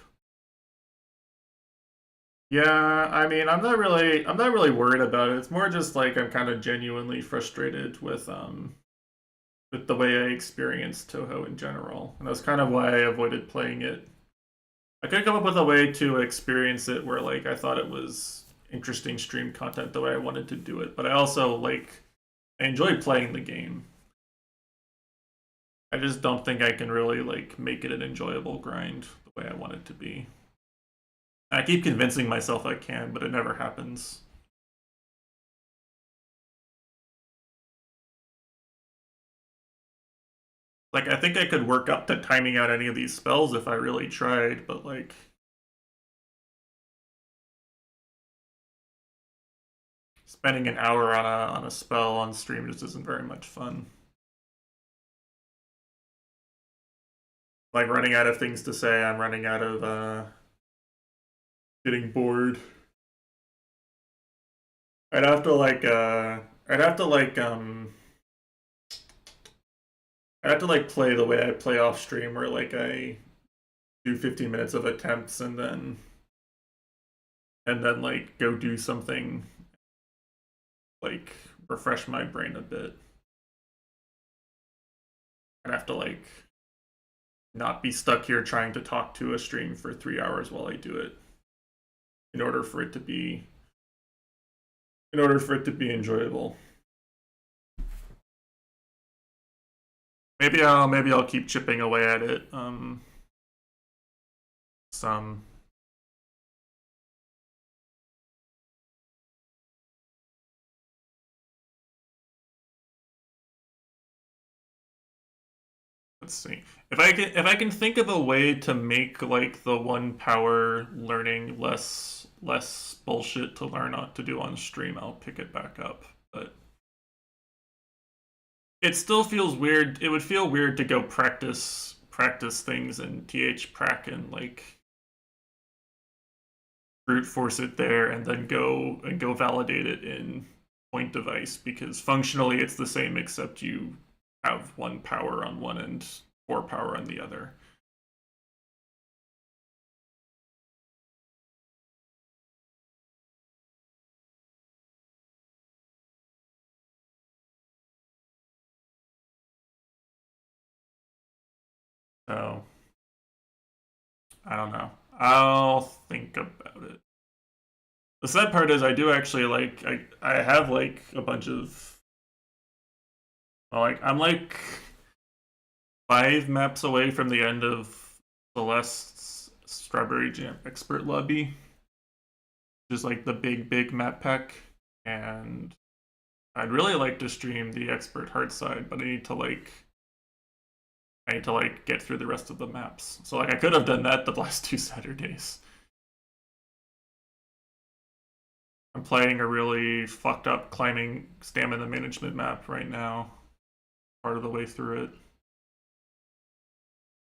Yeah, I mean, I'm not really worried about it. It's more just like I'm kind of genuinely frustrated with the way I experienced Toho in general. And that's kind of why I avoided playing it. I could come up with a way to experience it where like I thought it was interesting stream content the way I wanted to do it, but I also like I enjoy playing the game. I just don't think I can really like make it an enjoyable grind the way I want it to be. I keep convincing myself I can, but it never happens. Like I think I could work up to timing out any of these spells if I really tried, but like spending an hour on a spell on stream just isn't very much fun. Like running out of things to say, I'm running out of getting bored. I'd have to like I'd have to like I have to like play the way I play off stream where like I do 15 minutes of attempts and then like go do something like refresh my brain a bit. I'd have to like not be stuck here trying to talk to a stream for 3 hours while I do it in order for it to be enjoyable. Maybe I'll keep chipping away at it. Some. Let's see if I can think of a way to make like the one power learning less bullshit to learn to do on stream. I'll pick it back up, but it still feels weird. It would feel weird to go practice things in prac and like brute force it there and then go validate it in point device because functionally it's the same except you have one power on one and 4 power on the other. So I don't know. I'll think about it. The sad part is I do actually like I have like a bunch of well, like I'm like 5 maps away from the end of Celeste's Strawberry Jam Expert Lobby, which is like the big map pack, and I'd really like to stream the Expert Hard side, but I need to like get through the rest of the maps. So like I could have done that the last 2 Saturdays. I'm playing a really fucked up climbing stamina management map right now, part of the way through it.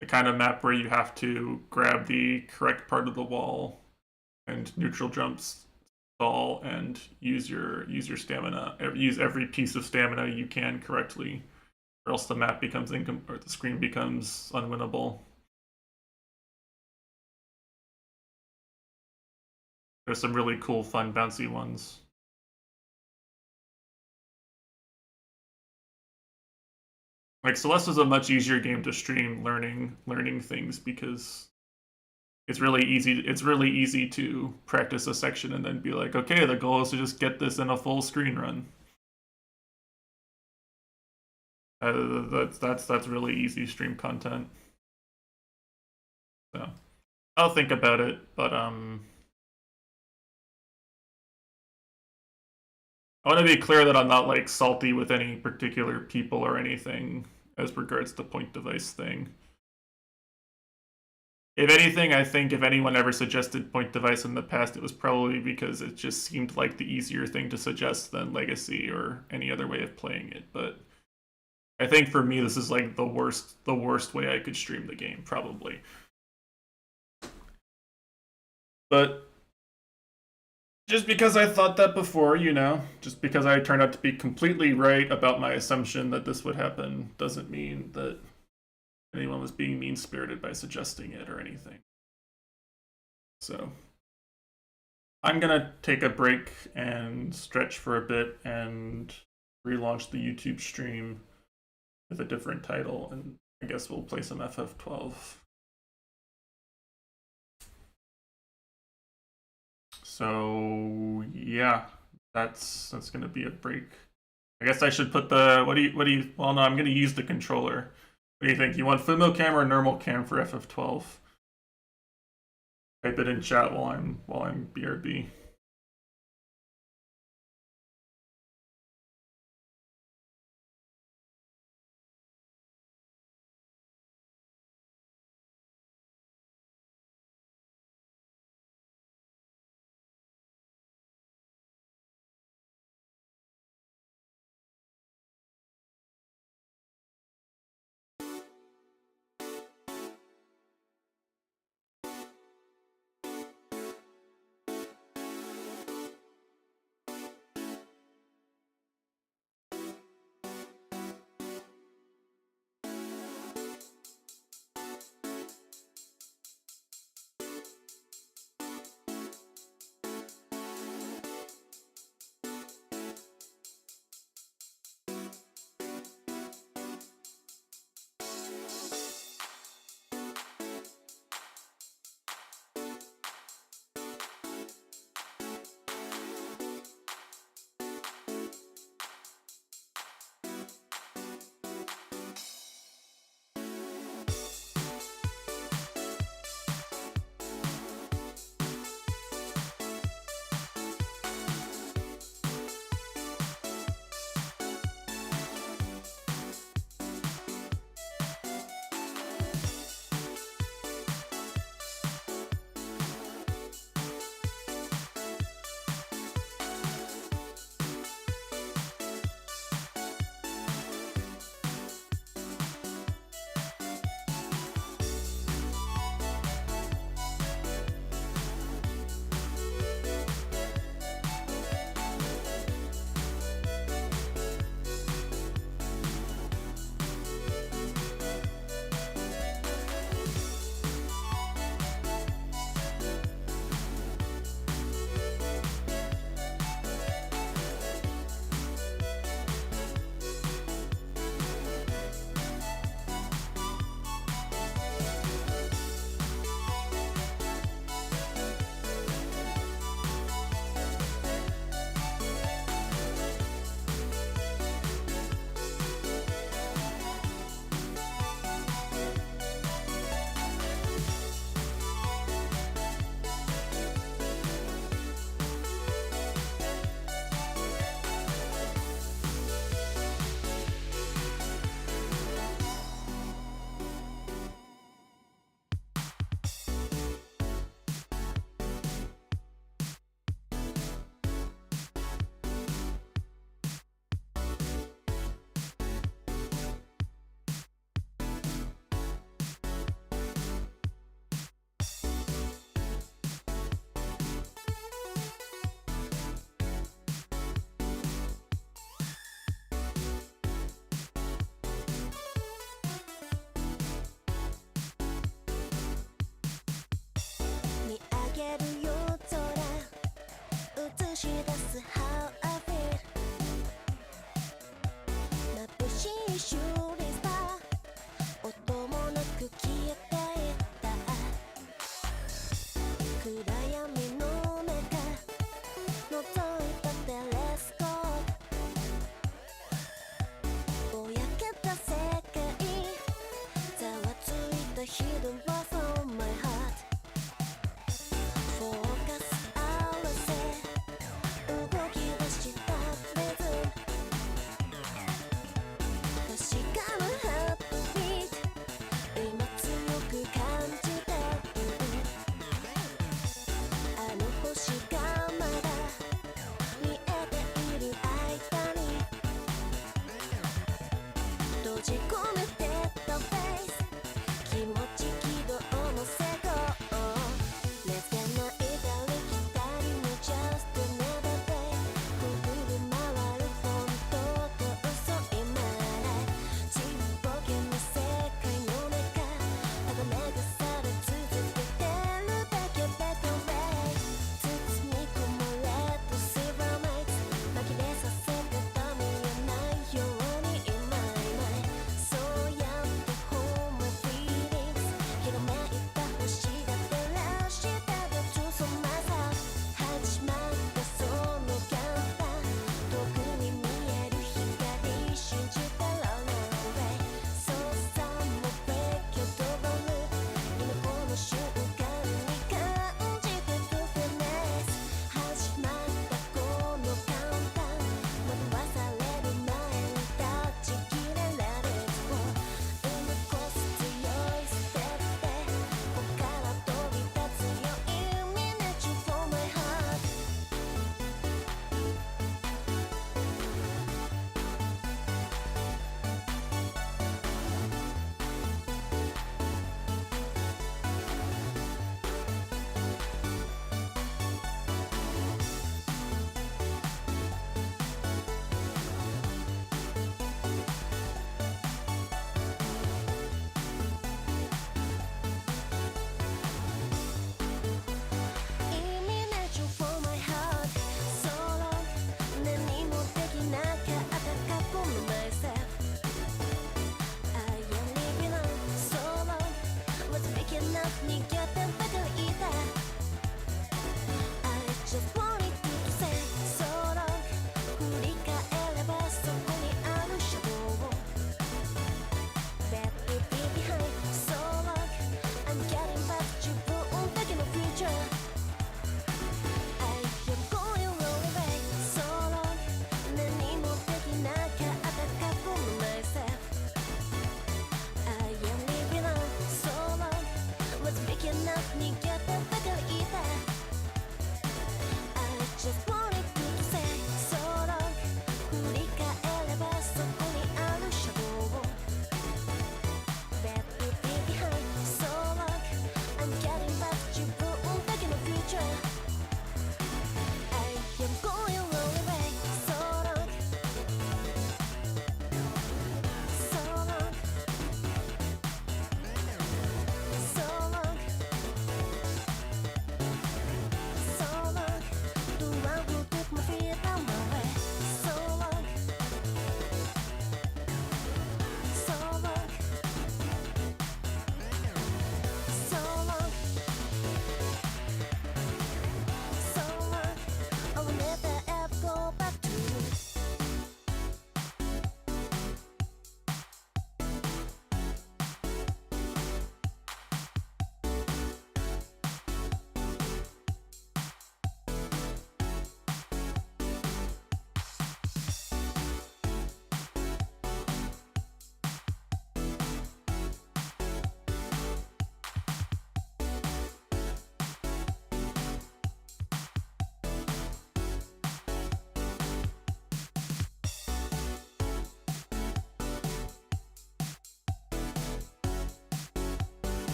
The kind of map where you have to grab the correct part of the wall and neutral jumps stall and use your stamina. Use every piece of stamina you can correctly, or else the map becomes or the screen becomes unwinnable. There's some really cool, fun, bouncy ones. Like Celeste is a much easier game to stream learning things because it's really easy. It's really easy to practice a section and then be like, okay, the goal is to just get this in a full screen run. That's really easy stream content. So I'll think about it, but I want to be clear that I'm not like salty with any particular people or anything as regards the point device thing. If anything, I think if anyone ever suggested point device in the past, it was probably because it just seemed like the easier thing to suggest than legacy or any other way of playing it. But I think for me, this is like the worst way I could stream the game, probably. But just because I thought that before, just because I turned out to be completely right about my assumption that this would happen, doesn't mean that anyone was being mean-spirited by suggesting it or anything. So I'm gonna take a break and stretch for a bit and relaunch the YouTube stream with a different title, and I guess we'll play some FF12. So yeah, that's gonna be a break. I guess I should put the what do you well no, I'm gonna use the controller. What do you think? You want fumo cam or normal cam for FF12? Type it in chat while I'm BRB.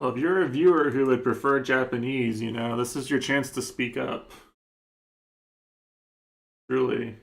Well, if you're a viewer who would prefer Japanese, you know, this is your chance to speak up. Truly.